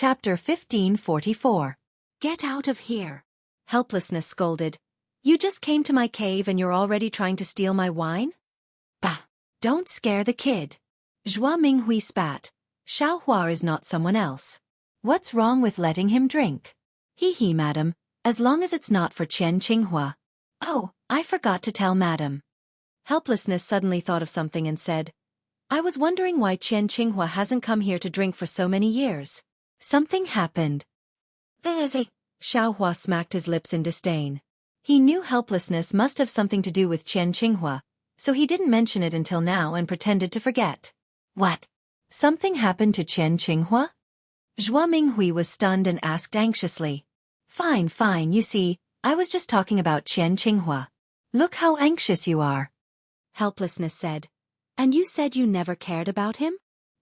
Chapter 1544. Get out of here. Helplessness scolded. You just came to my cave and you're already trying to steal my wine? Bah! Don't scare the kid. Zhua Minghui spat. Xiaohua is not someone else. What's wrong with letting him drink? Hee, madam, as long as it's not for Qian Qinghua. Oh, I forgot to tell madam. Helplessness suddenly thought of something and said, I was wondering why Qian Qinghua hasn't come here to drink for so many years. Something happened. Xiaohua smacked his lips in disdain. He knew helplessness must have something to do with Qian Qinghua, so he didn't mention it until now and pretended to forget. What? Something happened to Qian Qinghua? Zhua Minghui was stunned and asked anxiously. Fine, you see, I was just talking about Qian Qinghua. Look how anxious you are. Helplessness said. And you said you never cared about him?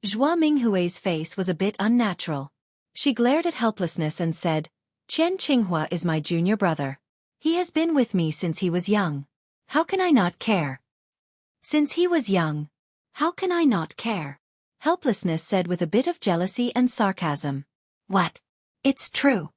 Zhua Minghui's face was a bit unnatural. She glared at helplessness and said, Qian Qinghua is my junior brother. He has been with me since he was young. How can I not care? Since he was young. How can I not care? Helplessness said with a bit of jealousy and sarcasm. What? It's true.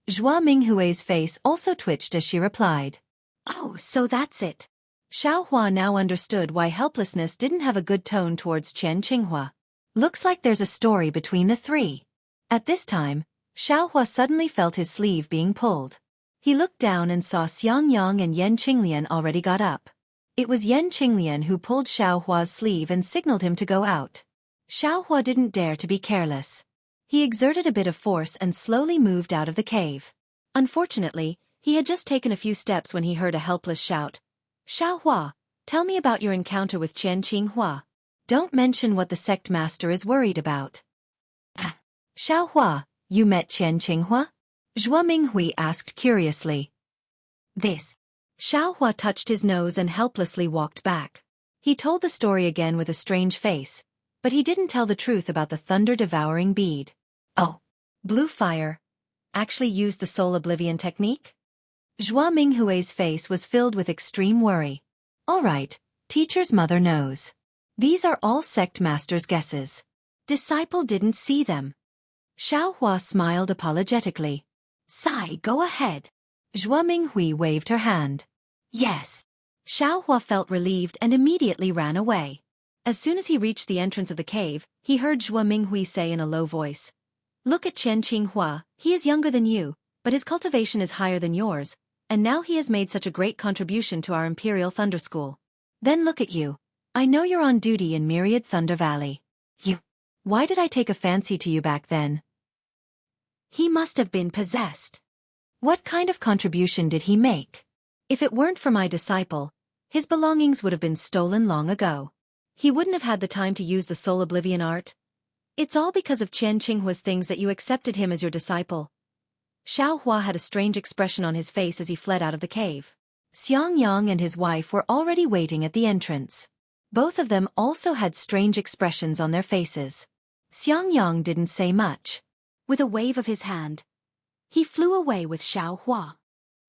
Zhua Minghui's face also twitched as she replied. Oh, so that's it. Xiaohua now understood why helplessness didn't have a good tone towards Qian Qinghua. Looks like there's a story between the three. At this time, Xiaohua suddenly felt his sleeve being pulled. He looked down and saw Xiangyang and Yan Qinglian already got up. It was Yan Qinglian who pulled Xiaohua's sleeve and signaled him to go out. Xiaohua didn't dare to be careless. He exerted a bit of force and slowly moved out of the cave. Unfortunately, he had just taken a few steps when he heard a helpless shout. Xiaohua, tell me about your encounter with Qian Qinghua. Don't mention what the sect master is worried about. Xiaohua, you met Qian Qinghua? Zhua Minghui asked curiously. This. Xiaohua touched his nose and helplessly walked back. He told the story again with a strange face, but he didn't tell the truth about the thunder-devouring bead. Oh, blue fire. Actually used the soul oblivion technique? Zhua Minghui's face was filled with extreme worry. All right, teacher's mother knows. These are all sect master's guesses. Disciple didn't see them. Xiaohua smiled apologetically. Sai, go ahead. Zhua Minghui waved her hand. Yes. Xiaohua felt relieved and immediately ran away. As soon as he reached the entrance of the cave, he heard Zhua Minghui say in a low voice. Look at Qian Qinghua, he is younger than you, but his cultivation is higher than yours, and now he has made such a great contribution to our Imperial Thunder School. Then look at you. I know you're on duty in Myriad Thunder Valley. Why did I take a fancy to you back then? He must have been possessed. What kind of contribution did he make? If it weren't for my disciple, his belongings would have been stolen long ago. He wouldn't have had the time to use the soul oblivion art. It's all because of Qian Qinghua's things that you accepted him as your disciple. Xiaohua had a strange expression on his face as he fled out of the cave. Xiangyang and his wife were already waiting at the entrance. Both of them also had strange expressions on their faces. Xiangyang didn't say much. With a wave of his hand, he flew away with Xiaohua.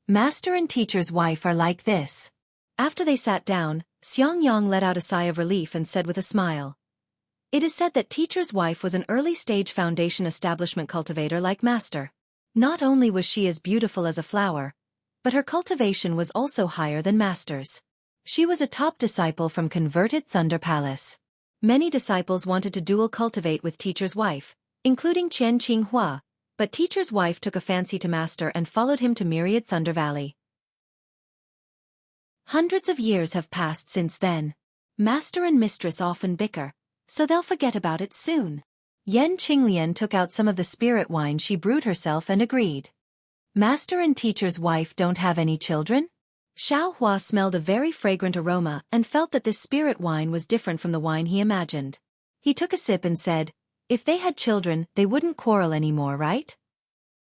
Master and teacher's wife are like this. After they sat down, Xiangyang let out a sigh of relief and said with a smile. It is said that teacher's wife was an early-stage foundation establishment cultivator like master. Not only was she as beautiful as a flower, but her cultivation was also higher than master's. She was a top disciple from converted Thunder Palace. Many disciples wanted to dual cultivate with teacher's wife, including Qian Qinghua, but teacher's wife took a fancy to master and followed him to Myriad Thunder Valley. Hundreds of years have passed since then. Master and mistress often bicker, so they'll forget about it soon. Yan Qinglian took out some of the spirit wine she brewed herself and agreed. Master and teacher's wife don't have any children? Xiaohua smelled a very fragrant aroma and felt that this spirit wine was different from the wine he imagined. He took a sip and said, if they had children, they wouldn't quarrel anymore, right?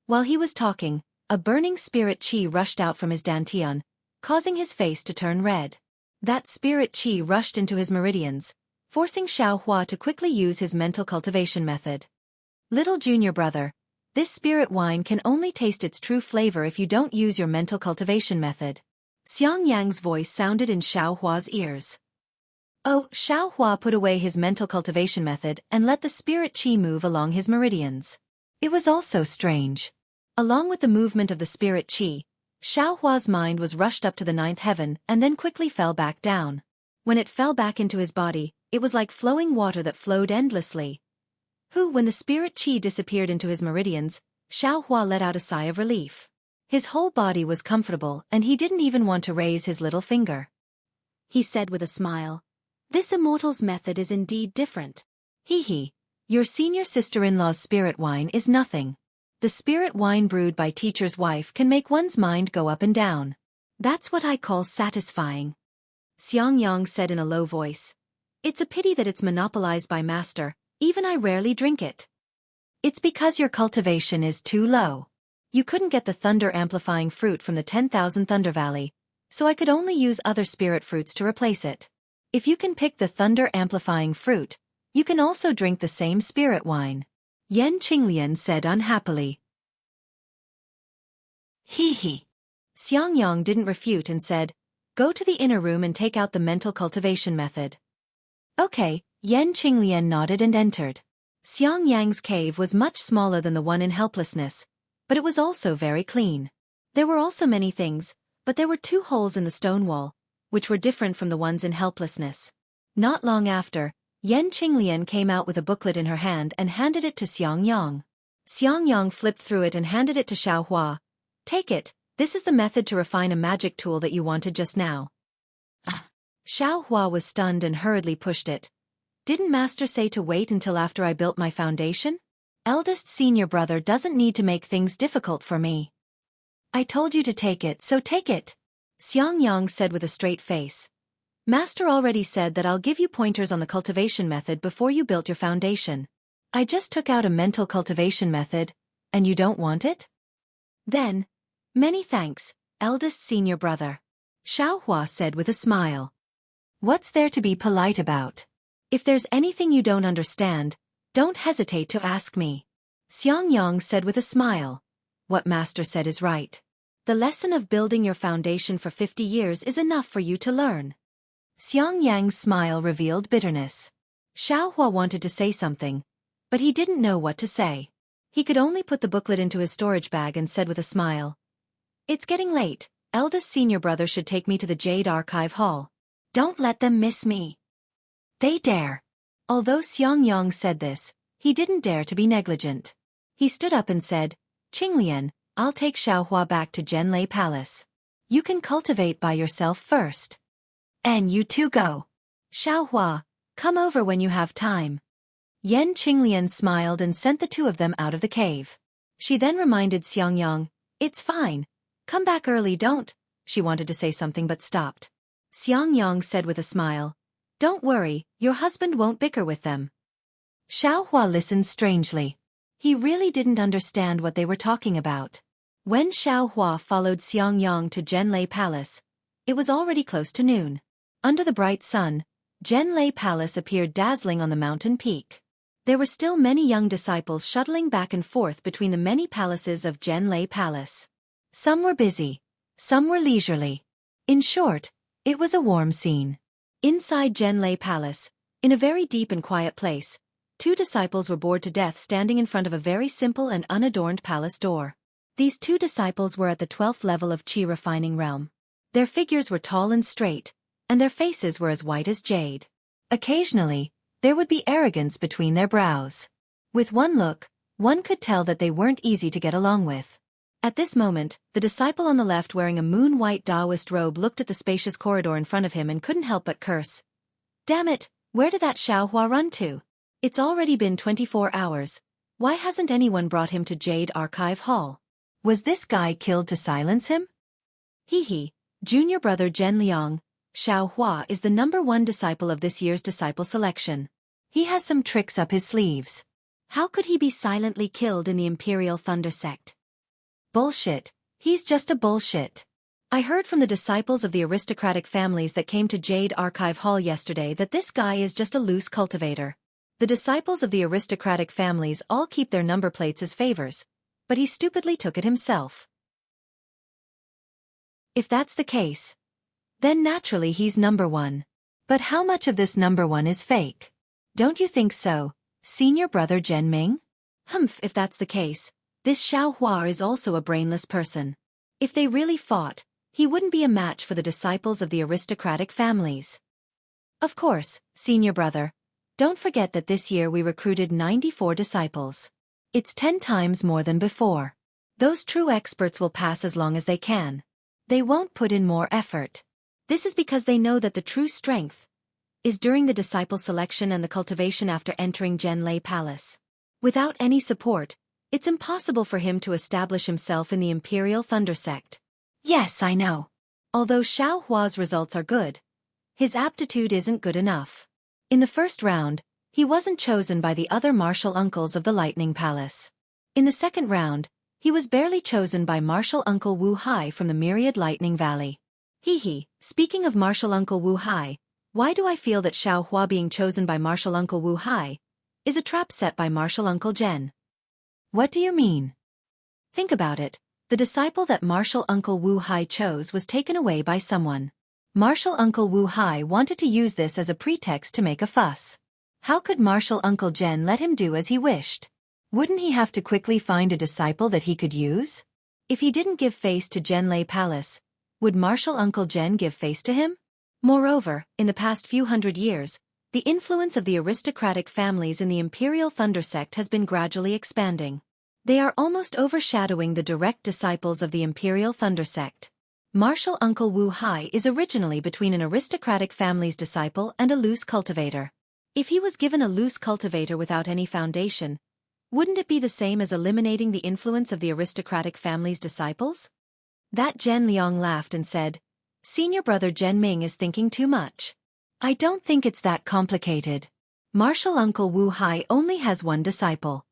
While he was talking, a burning spirit qi rushed out from his dantian, causing his face to turn red. That spirit qi rushed into his meridians, forcing Xiaohua to quickly use his mental cultivation method. Little junior brother, this spirit wine can only taste its true flavor if you don't use your mental cultivation method. Xiangyang's voice sounded in Xiaohua's ears. Oh, Xiaohua put away his mental cultivation method and let the spirit qi move along his meridians. It was also strange. Along with the movement of the spirit qi, Xiaohua's mind was rushed up to the ninth heaven and then quickly fell back down. When it fell back into his body, it was like flowing water that flowed endlessly. When the spirit qi disappeared into his meridians, Xiaohua let out a sigh of relief. His whole body was comfortable and he didn't even want to raise his little finger. He said with a smile, "This immortal's method is indeed different. Hee. Your senior sister-in-law's spirit wine is nothing. The spirit wine brewed by teacher's wife can make one's mind go up and down. That's what I call satisfying." Xianxia said in a low voice. "It's a pity that it's monopolized by master, even I rarely drink it." "It's because your cultivation is too low. You couldn't get the thunder-amplifying fruit from the 10,000 Thunder Valley, so I could only use other spirit fruits to replace it. If you can pick the thunder-amplifying fruit, you can also drink the same spirit wine," Yan Qinglian said unhappily. Hee. Xiangyang didn't refute and said, "Go to the inner room and take out the mental cultivation method." Okay, Yan Qinglian nodded and entered. Xiangyang's cave was much smaller than the one in helplessness, but it was also very clean. There were also many things, but there were 2 holes in the stone wall, which were different from the ones in helplessness. Not long after, Yan Qinglian came out with a booklet in her hand and handed it to Xiangyang. Xiangyang flipped through it and handed it to Xiaohua. "Take it, this is the method to refine a magic tool that you wanted just now." Xiaohua was stunned and hurriedly pushed it. "Didn't master say to wait until after I built my foundation? Eldest senior brother doesn't need to make things difficult for me." "I told you to take it, so take it," Xiangyang said with a straight face. "Master already said that I'll give you pointers on the cultivation method before you built your foundation. I just took out a mental cultivation method, and you don't want it? Then, many thanks, eldest senior brother," Xiaohua said with a smile. "What's there to be polite about? If there's anything you don't understand, don't hesitate to ask me," Xiangyang said with a smile. "What master said is right. The lesson of building your foundation for 50 years is enough for you to learn." Xiangyang's smile revealed bitterness. Xiaohua wanted to say something, but he didn't know what to say. He could only put the booklet into his storage bag and said with a smile, "It's getting late, eldest senior brother should take me to the Jade Archive Hall. Don't let them miss me." "They dare." Although Xiangyang said this, he didn't dare to be negligent. He stood up and said, "Qinglian, I'll take Xiaohua back to Zhenlei Palace. You can cultivate by yourself first. And you two go. Xiaohua, come over when you have time." Yan Qinglian smiled and sent the 2 of them out of the cave. She then reminded Xiangyang, "It's fine. Come back early, don't." She wanted to say something but stopped. Xiangyang said with a smile, "Don't worry, your husband won't bicker with them." Xiaohua listened strangely. He really didn't understand what they were talking about. When Xiaohua followed Xiangyang to Zhenlei Palace, it was already close to noon. Under the bright sun, Zhenlei Palace appeared dazzling on the mountain peak. There were still many young disciples shuttling back and forth between the many palaces of Zhenlei Palace. Some were busy, some were leisurely. In short, it was a warm scene. Inside Zhenlei Palace, in a very deep and quiet place, 2 disciples were bored to death standing in front of a very simple and unadorned palace door. These 2 disciples were at the 12th level of Qi refining realm. Their figures were tall and straight, and their faces were as white as jade. Occasionally, there would be arrogance between their brows. With one look, one could tell that they weren't easy to get along with. At this moment, the disciple on the left wearing a moon-white Taoist robe looked at the spacious corridor in front of him and couldn't help but curse. "Damn it, where did that Xiaohua run to? It's already been 24 hours. Why hasn't anyone brought him to Jade Archive Hall? Was this guy killed to silence him?" Hee. Junior brother Zhen Liang, Xiaohua is the #1 disciple of this year's disciple selection. He has some tricks up his sleeves. How could he be silently killed in the Imperial Thunder sect? Bullshit, he's just a bullshit. I heard from the disciples of the aristocratic families that came to Jade Archive Hall yesterday that this guy is just a loose cultivator. The disciples of the aristocratic families all keep their number plates as favors, but he stupidly took it himself. If that's the case, then naturally he's #1. But how much of this #1 is fake? Don't you think so, senior brother Zhen Ming? Humph, if that's the case, this Xiao Hua is also a brainless person. If they really fought, he wouldn't be a match for the disciples of the aristocratic families. Of course, senior brother, don't forget that this year we recruited 94 disciples. It's 10 times more than before. Those true experts will pass as long as they can. They won't put in more effort. This is because they know that the true strength is during the disciple selection and the cultivation after entering Zhenlei Palace. Without any support, it's impossible for him to establish himself in the Imperial Thunder Sect. Yes, I know. Although Xiao Hua's results are good, his aptitude isn't good enough. In the first round, he wasn't chosen by the other martial uncles of the Lightning Palace. In the second round, he was barely chosen by Martial Uncle Wu Hai from the Myriad Lightning Valley. Speaking of Martial Uncle Wu Hai, why do I feel that Xiao Hua being chosen by Martial Uncle Wu Hai is a trap set by Martial Uncle Zhen? What do you mean? Think about it. The disciple that Martial Uncle Wu Hai chose was taken away by someone. Martial Uncle Wu Hai wanted to use this as a pretext to make a fuss. How could Martial Uncle Zhen let him do as he wished? Wouldn't he have to quickly find a disciple that he could use? If he didn't give face to Zhenlei Palace, would Martial Uncle Zhen give face to him? Moreover, in the past few hundred years, the influence of the aristocratic families in the Imperial Thunder Sect has been gradually expanding. They are almost overshadowing the direct disciples of the Imperial Thunder Sect. Martial Uncle Wu Hai is originally between an aristocratic family's disciple and a loose cultivator. If he was given a loose cultivator without any foundation, wouldn't it be the same as eliminating the influence of the aristocratic family's disciples? That Zhen Liang laughed and said, "Senior brother Zhen Ming is thinking too much. I don't think it's that complicated. Martial Uncle Wu Hai only has one disciple.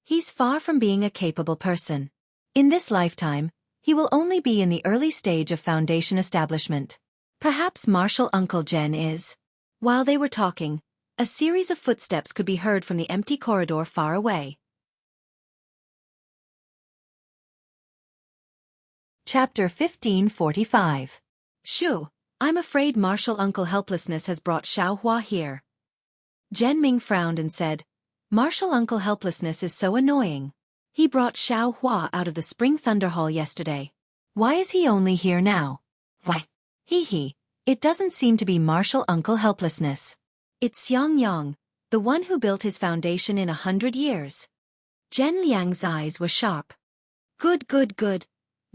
He's far from being a capable person. In this lifetime, he will only be in the early stage of foundation establishment. Perhaps Martial Uncle Zhen is." While they were talking, a series of footsteps could be heard from the empty corridor far away. Chapter 1545. Shu, I'm afraid Martial Uncle Helplessness has brought Xiao Hua here. Zhen Ming frowned and said, Martial Uncle Helplessness is so annoying. He brought Xiao Hua out of the Spring Thunder Hall yesterday. Why is he only here now? Why? It doesn't seem to be Martial Uncle Helplessness. It's Xianxia, the one who built his foundation in 100 years. Zhen Liang's eyes were sharp. Good.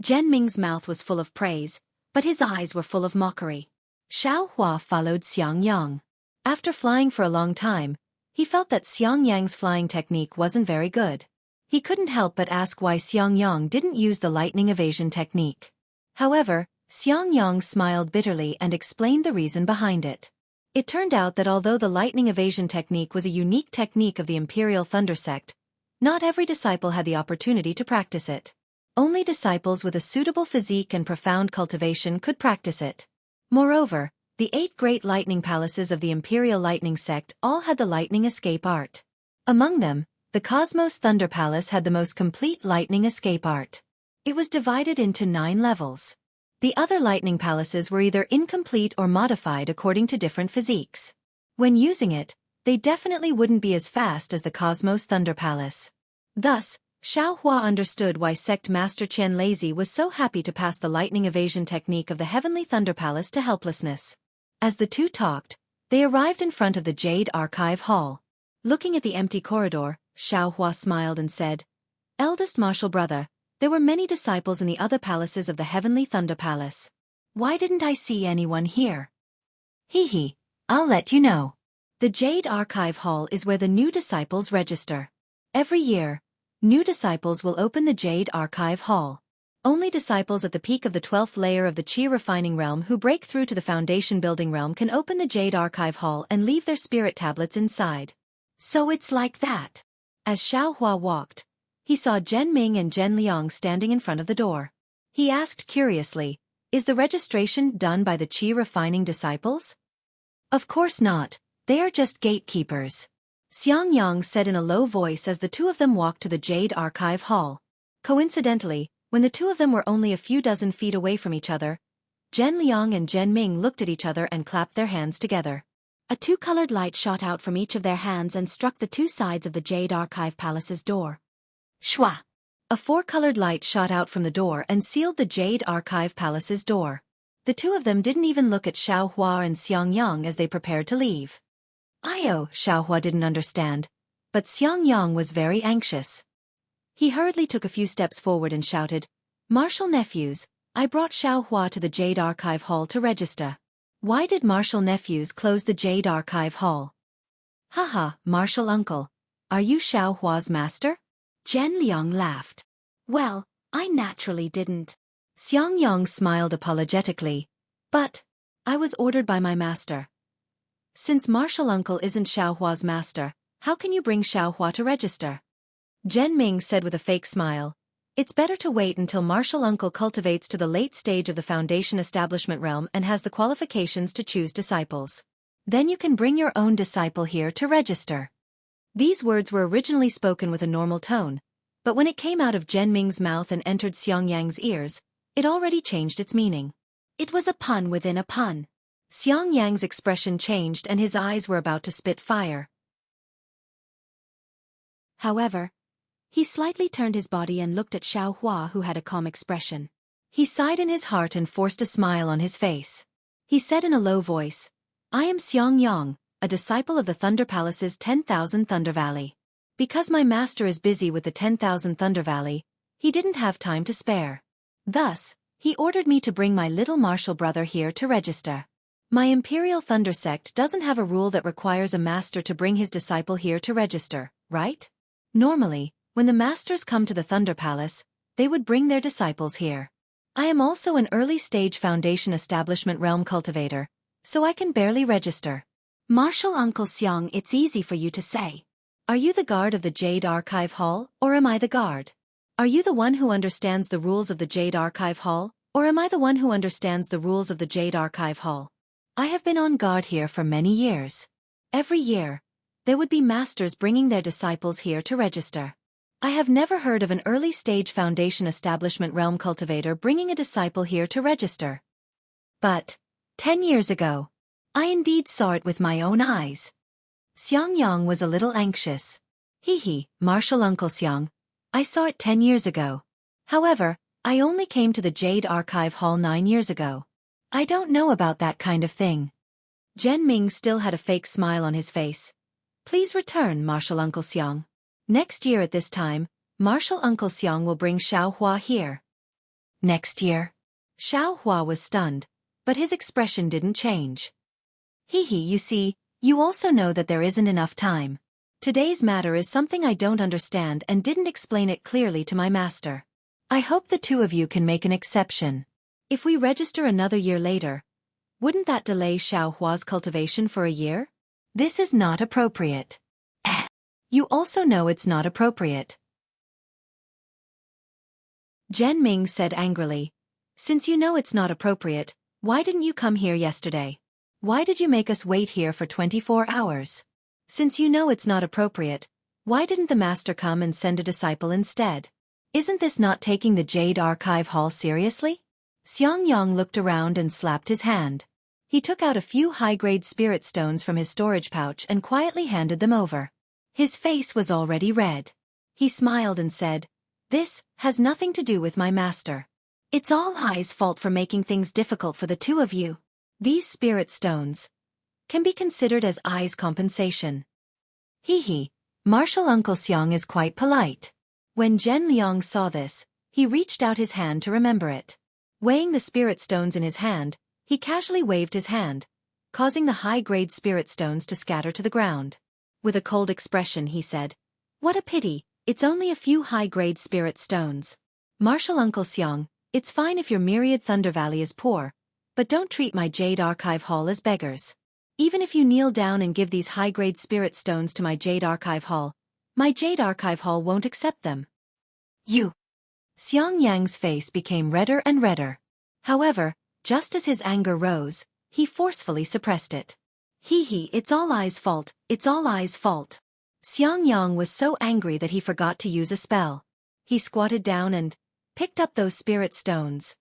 Zhen Ming's mouth was full of praise, but his eyes were full of mockery. Xiao Hua followed Xianxia. After flying for a long time, he felt that Xianxia's flying technique wasn't very good. He couldn't help but ask why Xianxia didn't use the lightning evasion technique. However, Xianxia smiled bitterly and explained the reason behind it. It turned out that although the lightning evasion technique was a unique technique of the Imperial Thunder Sect, not every disciple had the opportunity to practice it. Only disciples with a suitable physique and profound cultivation could practice it. Moreover, the 8 great lightning palaces of the Imperial Lightning Sect all had the lightning escape art. Among them, the Cosmos Thunder Palace had the most complete lightning escape art. It was divided into 9 levels. The other lightning palaces were either incomplete or modified according to different physiques. When using it, they definitely wouldn't be as fast as the Cosmos Thunder Palace. Thus, Xiao Hua understood why Sect Master Qian Lazy was so happy to pass the lightning evasion technique of the Heavenly Thunder Palace to Helplessness. As the two talked, they arrived in front of the Jade Archive Hall. Looking at the empty corridor, Xiao Hua smiled and said, Eldest martial brother, there were many disciples in the other palaces of the Heavenly Thunder Palace. Why didn't I see anyone here? I'll let you know. The Jade Archive Hall is where the new disciples register. Every year, new disciples will open the Jade Archive Hall. Only disciples at the peak of the 12th layer of the Qi Refining Realm who break through to the Foundation Building Realm can open the Jade Archive Hall and leave their spirit tablets inside. So it's like that. As Xiao Hua walked, he saw Zhen Ming and Zhen Liang standing in front of the door. He asked curiously, Is the registration done by the Qi Refining disciples? Of course not, they are just gatekeepers. Xianxia said in a low voice as the two of them walked to the Jade Archive Hall. Coincidentally, when the two of them were only a few dozen feet away from each other, Zhen Liang and Zhen Ming looked at each other and clapped their hands together. A two-colored light shot out from each of their hands and struck the two sides of the Jade Archive Palace's door. Shwa! A four-colored light shot out from the door and sealed the Jade Archive Palace's door. The two of them didn't even look at Xiaohua and Xianxia as they prepared to leave. Xiaohua didn't understand, but Xianxia was very anxious. He hurriedly took a few steps forward and shouted, "Martial nephews, I brought Xiaohua to the Jade Archive Hall to register." Why did Martial nephews close the Jade Archive Hall? Haha, Martial uncle. Are you Xiaohua's master? Zhen Liang laughed. Well, I naturally didn't. Xiangyang smiled apologetically. But I was ordered by my master. Since Martial uncle isn't Xiaohua's master, how can you bring Xiaohua to register? Zhen Ming said with a fake smile. It's better to wait until Martial uncle cultivates to the late stage of the Foundation establishment realm and has the qualifications to choose disciples. Then you can bring your own disciple here to register. These words were originally spoken with a normal tone, but when it came out of Zhen Ming's mouth and entered Xiangyang's ears, it already changed its meaning. It was a pun within a pun. Xiangyang's expression changed and his eyes were about to spit fire. However, he slightly turned his body and looked at Xiaohua, who had a calm expression. He sighed in his heart and forced a smile on his face. He said in a low voice, "I am Xiangyang, a disciple of the Thunder Palace's 10,000 Thunder Valley. Because my master is busy with the 10,000 Thunder Valley, he didn't have time to spare. Thus, he ordered me to bring my little martial brother here to register. My Imperial Thunder Sect doesn't have a rule that requires a master to bring his disciple here to register, right? Normally, when the masters come to the Thunder Palace, they would bring their disciples here. I am also an early-stage Foundation Establishment Realm cultivator, so I can barely register." Martial Uncle Xiang, it's easy for you to say. Are you the guard of the Jade Archive Hall, or am I the guard? Are you the one who understands the rules of the Jade Archive Hall, or am I the one who understands the rules of the Jade Archive Hall? I have been on guard here for many years. Every year, there would be masters bringing their disciples here to register. I have never heard of an early-stage Foundation Establishment Realm cultivator bringing a disciple here to register. But 10 years ago, I indeed saw it with my own eyes. Xiangyang was a little anxious. Martial Uncle Xiang, I saw it 10 years ago. However, I only came to the Jade Archive Hall 9 years ago. I don't know about that kind of thing. Zhen Ming still had a fake smile on his face. Please return, Martial Uncle Xiang. Next year at this time, Martial Uncle Xiang will bring Xiaohua here. Next year? Xiaohua was stunned, but his expression didn't change. You see, you also know that there isn't enough time. Today's matter is something I don't understand and didn't explain it clearly to my master. I hope the two of you can make an exception. If we register another year later, wouldn't that delay Xiaohua's cultivation for a year? This is not appropriate. You also know it's not appropriate. Zhen Ming said angrily. Since you know it's not appropriate, why didn't you come here yesterday? Why did you make us wait here for 24 hours? Since you know it's not appropriate, why didn't the master come and send a disciple instead? Isn't this not taking the Jade Archive Hall seriously? Xiangyang looked around and slapped his hand. He took out a few high-grade spirit stones from his storage pouch and quietly handed them over. His face was already red. He smiled and said, "This has nothing to do with my master. It's all I's fault for making things difficult for the two of you. These spirit stones can be considered as I's compensation." Martial Uncle Xiang is quite polite. When Zhen Liang saw this, he reached out his hand to remember it. Weighing the spirit stones in his hand, he casually waved his hand, causing the high-grade spirit stones to scatter to the ground. With a cold expression he said, "What a pity, it's only a few high-grade spirit stones. Martial Uncle Xiang, it's fine if your myriad Thunder Valley is poor, but don't treat my Jade Archive Hall as beggars. Even if you kneel down and give these high-grade spirit stones to my Jade Archive Hall, my Jade Archive Hall won't accept them." You! Xiangyang's face became redder and redder. However, just as his anger rose, he forcefully suppressed it. It's all I's fault, it's all I's fault. Xiangyang was so angry that he forgot to use a spell. He squatted down and picked up those spirit stones.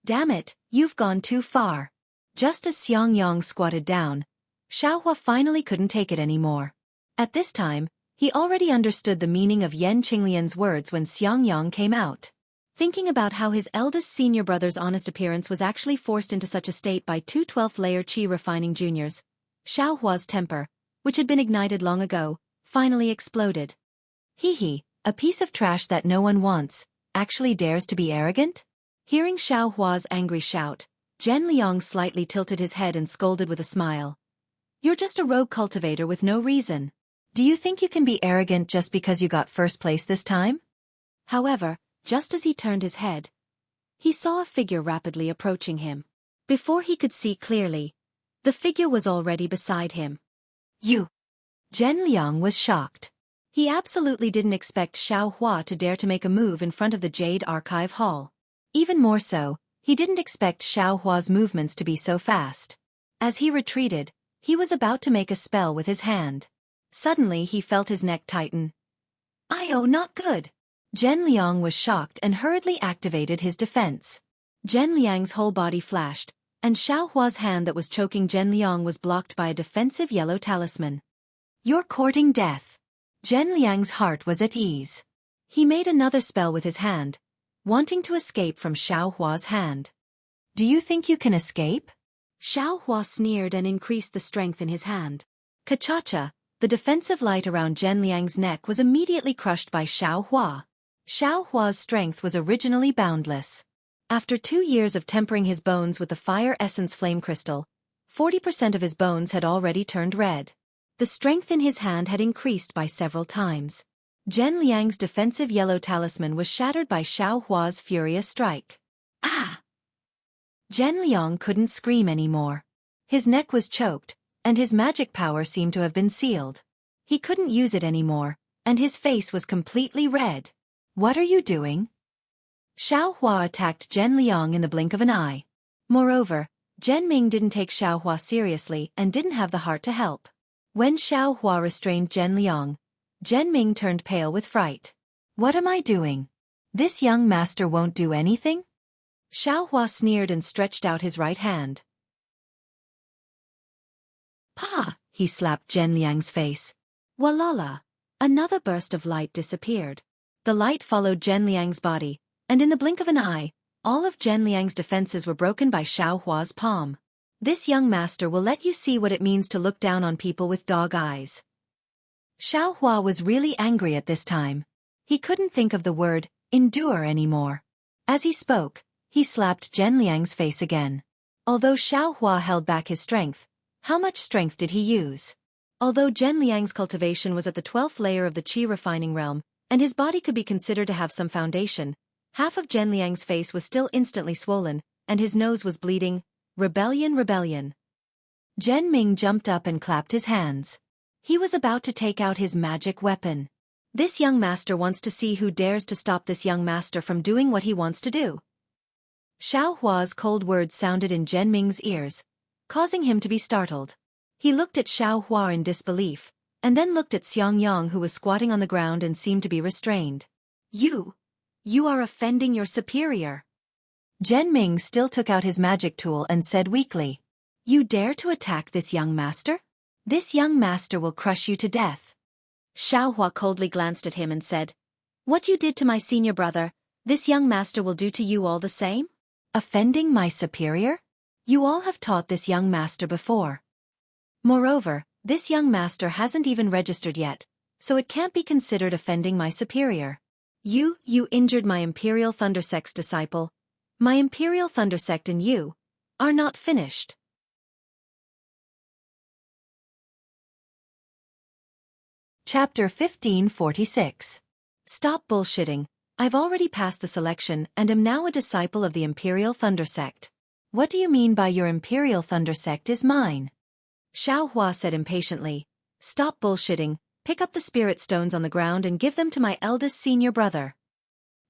Damn it, you've gone too far. Just as Xiangyang squatted down, Xiaohua finally couldn't take it anymore. At this time, he already understood the meaning of Yan Qinglian's words when Xiangyang came out. Thinking about how his eldest senior brother's honest appearance was actually forced into such a state by two 12th-layer qi refining juniors, Xiaohua's temper, which had been ignited long ago, finally exploded. Hee, a piece of trash that no one wants, actually dares to be arrogant? Hearing Xiaohua's angry shout, Zhen Liang slightly tilted his head and scolded with a smile. You're just a rogue cultivator with no reason. Do you think you can be arrogant just because you got first place this time? However, just as he turned his head, he saw a figure rapidly approaching him. Before he could see clearly, the figure was already beside him. You! Zhen Liang was shocked. He absolutely didn't expect Xiaohua to dare to make a move in front of the Jade Archive Hall. Even more so, he didn't expect Xiaohua's movements to be so fast. As he retreated, he was about to make a spell with his hand. Suddenly he felt his neck tighten. Not good. Zhen Liang was shocked and hurriedly activated his defense. Zhen Liang's whole body flashed, and Xiaohua's hand that was choking Zhen Liang was blocked by a defensive yellow talisman. You're courting death. Zhen Liang's heart was at ease. He made another spell with his hand, wanting to escape from Xiaohua's hand. Do you think you can escape? Xiaohua sneered and increased the strength in his hand. Ka-cha-cha, the defensive light around Zhen Liang's neck was immediately crushed by Xiaohua. Xiaohua's strength was originally boundless. After 2 years of tempering his bones with the fire essence flame crystal, 40% of his bones had already turned red. The strength in his hand had increased by several times. Zhen Liang's defensive yellow talisman was shattered by Xiaohua's furious strike. Ah! Zhen Liang couldn't scream anymore. His neck was choked, and his magic power seemed to have been sealed. He couldn't use it anymore, and his face was completely red. What are you doing? Xiaohua attacked Zhen Liang in the blink of an eye. Moreover, Zhen Ming didn't take Xiaohua seriously and didn't have the heart to help. When Xiaohua restrained Zhen Liang, Zhen Ming turned pale with fright. What am I doing? This young master won't do anything? Xiaohua sneered and stretched out his right hand. Pa! He slapped Zhen Liang's face. Walala! Another burst of light disappeared. The light followed Zhen Liang's body, and in the blink of an eye, all of Zhen Liang's defenses were broken by Xiaohua's palm. This young master will let you see what it means to look down on people with dog eyes. Xiaohua was really angry at this time. He couldn't think of the word, endure anymore. As he spoke, he slapped Zhen Liang's face again. Although Xiaohua held back his strength, how much strength did he use? Although Zhen Liang's cultivation was at the 12th layer of the qi refining realm, and his body could be considered to have some foundation, half of Zhen Liang's face was still instantly swollen, and his nose was bleeding. Rebellion, rebellion. Zhen Ming jumped up and clapped his hands. He was about to take out his magic weapon. This young master wants to see who dares to stop this young master from doing what he wants to do. Xiaohua's cold words sounded in Zhen Ming's ears, causing him to be startled. He looked at Xiaohua in disbelief, and then looked at Xiangyang who was squatting on the ground and seemed to be restrained. You are offending your superior. Zhen Ming still took out his magic tool and said weakly, You dare to attack this young master? This young master will crush you to death. Xiaohua coldly glanced at him and said, What you did to my senior brother, this young master will do to you all the same? Offending my superior? You all have taught this young master before. Moreover, this young master hasn't even registered yet, so it can't be considered offending my superior. You injured my Imperial Thunder Sect's disciple. My Imperial Thunder Sect and you are not finished. Chapter 1546. Stop bullshitting. I've already passed the selection and am now a disciple of the Imperial Thunder Sect. What do you mean by your Imperial Thunder Sect is mine? Xiaohua said impatiently. Stop bullshitting, pick up the spirit stones on the ground and give them to my eldest senior brother.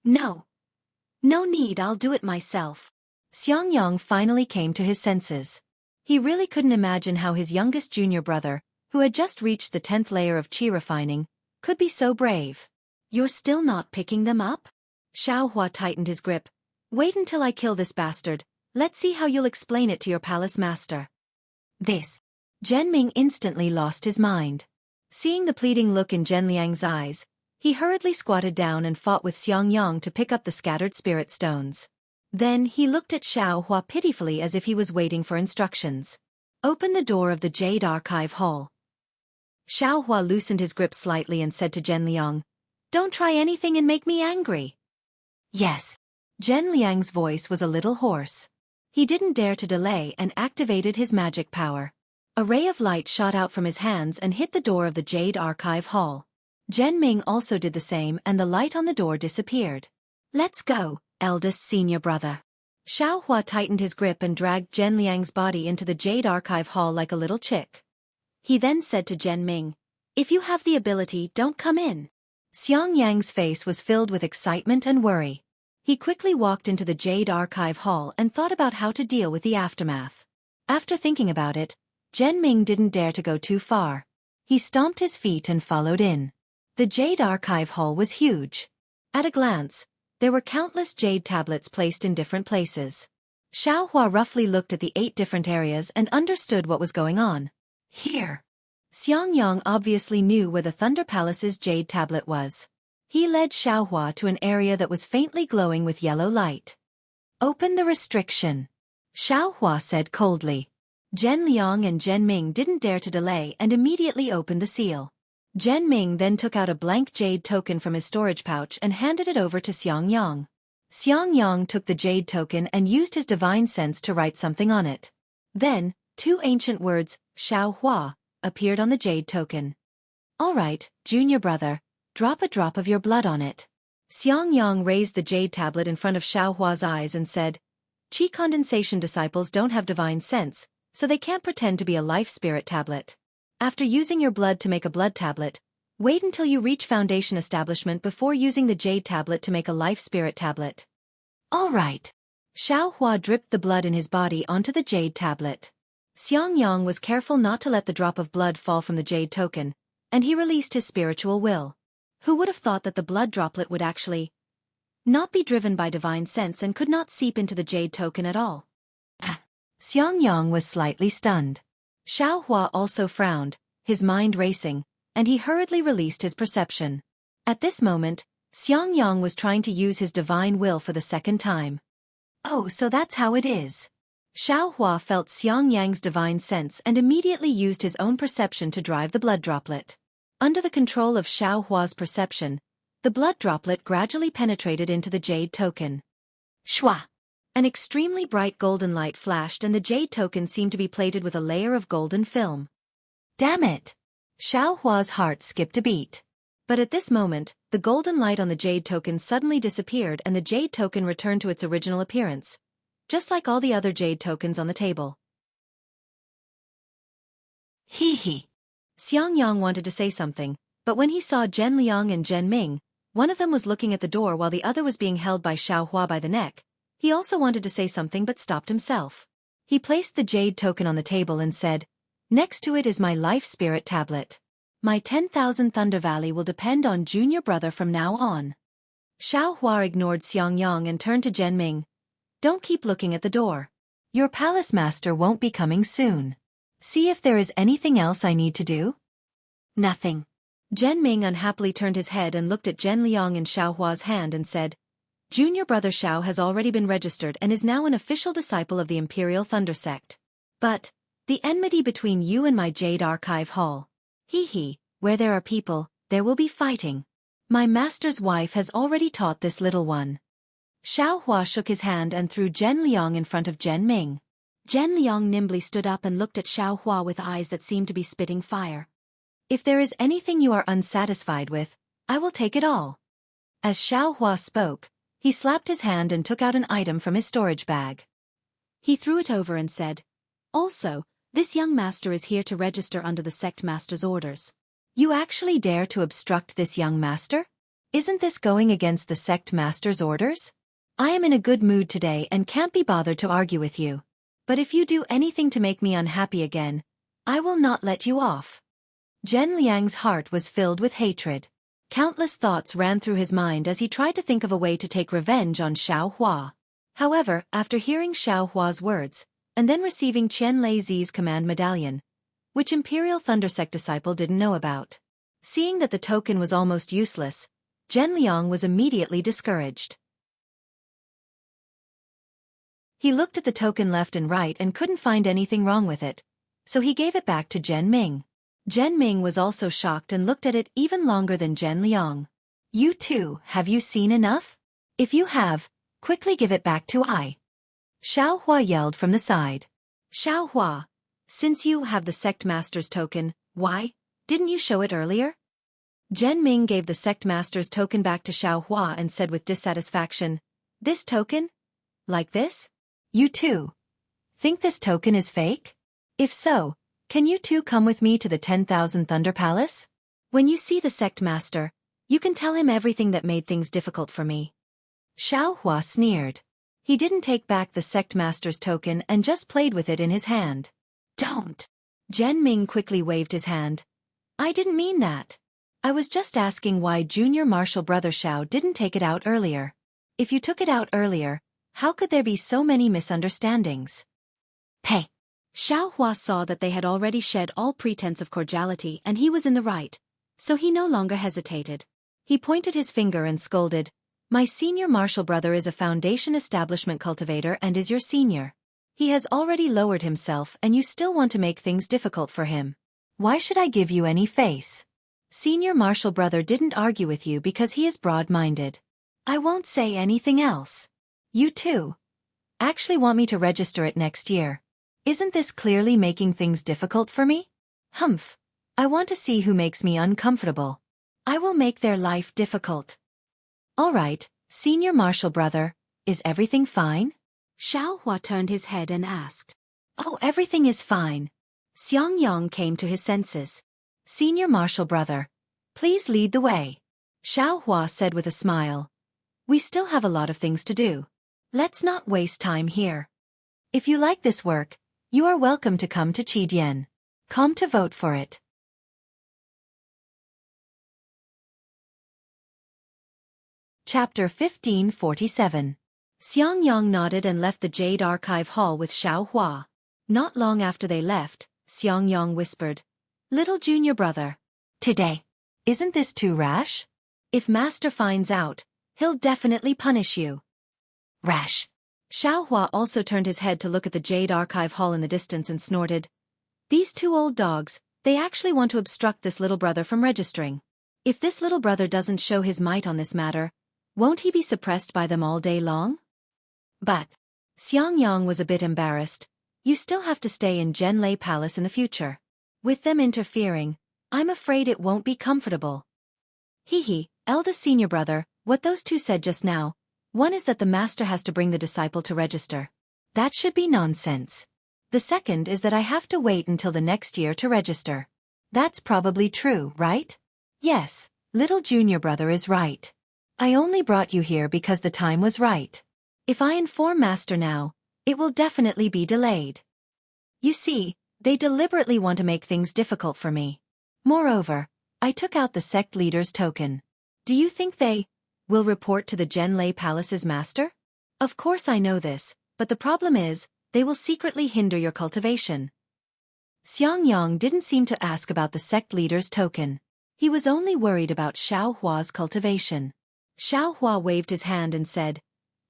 No need, I'll do it myself. Xiangyang finally came to his senses. He really couldn't imagine how his youngest junior brother, who had just reached the 10th layer of qi refining, could be so brave. You're still not picking them up? Xiaohua tightened his grip. Wait until I kill this bastard. Let's see how you'll explain it to your palace master. Zhen Ming instantly lost his mind. Seeing the pleading look in Zhen Liang's eyes, he hurriedly squatted down and fought with Xianxia to pick up the scattered spirit stones. Then he looked at Xiaohua pitifully as if he was waiting for instructions. Open the door of the Jade Archive Hall. Xiaohua loosened his grip slightly and said to Zhen Liang, "Don't try anything and make me angry." "Yes." Zhen Liang's voice was a little hoarse. He didn't dare to delay and activated his magic power. A ray of light shot out from his hands and hit the door of the Jade Archive Hall. Zhen Ming also did the same and the light on the door disappeared. "Let's go, eldest senior brother." Xiaohua tightened his grip and dragged Zhen Liang's body into the Jade Archive Hall like a little chick. He then said to Zhen Ming, "If you have the ability, don't come in." Xiangyang's face was filled with excitement and worry. He quickly walked into the Jade Archive Hall and thought about how to deal with the aftermath. After thinking about it, Zhen Ming didn't dare to go too far. He stomped his feet and followed in. The Jade Archive Hall was huge. At a glance, there were countless jade tablets placed in different places. Xiaohua roughly looked at the 8 different areas and understood what was going on. Here. Xiangyang obviously knew where the Thunder Palace's jade tablet was. He led Xiaohua to an area that was faintly glowing with yellow light. "Open the restriction," Xiaohua said coldly. Zhen Liang and Zhen Ming didn't dare to delay and immediately opened the seal. Zhen Ming then took out a blank jade token from his storage pouch and handed it over to Xiangyang. Xiangyang took the jade token and used his divine sense to write something on it. Then, 2 ancient words, Xiaohua, appeared on the jade token. "All right, junior brother, drop a drop of your blood on it." Xiangyang raised the jade tablet in front of Xiaohua's eyes and said, "Qi condensation disciples don't have divine sense, so they can't pretend to be a life spirit tablet. After using your blood to make a blood tablet, wait until you reach foundation establishment before using the jade tablet to make a life spirit tablet." "All right." Xiaohua dripped the blood in his body onto the jade tablet. Xiangyang was careful not to let the drop of blood fall from the jade token, and he released his spiritual will. Who would have thought that the blood droplet would actually not be driven by divine sense and could not seep into the jade token at all? Xiangyang was slightly stunned. Xiaohua also frowned, his mind racing, and he hurriedly released his perception. At this moment, Xiangyang was trying to use his divine will for the second time. "Oh, so that's how it is." Xiaohua felt Xiangyang's divine sense and immediately used his own perception to drive the blood droplet. Under the control of Xiaohua's perception, the blood droplet gradually penetrated into the jade token. Shwa! An extremely bright golden light flashed and the jade token seemed to be plated with a layer of golden film. "Damn it!" Xiaohua's heart skipped a beat. But at this moment, the golden light on the jade token suddenly disappeared and the jade token returned to its original appearance, just like all the other jade tokens on the table. Hee hee. Xiangyang wanted to say something, but when he saw Zhen Liang and Zhen Ming, one of them was looking at the door while the other was being held by Xiaohua by the neck, he also wanted to say something but stopped himself. He placed the jade token on the table and said, "Next to it is my life spirit tablet. My 10,000 Thunder Valley will depend on junior brother from now on." Xiaohua ignored Xiangyang and turned to Zhen Ming. "Don't keep looking at the door. Your palace master won't be coming soon. See if there is anything else I need to do." "Nothing." Zhen Ming unhappily turned his head and looked at Zhen Liang in Xiaohua's hand and said, "Junior brother Xiao has already been registered and is now an official disciple of the Imperial Thunder Sect. But, the enmity between you and my Jade Archive Hall. Hee hee, where there are people, there will be fighting. My master's wife has already taught this little one." Xiaohua shook his hand and threw Zhen Liang in front of Zhen Ming. Zhen Liang nimbly stood up and looked at Xiaohua with eyes that seemed to be spitting fire. "If there is anything you are unsatisfied with, I will take it all." As Xiaohua spoke, he slapped his hand and took out an item from his storage bag. He threw it over and said, "Also, this young master is here to register under the sect master's orders." "You actually dare to obstruct this young master? Isn't this going against the sect master's orders? I am in a good mood today and can't be bothered to argue with you. But if you do anything to make me unhappy again, I will not let you off." Zhen Liang's heart was filled with hatred. Countless thoughts ran through his mind as he tried to think of a way to take revenge on Xiaohua. However, after hearing Xiaohua's words, and then receiving Qian Lei Zi's command medallion, which Imperial Thundersect disciple didn't know about. Seeing that the token was almost useless, Zhenliang was immediately discouraged. He looked at the token left and right and couldn't find anything wrong with it, so he gave it back to Zhen Ming. Zhen Ming was also shocked and looked at it even longer than Zhenliang. You too, have you seen enough? If you have, quickly give it back to I. Xiao Hua yelled from the side. Xiao Hua, since you have the sect master's token, why didn't you show it earlier? Zhen Ming gave the sect master's token back to Xiao Hua and said with dissatisfaction, This token? Like this? You too think this token is fake? If so, can you two come with me to the 10,000 Thunder Palace? When you see the sect master, you can tell him everything that made things difficult for me. Xiao Hua sneered. He didn't take back the sect master's token and just played with it in his hand. Don't. Zhen Ming quickly waved his hand. I didn't mean that. I was just asking why junior martial brother Xiao didn't take it out earlier. If you took it out earlier, how could there be so many misunderstandings? Hey! Xiao Hua saw that they had already shed all pretense of cordiality and he was in the right, so he no longer hesitated. He pointed his finger and scolded, My senior martial brother is a foundation establishment cultivator and is your senior. He has already lowered himself and you still want to make things difficult for him. Why should I give you any face? Senior martial brother didn't argue with you because he is broad-minded. I won't say anything else. You too actually want me to register it next year. Isn't this clearly making things difficult for me? Humph. I want to see who makes me uncomfortable. I will make their life difficult. All right, senior martial brother, is everything fine? Xiao Hua turned his head and asked. Oh, everything is fine. Xianxia came to his senses. Senior martial brother, please lead the way. Xiao Hua said with a smile. We still have a lot of things to do. Let's not waste time here. If you like this work, you are welcome to come to Qidian. Come to vote for it. Chapter 1547. Xiangyang nodded and left the Jade Archive Hall with Xiao Hua. Not long after they left, Xiangyang whispered, Little junior brother. Today. Isn't this too rash? If master finds out, he'll definitely punish you. Rash. Xiao Hua also turned his head to look at the Jade Archive Hall in the distance and snorted. These two old dogs, they actually want to obstruct this little brother from registering. If this little brother doesn't show his might on this matter, won't he be suppressed by them all day long? But Xiangyang was a bit embarrassed. You still have to stay in Zhenlei Palace in the future. With them interfering, I'm afraid it won't be comfortable. Eldest senior brother, what those two said just now, one is that the master has to bring the disciple to register. That should be nonsense. The second is that I have to wait until the next year to register. That's probably true, right? Yes, little junior brother is right. I only brought you here because the time was right. If I inform master now, it will definitely be delayed. You see, they deliberately want to make things difficult for me. Moreover, I took out the sect leader's token. Do you think they will report to the Zhenlei Palace's master? Of course I know this, but the problem is, they will secretly hinder your cultivation. Xiangyang didn't seem to ask about the sect leader's token. He was only worried about Xiao Hua's cultivation. Xiao Hua waved his hand and said,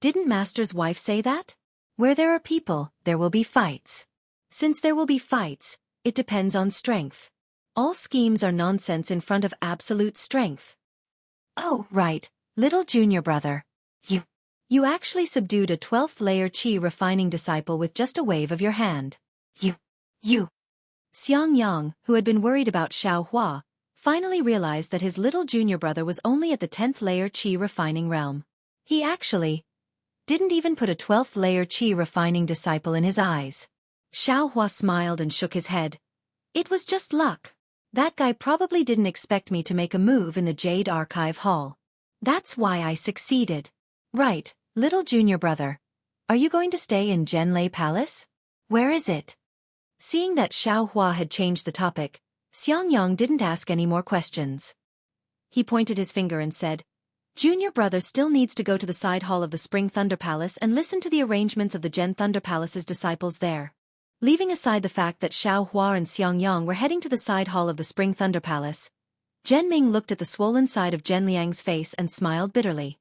Didn't master's wife say that? Where there are people, there will be fights. Since there will be fights, it depends on strength. All schemes are nonsense in front of absolute strength. Oh, right, little junior brother. You actually subdued a 12th layer qi refining disciple with just a wave of your hand. You. Xiangyang, who had been worried about Xiao Hua, finally realized that his little junior brother was only at the 10th layer qi refining realm. He actually didn't even put a 12th layer qi refining disciple in his eyes. Xiao Hua smiled and shook his head. It was just luck. That guy probably didn't expect me to make a move in the Jade Archive Hall. That's why I succeeded. Right, little junior brother. Are you going to stay in Zhenlei Palace? Where is it? Seeing that Xiao Hua had changed the topic, Xiangyang didn't ask any more questions. He pointed his finger and said, Junior brother still needs to go to the side hall of the Spring Thunder Palace and listen to the arrangements of the Gen Thunder Palace's disciples there. Leaving aside the fact that Xiao Hua and Xiangyang were heading to the side hall of the Spring Thunder Palace, Zhen Ming looked at the swollen side of Zhen Liang's face and smiled bitterly.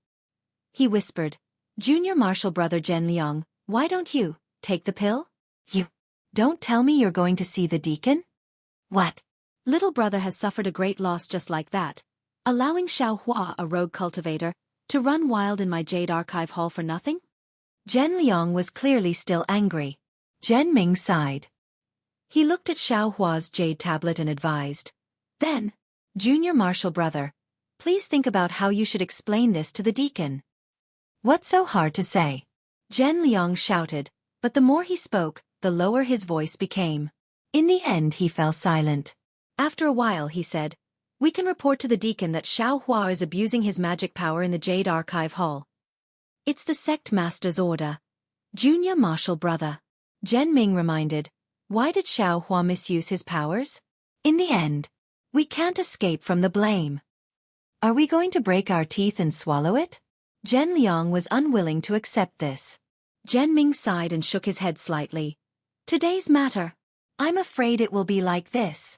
He whispered, "Junior martial brother Zhen Liang, why don't you take the pill? You don't tell me you're going to see the deacon? What? Little brother has suffered a great loss just like that, allowing Xiao Hua, a rogue cultivator, to run wild in my Jade Archive Hall for nothing?" Zhen Liang was clearly still angry. Zhen Ming sighed. He looked at Xiao Hua's jade tablet and advised, "Then, Junior martial brother, please think about how you should explain this to the deacon." "What's so hard to say?" Zhen Liang shouted, but the more he spoke, the lower his voice became. In the end he fell silent. After a while he said, "We can report to the deacon that Xiao Hua is abusing his magic power in the Jade Archive Hall. It's the sect master's order." Junior martial brother, Zhen Ming reminded, why did Xiao Hua misuse his powers? In the end, we can't escape from the blame. Are we going to break our teeth and swallow it? Zhen Liang was unwilling to accept this. Zhen Ming sighed and shook his head slightly. "Today's matter. I'm afraid it will be like this."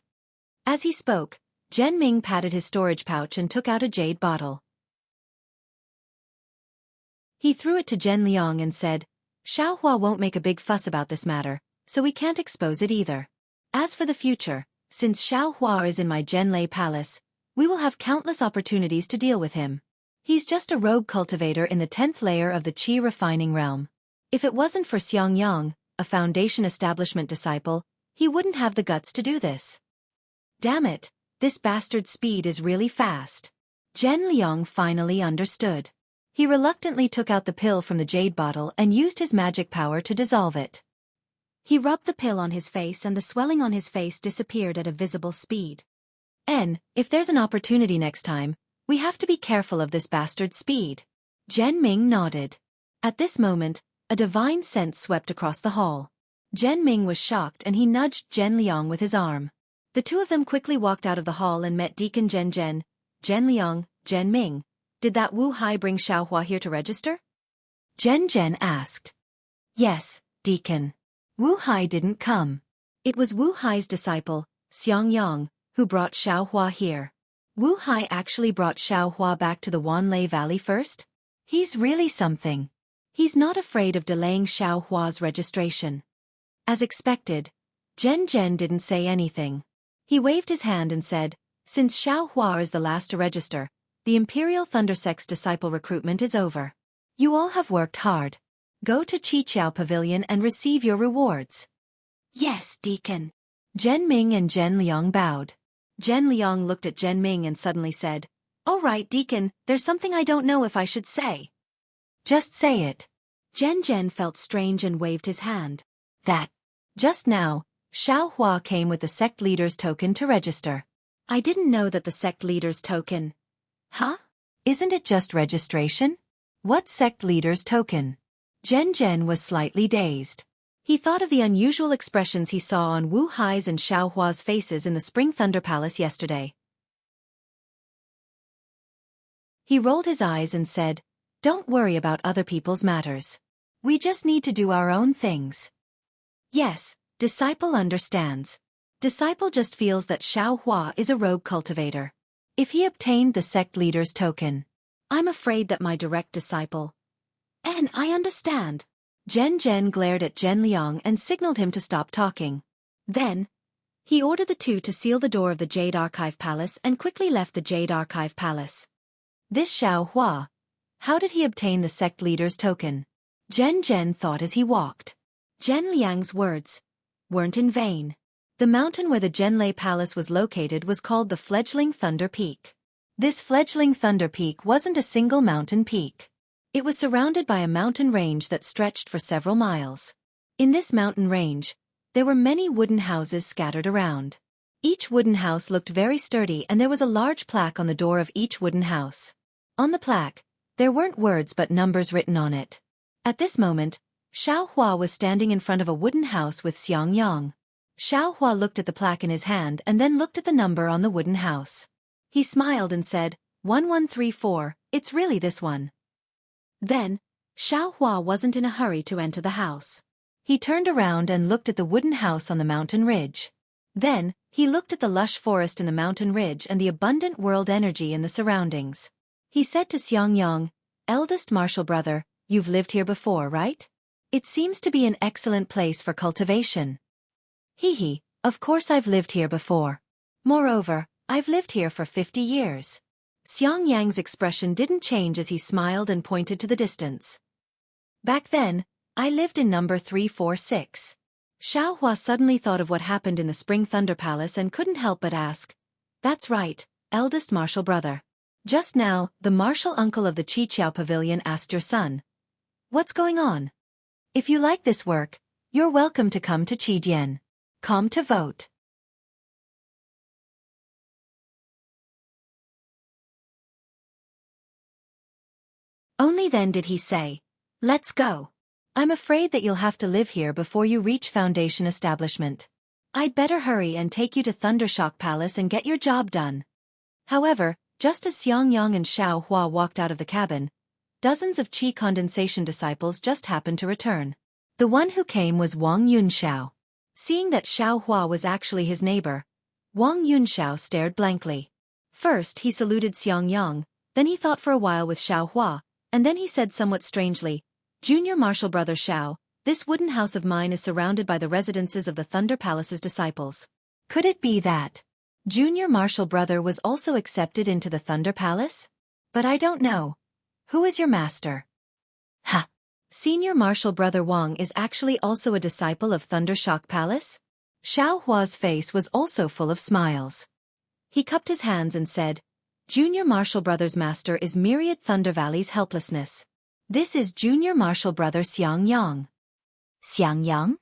As he spoke, Zhen Ming patted his storage pouch and took out a jade bottle. He threw it to Zhen Liang and said, "Xiao Hua won't make a big fuss about this matter, so we can't expose it either. As for the future, since Xiao Hua is in my Zhenlei Palace, we will have countless opportunities to deal with him. He's just a rogue cultivator in the 10th layer of the Qi refining realm. If it wasn't for Xiangyang, a Foundation establishment disciple, he wouldn't have the guts to do this. Damn it, this bastard's speed is really fast." Zhen Liang finally understood. He reluctantly took out the pill from the jade bottle and used his magic power to dissolve it. He rubbed the pill on his face and the swelling on his face disappeared at a visible speed. If there's an opportunity next time, we have to be careful of this bastard's speed." Zhen Ming nodded. At this moment, a divine sense swept across the hall. Zhen Ming was shocked and he nudged Zhen Liang with his arm. The two of them quickly walked out of the hall and met Deacon Zhen Zhen. "Zhen Liang, Zhen Ming, did that Wu Hai bring Xiao Hua here to register?" Zhen Zhen asked. "Yes, Deacon. Wu Hai didn't come. It was Wu Hai's disciple, Xiangyang, who brought Xiao Hua here." Wu Hai actually brought Xiao Hua back to the Wanlei Valley first? He's really something. He's not afraid of delaying Xiao Hua's registration. As expected, Zhen Zhen didn't say anything. He waved his hand and said, "Since Xiao Hua is the last to register, the Imperial Thunder Sect's disciple recruitment is over. You all have worked hard. Go to Qiqiao Pavilion and receive your rewards." "Yes, Deacon." Zhen Ming and Zhen Liang bowed. Zhen Liang looked at Zhen Ming and suddenly said, "All right, Deacon, there's something I don't know if I should say." "Just say it." Zhen Zhen felt strange and waved his hand. Just now, Xiao Hua came with the sect leader's token to register." "I didn't know that the sect leader's token." "Huh? Isn't it just registration? What sect leader's token?" Zhen Zhen was slightly dazed. He thought of the unusual expressions he saw on Wu Hai's and Xiao Hua's faces in the Spring Thunder Palace yesterday. He rolled his eyes and said, "Don't worry about other people's matters. We just need to do our own things." "Yes, disciple understands. Disciple just feels that Xiao Hua is a rogue cultivator. If he obtained the sect leader's token, I'm afraid that my direct disciple." "And I understand." Zhen Zhen glared at Zhen Liang and signaled him to stop talking. Then, he ordered the two to seal the door of the Jade Archive Palace and quickly left the Jade Archive Palace. This Xiao Hua, how did he obtain the sect leader's token? Zhen Zhen thought as he walked. Zhen Liang's words weren't in vain. The mountain where the Zhenlei Palace was located was called the Fledgling Thunder Peak. This fledgling Thunder Peak wasn't a single mountain peak. It was surrounded by a mountain range that stretched for several miles. In this mountain range, there were many wooden houses scattered around. Each wooden house looked very sturdy and there was a large plaque on the door of each wooden house. On the plaque, there weren't words but numbers written on it. At this moment, Xiao Hua was standing in front of a wooden house with Xiangyang. Xiao Hua looked at the plaque in his hand and then looked at the number on the wooden house. He smiled and said, 1134, it's really this one. Then, Xiao Hua wasn't in a hurry to enter the house. He turned around and looked at the wooden house on the mountain ridge. Then, he looked at the lush forest in the mountain ridge and the abundant world energy in the surroundings. He said to Xianxia, "Eldest martial brother, you've lived here before, right? It seems to be an excellent place for cultivation." "Hee, of course I've lived here before. Moreover, I've lived here for 50 years. Xiangyang's expression didn't change as he smiled and pointed to the distance. "Back then, I lived in number 346. Xiaohua suddenly thought of what happened in the Spring Thunder Palace and couldn't help but ask. "That's right, eldest martial brother. Just now, the martial uncle of the Qiqiao Pavilion asked your son. What's going on? If you like this work, you're welcome to come to Qidian. Come to vote." Only then did he say, "Let's go. I'm afraid that you'll have to live here before you reach Foundation establishment. I'd better hurry and take you to Thundershock Palace and get your job done." However, just as Xiangyang and Xiao Hua walked out of the cabin, dozens of Qi condensation disciples just happened to return. The one who came was Wang Yunxiao. Seeing that Xiao Hua was actually his neighbor, Wang Yunxiao stared blankly. First he saluted Xiangyang, then he thought for a while with Xiao Hua, and then he said somewhat strangely, "Junior martial brother Xiao, this wooden house of mine is surrounded by the residences of the Thunder Palace's disciples. Could it be that Junior martial brother was also accepted into the Thunder Palace? But I don't know. Who is your master?" "Ha! Senior martial brother Wang is actually also a disciple of Thundershock Palace?" Xiao Hua's face was also full of smiles. He cupped his hands and said, "Junior martial brother's master is Myriad Thunder Valley's helplessness. This is junior martial brother Xiangyang." "Xiangyang?"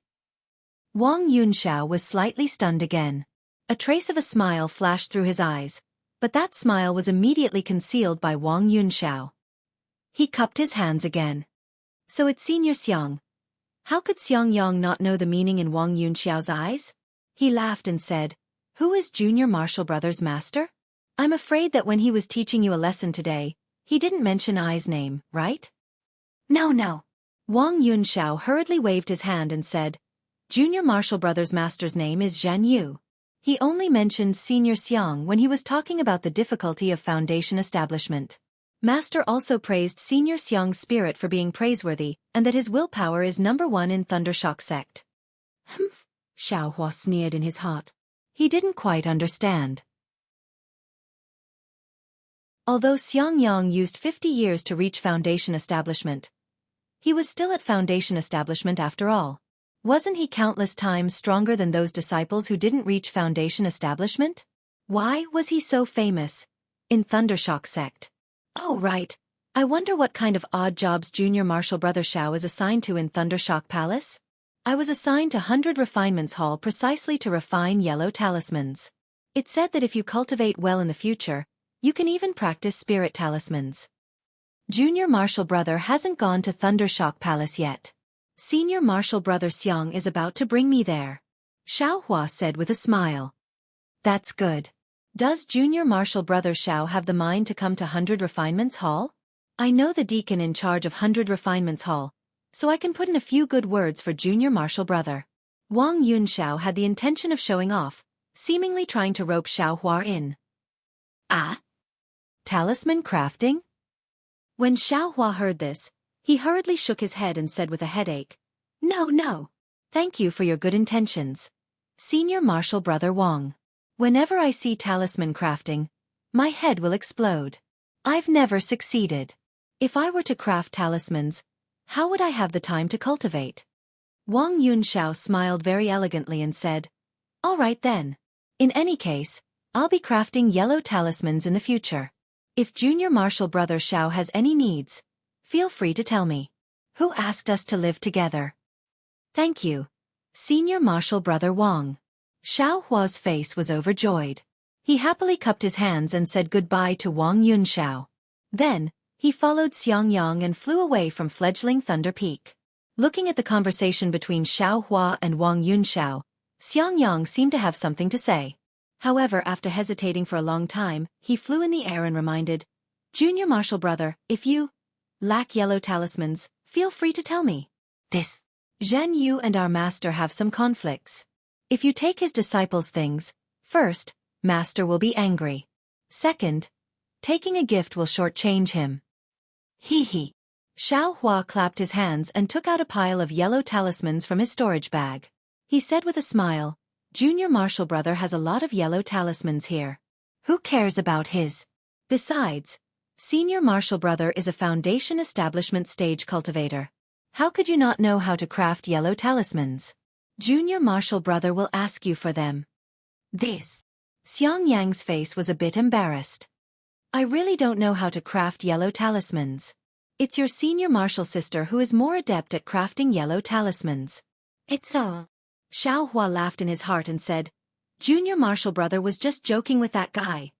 Wang Yunxiao was slightly stunned again. A trace of a smile flashed through his eyes, but that smile was immediately concealed by Wang Yunxiao. He cupped his hands again. "So it's Senior Xiang." How could Xiangyang not know the meaning in Wang Yunxiao's eyes? He laughed and said, "Who is junior martial brother's master? I'm afraid that when he was teaching you a lesson today, he didn't mention I's name, right?" No. Wang Yunxiao hurriedly waved his hand and said, "Junior martial brother's master's name is Jianghu. He only mentioned Senior Xiang when he was talking about the difficulty of Foundation establishment. Master also praised Senior Xiang's spirit for being praiseworthy, and that his willpower is number 1 in Thundershock sect." "Humph," Xiao Hua sneered in his heart. He didn't quite understand. Although Xiangyang used 50 years to reach Foundation establishment, he was still at Foundation establishment after all. Wasn't he countless times stronger than those disciples who didn't reach Foundation establishment? Why was he so famous in Thundershock sect? Oh right, I wonder what kind of odd jobs junior martial brother Xiao is assigned to in Thundershock Palace? I was assigned to 100 Refinements Hall precisely to refine yellow talismans. It said that if you cultivate well in the future, you can even practice spirit talismans. Junior martial brother hasn't gone to Thundershock Palace yet. Senior martial brother Xiang is about to bring me there," Xiao Hua said with a smile. "That's good. Does junior martial brother Xiao have the mind to come to 100 Refinements Hall? I know the deacon in charge of 100 Refinements Hall, so I can put in a few good words for junior martial brother." Wang Yunxiao had the intention of showing off, seemingly trying to rope Xiao Hua in. "Ah? Talisman crafting?" When Xiao Hua heard this, he hurriedly shook his head and said with a headache, No. Thank you for your good intentions, Senior Martial Brother Wang. Whenever I see talisman crafting, my head will explode. I've never succeeded. If I were to craft talismans, how would I have the time to cultivate?" Wang Yunxiao smiled very elegantly and said, "All right then. In any case, I'll be crafting yellow talismans in the future. If Junior Martial Brother Xiao has any needs, feel free to tell me. Who asked us to live together?" "Thank you, Senior Martial Brother Wang." Xiao Hua's face was overjoyed. He happily cupped his hands and said goodbye to Wang Yunxiao. Then, he followed Xiangyang and flew away from fledgling Thunder Peak. Looking at the conversation between Xiao Hua and Wang Yunxiao, Xiangyang seemed to have something to say. However, after hesitating for a long time, he flew in the air and reminded, "Junior Martial Brother, if you lack yellow talismans, feel free to tell me." This Jianghu and our master have some conflicts. If you take his disciples' things, first, master will be angry. Second, taking a gift will shortchange him. Hee hee. Xiao Hua clapped his hands and took out a pile of yellow talismans from his storage bag. He said with a smile, Junior Marshal Brother has a lot of yellow talismans here. Who cares about his? Besides, Senior Marshal Brother is a foundation establishment stage cultivator. How could you not know how to craft yellow talismans? Junior Marshal Brother will ask you for them. This. Xiangyang's face was a bit embarrassed. I really don't know how to craft yellow talismans. It's your senior martial sister who is more adept at crafting yellow talismans. It's all. Xiao Hua laughed in his heart and said, Junior Marshal Brother was just joking with that guy.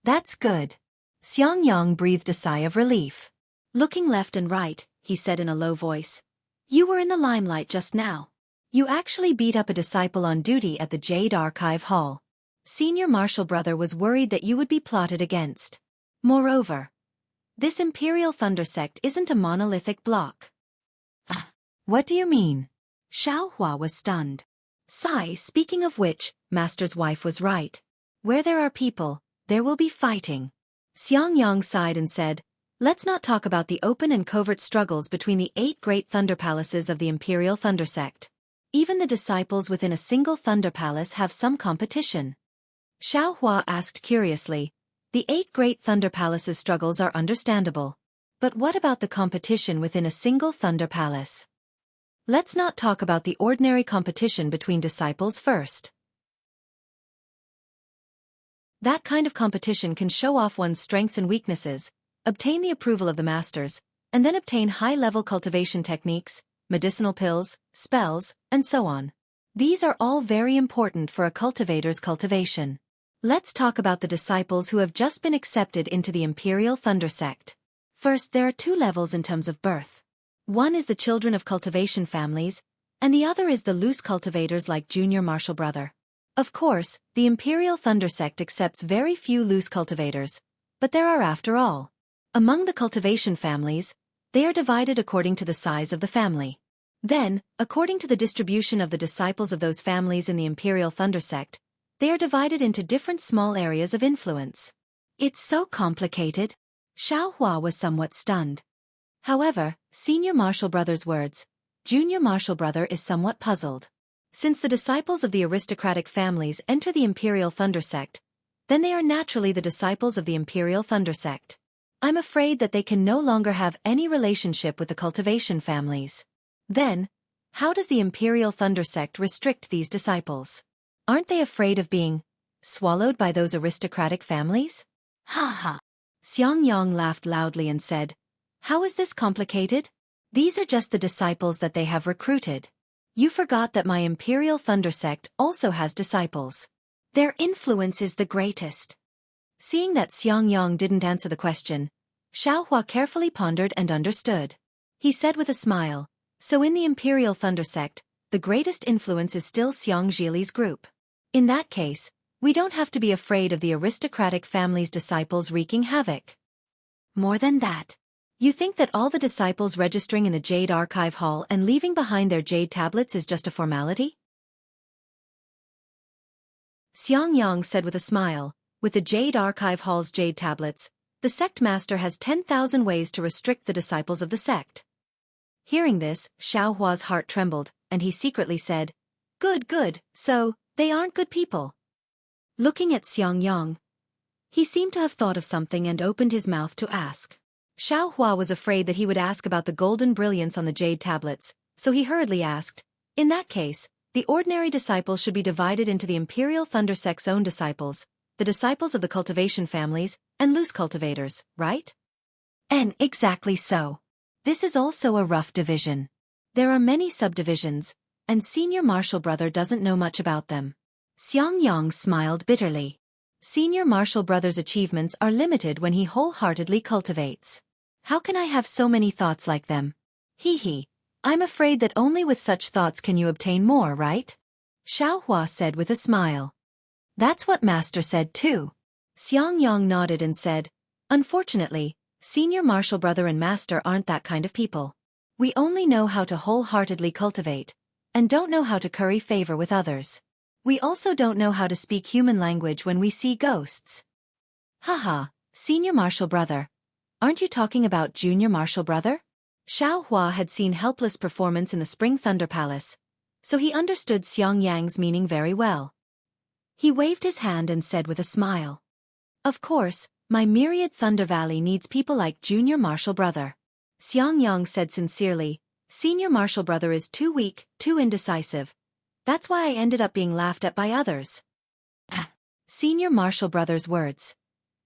That's good. Xiangyang breathed a sigh of relief. Looking left and right, he said in a low voice. You were in the limelight just now. You actually beat up a disciple on duty at the Jade Archive Hall. Senior Marshal Brother was worried that you would be plotted against. Moreover, this Imperial Thunder Sect isn't a monolithic block. What do you mean? Xiao Hua was stunned. Sigh, speaking of which, Master's wife was right. Where there are people, there will be fighting. Xiangyang sighed and said, let's not talk about the open and covert struggles between the 8 great thunder palaces of the Imperial Thunder Sect. Even the disciples within a single thunder palace have some competition. Xiao Hua asked curiously, the 8 great thunder palaces' struggles are understandable. But what about the competition within a single thunder palace? Let's not talk about the ordinary competition between disciples first. That kind of competition can show off one's strengths and weaknesses, obtain the approval of the masters, and then obtain high-level cultivation techniques, medicinal pills, spells, and so on. These are all very important for a cultivator's cultivation. Let's talk about the disciples who have just been accepted into the Imperial Thunder Sect. First, there are 2 levels in terms of birth. One is the children of cultivation families, and the other is the loose cultivators like Junior Marshal Brother. Of course, the Imperial Thunder Sect accepts very few loose cultivators, but there are after all. Among the cultivation families, they are divided according to the size of the family. Then, according to the distribution of the disciples of those families in the Imperial Thunder Sect, they are divided into different small areas of influence. It's so complicated. Xiao Hua was somewhat stunned. However, Senior Marshal Brother's words, Junior Marshal Brother is somewhat puzzled. Since the disciples of the aristocratic families enter the Imperial Thunder Sect, then they are naturally the disciples of the Imperial Thunder Sect. I'm afraid that they can no longer have any relationship with the cultivation families. Then, how does the Imperial Thunder Sect restrict these disciples? Aren't they afraid of being swallowed by those aristocratic families? Ha ha. Xiangyang laughed loudly and said, how is this complicated? These are just the disciples that they have recruited. You forgot that my Imperial Thunder Sect also has disciples. Their influence is the greatest. Seeing that Xiangyang didn't answer the question, Xiao Hua carefully pondered and understood. He said with a smile, so in the Imperial Thunder Sect, the greatest influence is still Xianxili's group. In that case, we don't have to be afraid of the aristocratic family's disciples wreaking havoc. More than that, you think that all the disciples registering in the Jade Archive Hall and leaving behind their jade tablets is just a formality? Xiangyang said with a smile, with the Jade Archive Hall's jade tablets, the sect master has 10,000 ways to restrict the disciples of the sect. Hearing this, Xiao Hua's heart trembled, and he secretly said, good, so, they aren't good people. Looking at Xiangyang, he seemed to have thought of something and opened his mouth to ask. Xiao Hua was afraid that he would ask about the golden brilliance on the jade tablets, so he hurriedly asked, in that case, the ordinary disciples should be divided into the Imperial Thunder Sect's own disciples, the disciples of the cultivation families, and loose cultivators, right? And exactly so. This is also a rough division. There are many subdivisions, and Senior Marshal Brother doesn't know much about them. Xiangyang smiled bitterly. Senior Marshal Brother's achievements are limited when he wholeheartedly cultivates. How can I have so many thoughts like them? Hee hee. I'm afraid that only with such thoughts can you obtain more, right? Xiao Hua said with a smile. That's what Master said too. Xiangyang nodded and said, unfortunately, Senior Marshal Brother and Master aren't that kind of people. We only know how to wholeheartedly cultivate, and don't know how to curry favor with others. We also don't know how to speak human language when we see ghosts. Haha, senior martial brother. Aren't you talking about junior martial brother? Xiao Hua had seen helpless performance in the Spring Thunder Palace, so he understood Xiangyang's meaning very well. He waved his hand and said with a smile. Of course, my myriad Thunder Valley needs people like junior martial brother. Xiangyang said sincerely, senior martial brother is too weak, too indecisive. That's why I ended up being laughed at by others. Senior martial brother's words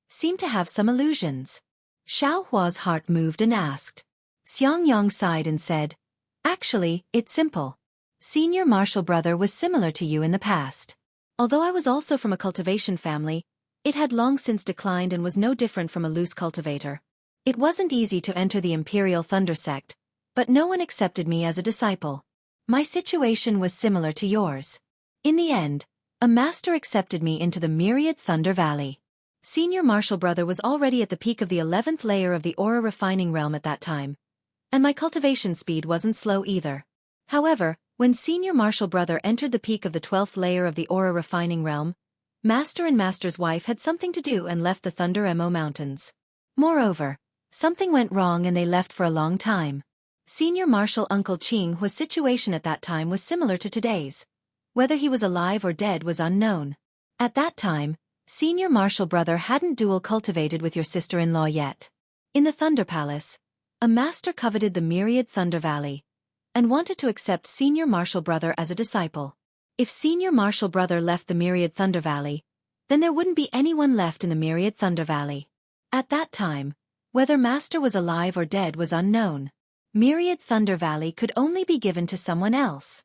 seemed to have some illusions. Xiao Hua's heart moved and asked. Xiangyang sighed and said, actually, it's simple. Senior martial brother was similar to you in the past. Although I was also from a cultivation family, it had long since declined and was no different from a loose cultivator. It wasn't easy to enter the Imperial Thunder sect, but no one accepted me as a disciple. My situation was similar to yours. In the end, a master accepted me into the myriad Thunder Valley. Senior martial brother was already at the peak of the 11th layer of the aura refining realm at that time, and my cultivation speed wasn't slow either. However, when senior martial brother entered the peak of the 12th layer of the aura refining realm, master and master's wife had something to do and left the Thunder Mo Mountains. Moreover, something went wrong and they left for a long time. Senior martial uncle Qinghua's situation at that time was similar to today's. Whether he was alive or dead was unknown. At that time, senior martial brother hadn't dual cultivated with your sister-in-law yet. In the Thunder Palace, a master coveted the myriad Thunder Valley and wanted to accept senior martial brother as a disciple. If senior martial brother left the myriad Thunder Valley, then there wouldn't be anyone left in the myriad Thunder Valley. At that time, whether master was alive or dead was unknown. Myriad Thunder Valley could only be given to someone else.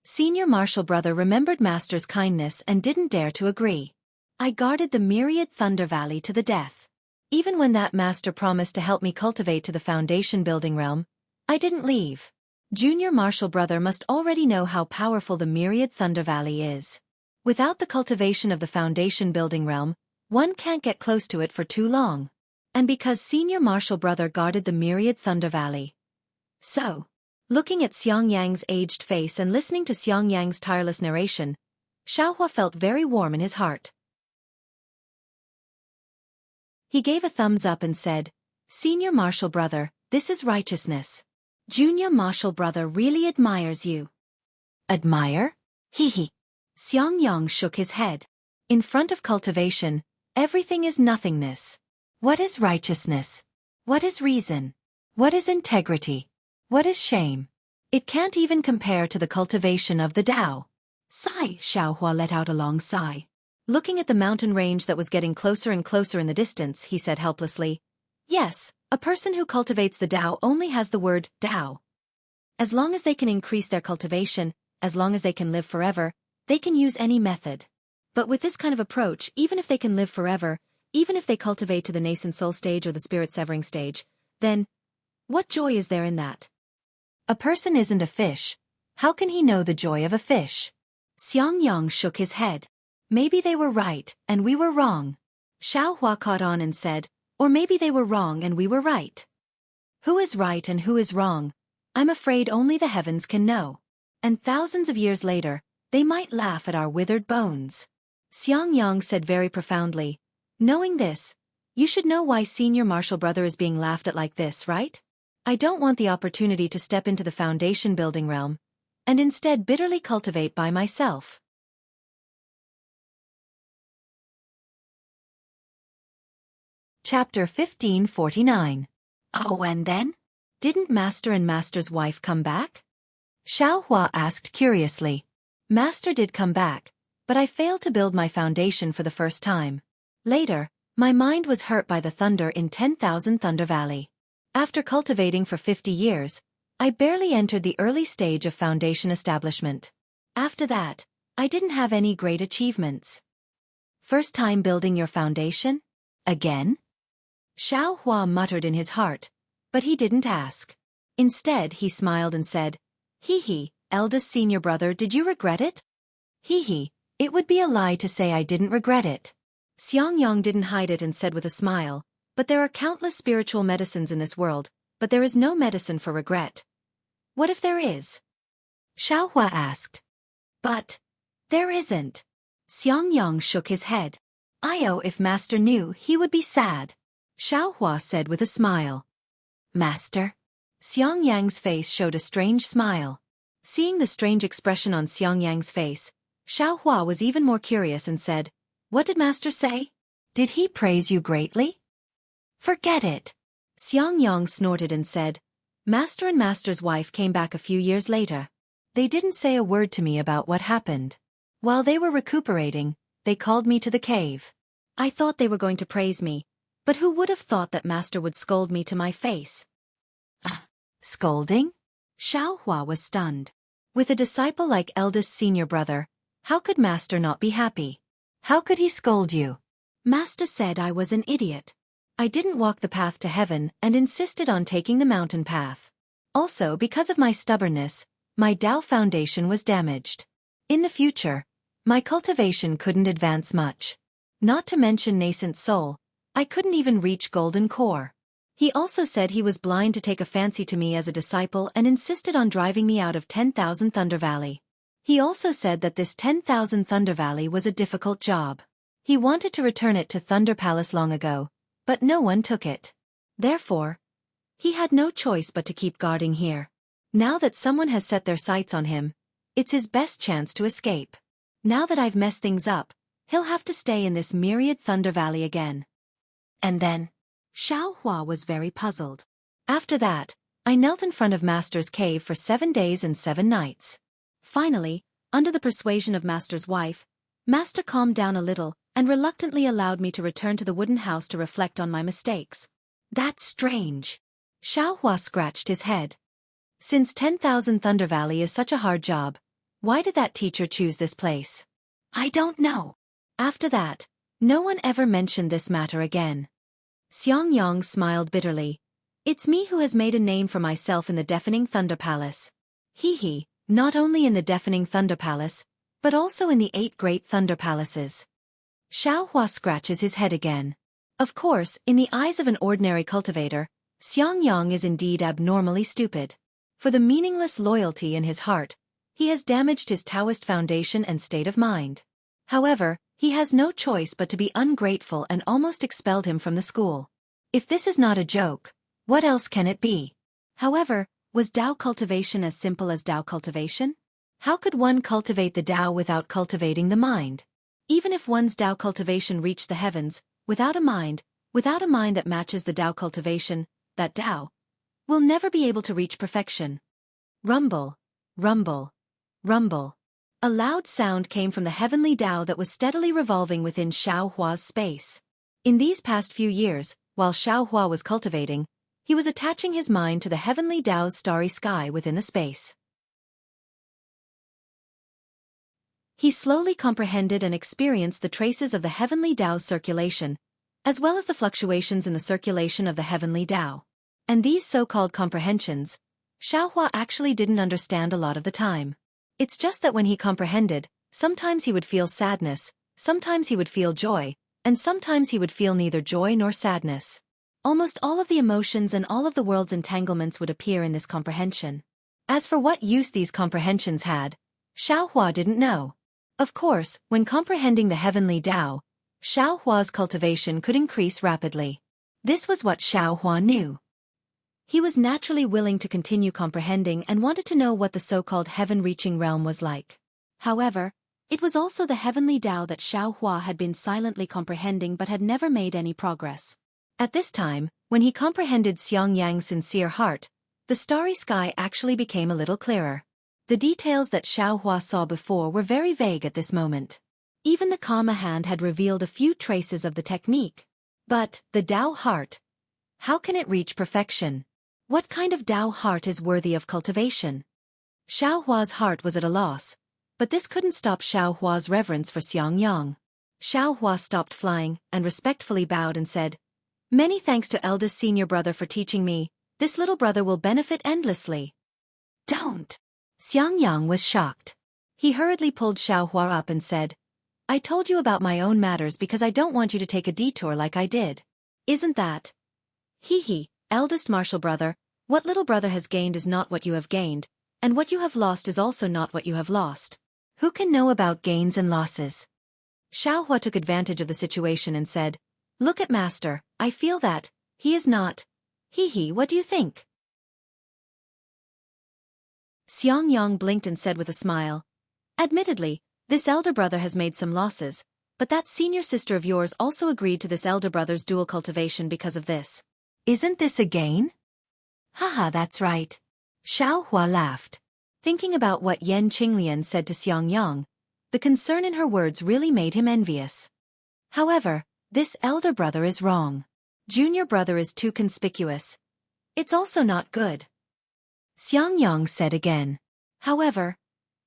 Senior martial brother remembered master's kindness and didn't dare to agree. I guarded the myriad Thunder Valley to the death. Even when that master promised to help me cultivate to the foundation building realm, I didn't leave. Junior martial brother must already know how powerful the myriad Thunder Valley is. Without the cultivation of the foundation building realm, one can't get close to it for too long. And because senior martial brother guarded the myriad Thunder Valley. So, looking at Xiangyang's aged face and listening to Xiangyang's tireless narration, Xiaohua felt very warm in his heart. He gave a thumbs up and said, senior martial brother, this is righteousness. Junior martial brother really admires you. Admire? Hee. Xiangyang shook his head. In front of cultivation, everything is nothingness. What is righteousness? What is reason? What is integrity? What is shame? It can't even compare to the cultivation of the Tao. Sigh, Xiaohua let out a long sigh. Looking at the mountain range that was getting closer and closer in the distance, he said helplessly, yes, a person who cultivates the Tao only has the word Tao. As long as they can increase their cultivation, as long as they can live forever, they can use any method. But with this kind of approach, even if they can live forever, even if they cultivate to the nascent soul stage or the spirit severing stage, then what joy is there in that? A person isn't a fish. How can he know the joy of a fish? Xiangyang shook his head. Maybe they were right, and we were wrong. Xiao Hua caught on and said, or maybe they were wrong and we were right. Who is right and who is wrong? I'm afraid only the heavens can know. And thousands of years later, they might laugh at our withered bones. Xiangyang said very profoundly, knowing this, you should know why senior martial brother is being laughed at like this, right? I don't want the opportunity to step into the foundation building realm, and instead bitterly cultivate by myself. Chapter 1549. Oh, and then? Didn't Master and Master's wife come back? Xiao Hua asked curiously. Master did come back, but I failed to build my foundation for the first time. Later, my mind was hurt by the thunder in 10,000 Thunder Valley. After cultivating for 50 years, I barely entered the early stage of foundation establishment. After that, I didn't have any great achievements. First time building your foundation? Again? Xiao Hua muttered in his heart, but he didn't ask. Instead, he smiled and said, hee, eldest senior brother, did you regret it? Hee, it would be a lie to say I didn't regret it. Xiangyang didn't hide it and said with a smile, but there are countless spiritual medicines in this world, but there is no medicine for regret. What if there is? Xiaohua asked. But there isn't. Xiangyang shook his head. If Master knew, he would be sad. Xiaohua said with a smile. Master? Xiangyang's face showed a strange smile. Seeing the strange expression on Xiangyang's face, Xiaohua was even more curious and said, What did Master say? Did he praise you greatly? Forget it. Xiangyang snorted and said, Master and Master's wife came back a few years later. They didn't say a word to me about what happened. While they were recuperating, they called me to the cave. I thought they were going to praise me, but who would have thought that Master would scold me to my face? Scolding? Xiaohua was stunned. With a disciple like eldest senior brother, how could Master not be happy? How could he scold you? Master said I was an idiot. I didn't walk the path to heaven and insisted on taking the mountain path. Also, because of my stubbornness, my Tao foundation was damaged. In the future, my cultivation couldn't advance much. Not to mention nascent soul, I couldn't even reach golden core. He also said he was blind to take a fancy to me as a disciple and insisted on driving me out of 10,000 Thunder Valley. He also said that this 10,000 Thunder Valley was a difficult job. He wanted to return it to Thunder Palace long ago, but no one took it. Therefore, he had no choice but to keep guarding here. Now that someone has set their sights on him, it's his best chance to escape. Now that I've messed things up, he'll have to stay in this myriad Thunder Valley again. And then, Xiaohua was very puzzled. After that, I knelt in front of Master's cave for 7 days and 7 nights. Finally, under the persuasion of Master's wife, Master calmed down a little and reluctantly allowed me to return to the wooden house to reflect on my mistakes. That's strange. Xiaohua scratched his head. Since 10,000 Thunder Valley is such a hard job, why did that teacher choose this place? I don't know. After that, no one ever mentioned this matter again. Xiangyang smiled bitterly. It's me who has made a name for myself in the Deafening Thunder Palace. Hee, not only in the Deafening Thunder Palace, but also in the 8 Great Thunder Palaces. Xiaohua scratches his head again. Of course, in the eyes of an ordinary cultivator, Xiangyang is indeed abnormally stupid. For the meaningless loyalty in his heart, he has damaged his Taoist foundation and state of mind. However, he has no choice but to be ungrateful and almost expelled him from the school. If this is not a joke, what else can it be? However, was Tao cultivation as simple as Tao cultivation? How could one cultivate the Tao without cultivating the mind? Even if one's Tao cultivation reached the heavens, without a mind that matches the Tao cultivation, that Tao will never be able to reach perfection. Rumble, rumble, rumble. A loud sound came from the heavenly Tao that was steadily revolving within Xiaohua's space. In these past few years, while Xiaohua was cultivating, he was attaching his mind to the heavenly Tao's starry sky within the space. He slowly comprehended and experienced the traces of the heavenly Tao's circulation, as well as the fluctuations in the circulation of the heavenly Tao. And these so-called comprehensions, Xiaohua actually didn't understand a lot of the time. It's just that when he comprehended, sometimes he would feel sadness, sometimes he would feel joy, and sometimes he would feel neither joy nor sadness. Almost all of the emotions and all of the world's entanglements would appear in this comprehension. As for what use these comprehensions had, Xiaohua didn't know. Of course, when comprehending the heavenly Tao, Xiaohua's cultivation could increase rapidly. This was what Xiaohua knew. He was naturally willing to continue comprehending and wanted to know what the so-called heaven-reaching realm was like. However, it was also the heavenly Tao that Xiaohua had been silently comprehending but had never made any progress. At this time, when he comprehended Xiangyang's sincere heart, the starry sky actually became a little clearer. The details that Xiaohua saw before were very vague at this moment. Even the Karma hand had revealed a few traces of the technique. But, the Tao heart, how can it reach perfection? What kind of Tao heart is worthy of cultivation? Xiaohua's heart was at a loss, but this couldn't stop Xiaohua's reverence for Xiangyang. Xiaohua stopped flying and respectfully bowed and said, "Many thanks to eldest senior brother for teaching me. This little brother will benefit endlessly." Don't! Xiangyang was shocked. He hurriedly pulled Xiaohua up and said, "I told you about my own matters because I don't want you to take a detour like I did. Isn't that? Hee, eldest martial brother, What little brother has gained is not what you have gained, and what you have lost is also not what you have lost. Who can know about gains and losses? Xiaohua took advantage of the situation and said, "Look at master, I feel that he is not. What do you think?" Xiangyang blinked and said with a smile, "Admittedly, this elder brother has made some losses, but that senior sister of yours also agreed to this elder brother's dual cultivation because of this. Isn't this a gain?" "Haha, that's right." Xiaohua laughed. Thinking about what Yan Qinglian said to Xiangyang, the concern in her words really made him envious. However, this elder brother is wrong. Junior brother is too conspicuous. It's also not good. Xiangyang said again. However,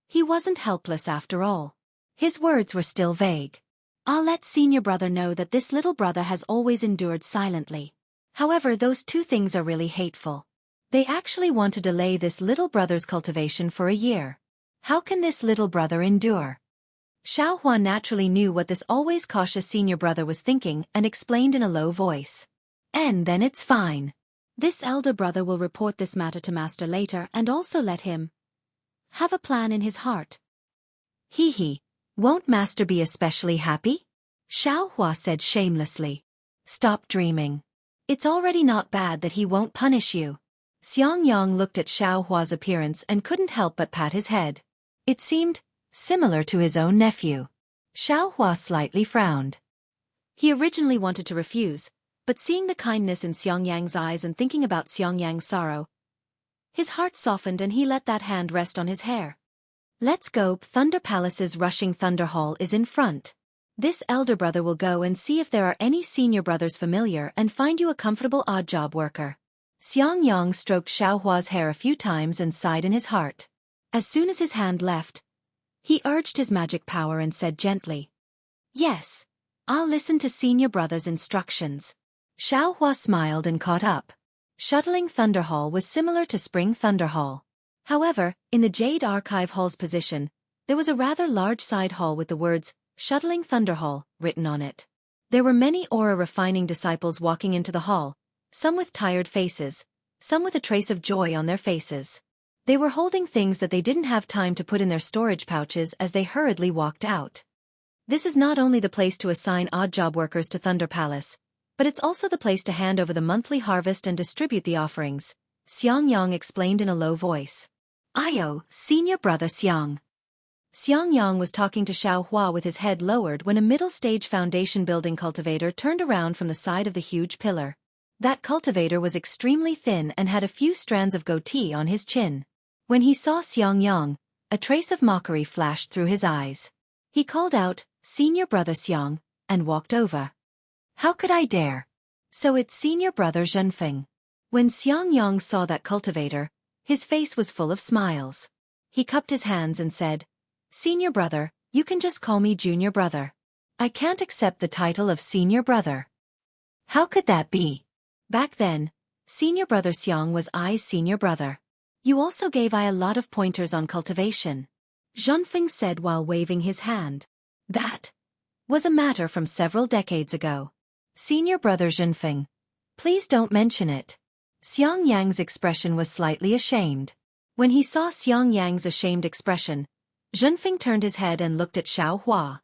he wasn't helpless after all. His words were still vague. "I'll let senior brother know that this little brother has always endured silently. However, those two things are really hateful. They actually want to delay this little brother's cultivation for a year. How can this little brother endure?" Xiaohua naturally knew what this always cautious senior brother was thinking and explained in a low voice. "And then it's fine. This elder brother will report this matter to master later and also let him have a plan in his heart." Won't master be especially happy?" Xiaohua said shamelessly. "Stop dreaming. It's already not bad that he won't punish you." Xiangyang looked at Xiaohua's appearance and couldn't help but pat his head. It seemed similar to his own nephew. Xiaohua slightly frowned. He originally wanted to refuse, but seeing the kindness in Xiangyang's eyes and thinking about Xiangyang's sorrow, his heart softened and he let that hand rest on his hair. "Let's go. Thunder Palace's rushing Thunder Hall is in front. This elder brother will go and see if there are any senior brothers familiar and find you a comfortable odd job worker." Xiangyang stroked Xiaohua's hair a few times and sighed in his heart. As soon as his hand left, he urged his magic power and said gently, "Yes, I'll listen to senior brother's instructions." Xiaohua smiled and caught up. Shuttling Thunder Hall was similar to Spring Thunder Hall. However, in the Jade Archive Hall's position, there was a rather large side hall with the words, "Shuttling Thunder Hall," written on it. There were many aura-refining disciples walking into the hall, some with tired faces, some with a trace of joy on their faces. They were holding things that they didn't have time to put in their storage pouches as they hurriedly walked out. This is not only the place to assign odd job workers to Thunder Palace, but it's also the place to hand over the monthly harvest and distribute the offerings, Xiangyang explained in a low voice. "Ayo, senior brother Xiang." Xiangyang was talking to Xiaohua with his head lowered when a middle-stage foundation building cultivator turned around from the side of the huge pillar. That cultivator was extremely thin and had a few strands of goatee on his chin. When he saw Xiangyang, a trace of mockery flashed through his eyes. He called out, "Senior brother Xiang," and walked over. "How could I dare? So it's senior brother Zhenfeng." When Xiangyang saw that cultivator, his face was full of smiles. He cupped his hands and said, "Senior brother, you can just call me junior brother. I can't accept the title of senior brother." "How could that be? Back then, senior brother Xiang was I's senior brother. You also gave I a lot of pointers on cultivation," Zhenfeng said while waving his hand. "That was a matter from several decades ago. Senior brother Zhenfeng, please don't mention it." Xiangyang's expression was slightly ashamed. When he saw Xiangyang's ashamed expression, Zhenfeng turned his head and looked at Xiaohua.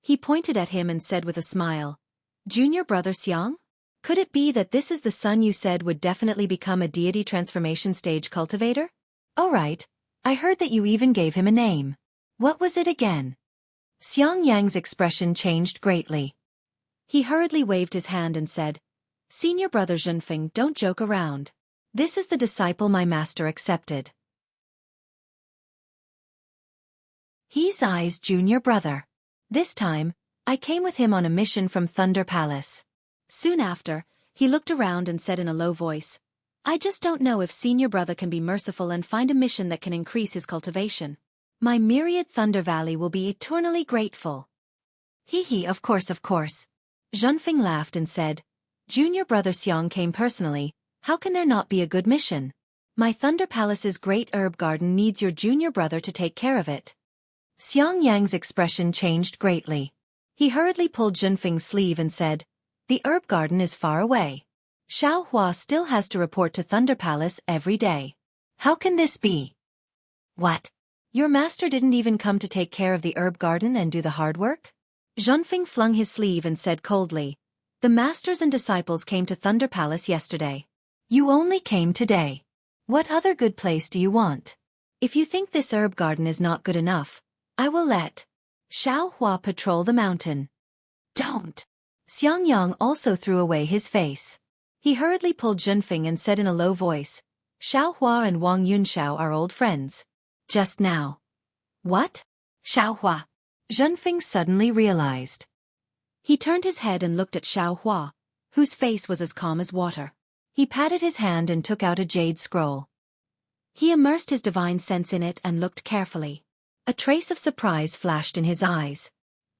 He pointed at him and said with a smile, "Junior brother Xiang? Could it be that this is the son you said would definitely become a deity transformation stage cultivator? Oh right, I heard that you even gave him a name. What was it again?" Xiangyang's expression changed greatly. He hurriedly waved his hand and said, "Senior brother Zhenfeng, don't joke around. This is the disciple my master accepted. He's I's junior brother. This time, I came with him on a mission from Thunder Palace." Soon after, he looked around and said in a low voice, "I just don't know if senior brother can be merciful and find a mission that can increase his cultivation. My myriad Thunder Valley will be eternally grateful." Of course. Zhenfeng laughed and said, "Junior brother Xiang came personally, how can there not be a good mission? My Thunder Palace's great herb garden needs your junior brother to take care of it." Xiangyang's expression changed greatly. He hurriedly pulled Zhenfeng's sleeve and said, "The herb garden is far away. Xiao Hua still has to report to Thunder Palace every day. How can this be? What? Your master didn't even come to take care of the herb garden and do the hard work? Zhenfeng flung his sleeve and said coldly, the masters and disciples came to Thunder Palace yesterday. You only came today. What other good place do you want? If you think this herb garden is not good enough, I will let Xiao Hua patrol the mountain. Don't. Xianxia also threw away his face. He hurriedly pulled Zhenfeng and said in a low voice, Xiao Hua and Wang Yunxiao are old friends. Just now. What? Xiao Hua. Zhenfeng suddenly realized. He turned his head and looked at Xiao Hua, whose face was as calm as water. He patted his hand and took out a jade scroll. He immersed his divine sense in it and looked carefully. A trace of surprise flashed in his eyes.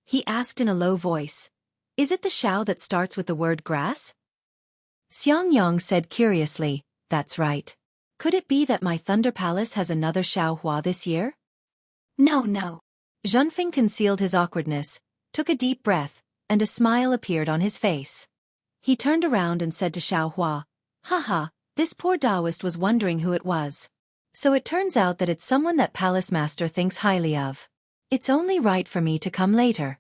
He asked in a low voice, is it the Xiao that starts with the word grass? Xiangyang said curiously, that's right. Could it be that my Thunder Palace has another Xiao Hua this year? No. Zhenfeng concealed his awkwardness, took a deep breath, and a smile appeared on his face. He turned around and said to Xiao Hua, haha, this poor Taoist was wondering who it was. So it turns out that it's someone that Palace Master thinks highly of. It's only right for me to come later.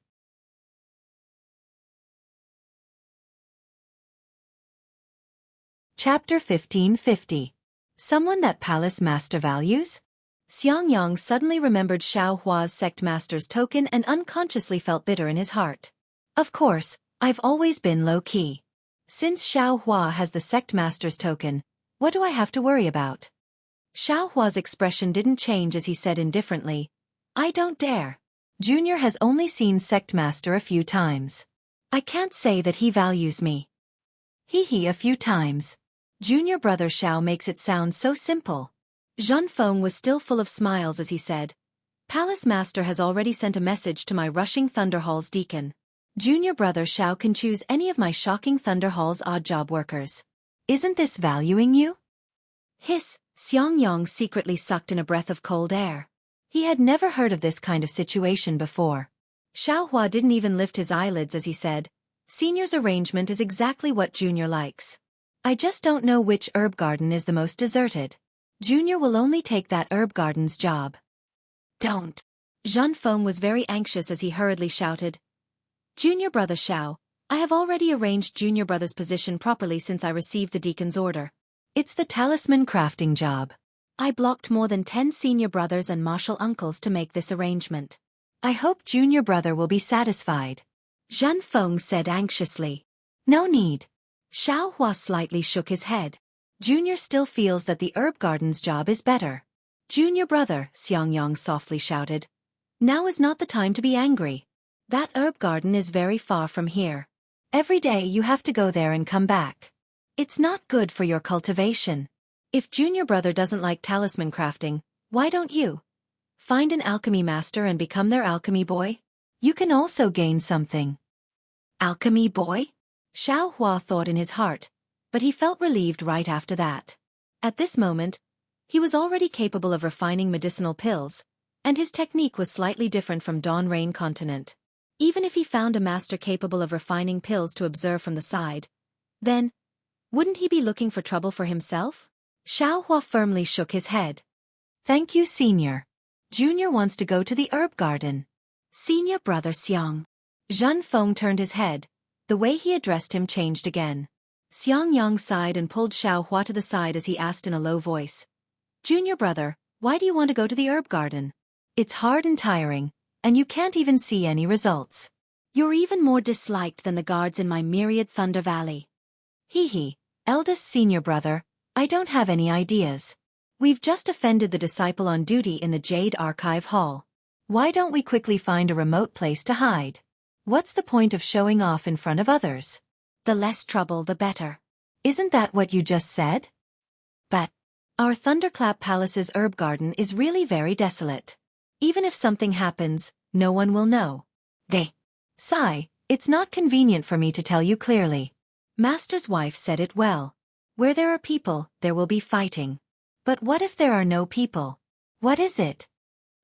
Chapter 1550. Someone that Palace Master values? Xiangyang suddenly remembered Xiao Hua's sect master's token and unconsciously felt bitter in his heart. Of course, I've always been low-key. Since Xiao Hua has the sect master's token, what do I have to worry about? Xiao Hua's expression didn't change as he said indifferently, I don't dare. Junior has only seen sect master a few times. I can't say that he values me. A few times. Junior brother Xiao makes it sound so simple. Zhenfeng was still full of smiles as he said, Palace Master has already sent a message to my rushing Thunder Hall's deacon. Junior brother Xiao can choose any of my shocking Thunder Hall's odd job workers. Isn't this valuing you? Hiss, Xiangyang secretly sucked in a breath of cold air. He had never heard of this kind of situation before. Xiao Hua didn't even lift his eyelids as he said, Senior's arrangement is exactly what Junior likes. I just don't know which herb garden is the most deserted. Junior will only take that herb garden's job. Don't. Zhenfeng was very anxious as he hurriedly shouted, Junior brother Xiao, I have already arranged Junior brother's position properly since I received the deacon's order. It's the talisman crafting job. I blocked more than 10 senior brothers and martial uncles to make this arrangement. I hope Junior brother will be satisfied. Zhenfeng said anxiously. No need. Xiao Hua slightly shook his head. Junior still feels that the herb garden's job is better. Junior brother, Xiangyang softly shouted. Now is not the time to be angry. That herb garden is very far from here. Every day you have to go there and come back. It's not good for your cultivation. If Junior brother doesn't like talisman crafting, why don't you find an alchemy master and become their alchemy boy? You can also gain something. Alchemy boy? Xiao Hua thought in his heart, but he felt relieved right after that. At this moment, he was already capable of refining medicinal pills, and his technique was slightly different from Dawn Rain Continent. Even if he found a master capable of refining pills to observe from the side, then, wouldn't he be looking for trouble for himself? Xiao Hua firmly shook his head. Thank you, Senior. Junior wants to go to the herb garden. Senior brother Xiang. Zhenfeng turned his head. The way he addressed him changed again. Xiangyang sighed and pulled Xiao Hua to the side as he asked in a low voice. Junior brother, why do you want to go to the herb garden? It's hard and tiring, and you can't even see any results. You're even more disliked than the guards in my myriad Thunder Valley. Eldest senior brother, I don't have any ideas. We've just offended the disciple on duty in the Jade Archive Hall. Why don't we quickly find a remote place to hide? What's the point of showing off in front of others? The less trouble the better. Isn't that what you just said? But our Thunderclap Palace's herb garden is really very desolate. Even if something happens, no one will know. Sigh, it's not convenient for me to tell you clearly. Master's wife said it well. Where there are people, there will be fighting. But what if there are no people? What is it?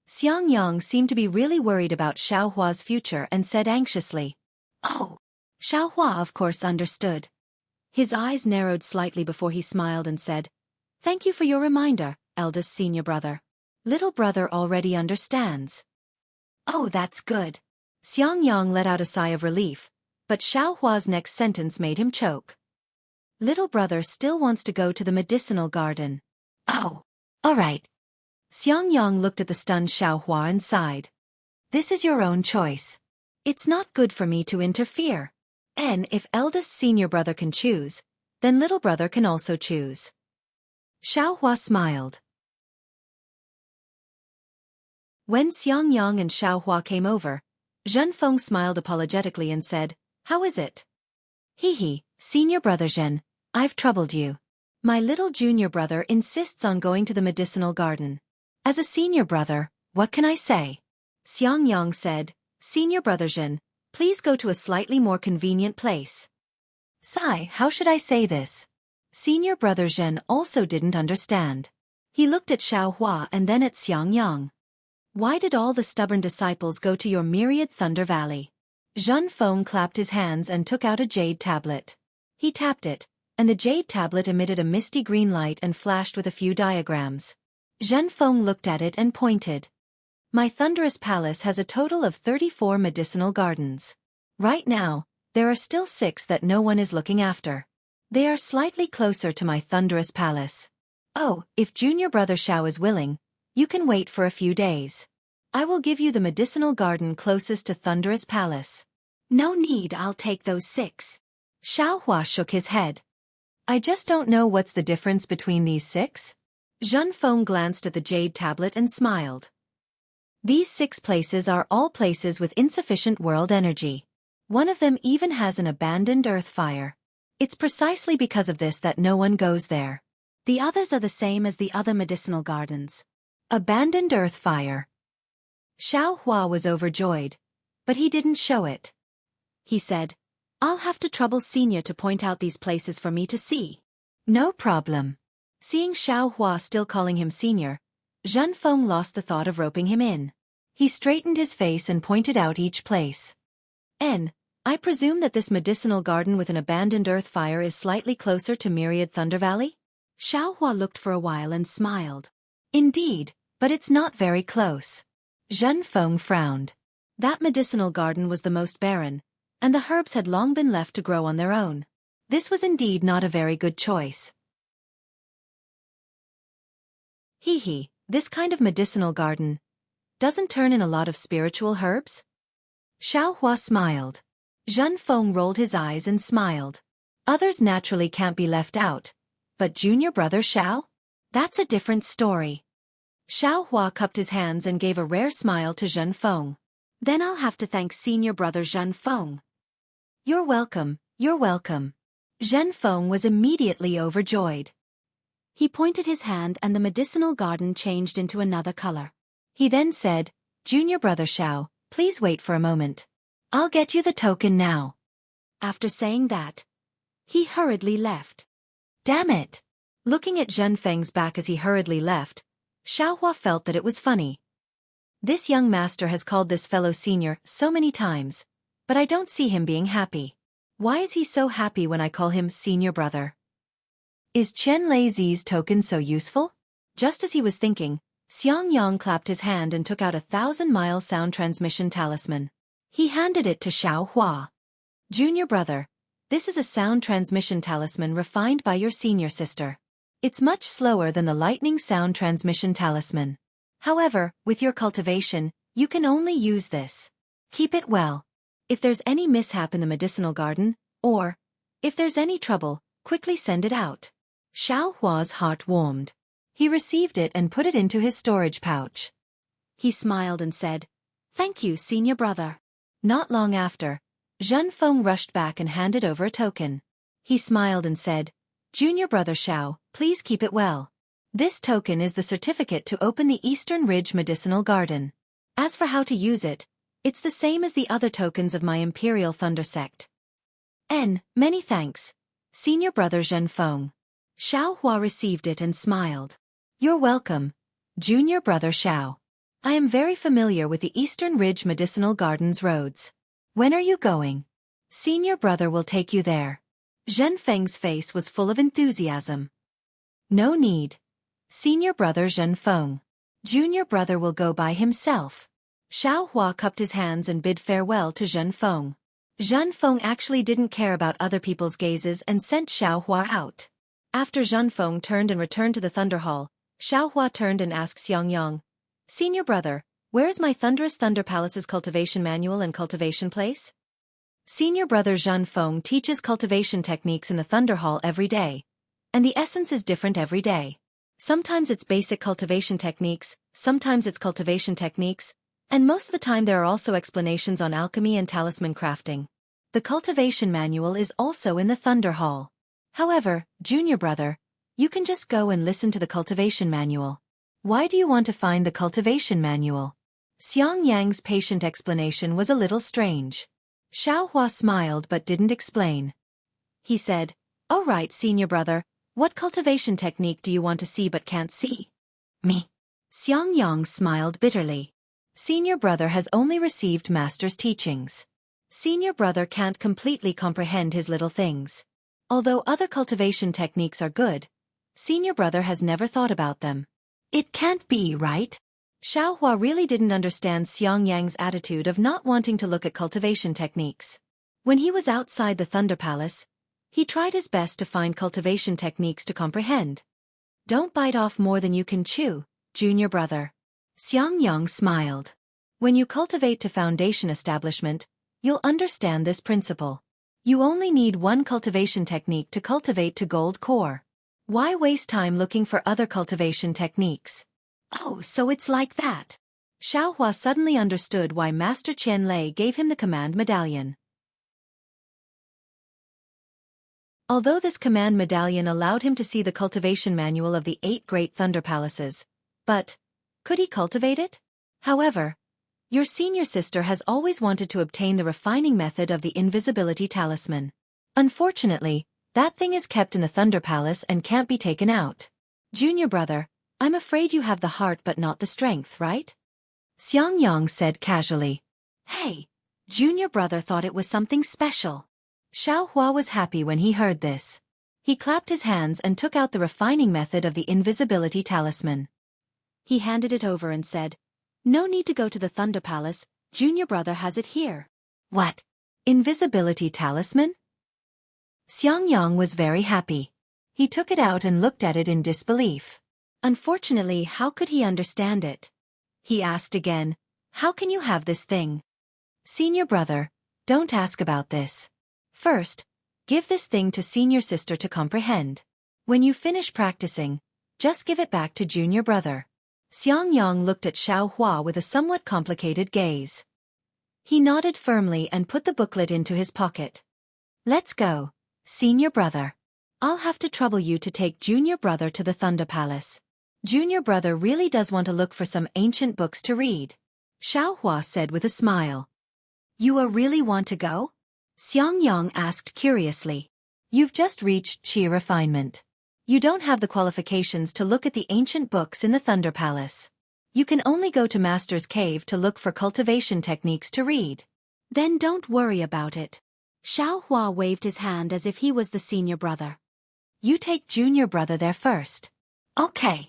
Xiangyang seemed to be really worried about Xiao Hua's future and said anxiously. Oh. Xiao Hua of course understood. His eyes narrowed slightly before he smiled and said, "Thank you for your reminder, eldest senior brother. Little brother already understands." Oh, that's good. Xiangyang let out a sigh of relief, but Xiaohua's next sentence made him choke. Little brother still wants to go to the medicinal garden. Oh, all right. Xiangyang looked at the stunned Xiaohua and sighed. This is your own choice. It's not good for me to interfere. And if eldest senior brother can choose, then little brother can also choose. Xiaohua smiled. When Xiangyang and Xiaohua came over, Zhenfeng smiled apologetically and said, "How is it?" "Hee, senior brother Zhen, I've troubled you. My little junior brother insists on going to the medicinal garden. As a senior brother, what can I say?" Xiangyang said, "Senior brother Zhen, please go to a slightly more convenient place." Sigh, how should I say this? Senior brother Zhen also didn't understand. He looked at Xiaohua and then at Xiangyang. "Why did all the stubborn disciples go to your myriad Thunder Valley?" Zhenfeng clapped his hands and took out a jade tablet. He tapped it, and the jade tablet emitted a misty green light and flashed with a few diagrams. Zhenfeng looked at it and pointed. "My thunderous palace has a total of 34 medicinal gardens. Right now, there are still 6 that no one is looking after. They are slightly closer to my thunderous palace. Oh, if junior brother Xiao is willing, you can wait for a few days. I will give you the medicinal garden closest to thunderous palace." "No need, I'll take those 6. Xiaohua shook his head. "I just don't know what's the difference between these 6? Zhenfeng glanced at the jade tablet and smiled. "These 6 places are all places with insufficient world energy. One of them even has an abandoned earth fire. It's precisely because of this that no one goes there. The others are the same as the other medicinal gardens." Abandoned earth fire. Xiaohua was overjoyed, but he didn't show it. He said, "I'll have to trouble senior to point out these places for me to see." "No problem." Seeing Xiaohua still calling him senior, Zhenfeng lost the thought of roping him in. He straightened his face and pointed out each place. I presume that this medicinal garden with an abandoned earth fire is slightly closer to Myriad Thunder Valley?" Xiaohua looked for a while and smiled. "Indeed, but it's not very close." Zhenfeng frowned. That medicinal garden was the most barren, and the herbs had long been left to grow on their own. This was indeed not a very good choice. This kind of medicinal garden doesn't turn in a lot of spiritual herbs?" Xiaohua smiled. Zhenfeng rolled his eyes and smiled. "Others naturally can't be left out, but junior brother Xiao? That's a different story." Xiaohua cupped his hands and gave a rare smile to Zhenfeng. "Then I'll have to thank senior brother Zhenfeng." You're welcome. Zhenfeng was immediately overjoyed. He pointed his hand and the medicinal garden changed into another color. He then said, "Junior brother Xiao, please wait for a moment. I'll get you the token now." After saying that, he hurriedly left. Damn it! Looking at Zhenfeng's back as he hurriedly left, Xiaohua felt that it was funny. This young master has called this fellow senior so many times, but I don't see him being happy. Why is he so happy when I call him senior brother? Is Chen Leizi's token so useful? Just as he was thinking, Xiangyang clapped his hand and took out a 1,000-mile sound transmission talisman. He handed it to Xiaohua. "Junior brother, this is a sound transmission talisman refined by your senior sister. It's much slower than the lightning sound transmission talisman. However, with your cultivation, you can only use this. Keep it well. If there's any mishap in the medicinal garden, or if there's any trouble, quickly send it out." Xiaohua's heart warmed. He received it and put it into his storage pouch. He smiled and said, "Thank you, senior brother." Not long after, Zhenfeng rushed back and handed over a token. He smiled and said, "Junior brother Xiao, please keep it well. This token is the certificate to open the Eastern Ridge Medicinal Garden. As for how to use it, it's the same as the other tokens of my Imperial Thunder Sect." Many thanks, senior brother Zhenfeng." Xiaohua received it and smiled. "You're welcome, junior brother Xiao. I am very familiar with the Eastern Ridge Medicinal Gardens roads. When are you going? Senior brother will take you there." Zhen Feng's face was full of enthusiasm. No need. Senior brother Zhen Feng. Junior brother will go by himself. Xiao Hua cupped his hands and bid farewell to Zhen Feng. Zhen Feng actually didn't care about other people's gazes and sent Xiao Hua out. After Zhen Feng turned and returned to the Thunder Hall, Xiao Hua turned and asked Xianxia, Senior brother, where is my thunderous Thunder Palace's cultivation manual and cultivation place? Senior brother Zhen Feng teaches cultivation techniques in the Thunder Hall every day. And the essence is different every day. Sometimes it's basic cultivation techniques, sometimes it's cultivation techniques, and most of the time there are also explanations on alchemy and talisman crafting. The cultivation manual is also in the Thunder Hall. However, junior brother, you can just go and listen to the cultivation manual. Why do you want to find the cultivation manual? Xiangyang's patient explanation was a little strange. Xiao Hua smiled but didn't explain. He said, "All right, senior brother, what cultivation technique do you want to see but can't see?" Me. Xiangyang smiled bitterly. Senior brother has only received master's teachings. Senior brother can't completely comprehend his little things. Although other cultivation techniques are good, senior brother has never thought about them. It can't be, right? Xiao Hua really didn't understand Xiangyang's attitude of not wanting to look at cultivation techniques. When he was outside the Thunder Palace, he tried his best to find cultivation techniques to comprehend. Don't bite off more than you can chew, junior brother. Xiangyang smiled. When you cultivate to foundation establishment, you'll understand this principle. You only need one cultivation technique to cultivate to gold core. Why waste time looking for other cultivation techniques? Oh, so it's like that. Xiao Hua suddenly understood why Master Qian Lei gave him the command medallion. Although this command medallion allowed him to see the cultivation manual of the 8 great thunder palaces, but could he cultivate it? However, your senior sister has always wanted to obtain the refining method of the invisibility talisman. Unfortunately, that thing is kept in the Thunder Palace and can't be taken out. Junior brother, I'm afraid you have the heart but not the strength, right? Xiangyang said casually. Hey, junior brother thought it was something special. Xiao Hua was happy when he heard this. He clapped his hands and took out the refining method of the invisibility talisman. He handed it over and said, No need to go to the Thunder Palace, junior brother has it here. What? Invisibility talisman? Xiangyang was very happy. He took it out and looked at it in disbelief. Unfortunately, how could he understand it? He asked again, How can you have this thing? Senior brother, don't ask about this. First, give this thing to senior sister to comprehend. When you finish practicing, just give it back to junior brother. Xiangyang looked at Xiao Hua with a somewhat complicated gaze. He nodded firmly and put the booklet into his pocket. Let's go, senior brother. I'll have to trouble you to take junior brother to the Thunder Palace. Junior brother really does want to look for some ancient books to read. Xiao Hua said with a smile. You really want to go? Xiangyang asked curiously. You've just reached Qi refinement. You don't have the qualifications to look at the ancient books in the Thunder Palace. You can only go to Master's Cave to look for cultivation techniques to read. Then don't worry about it. Xiao Hua waved his hand as if he was the senior brother. You take junior brother there first. Okay.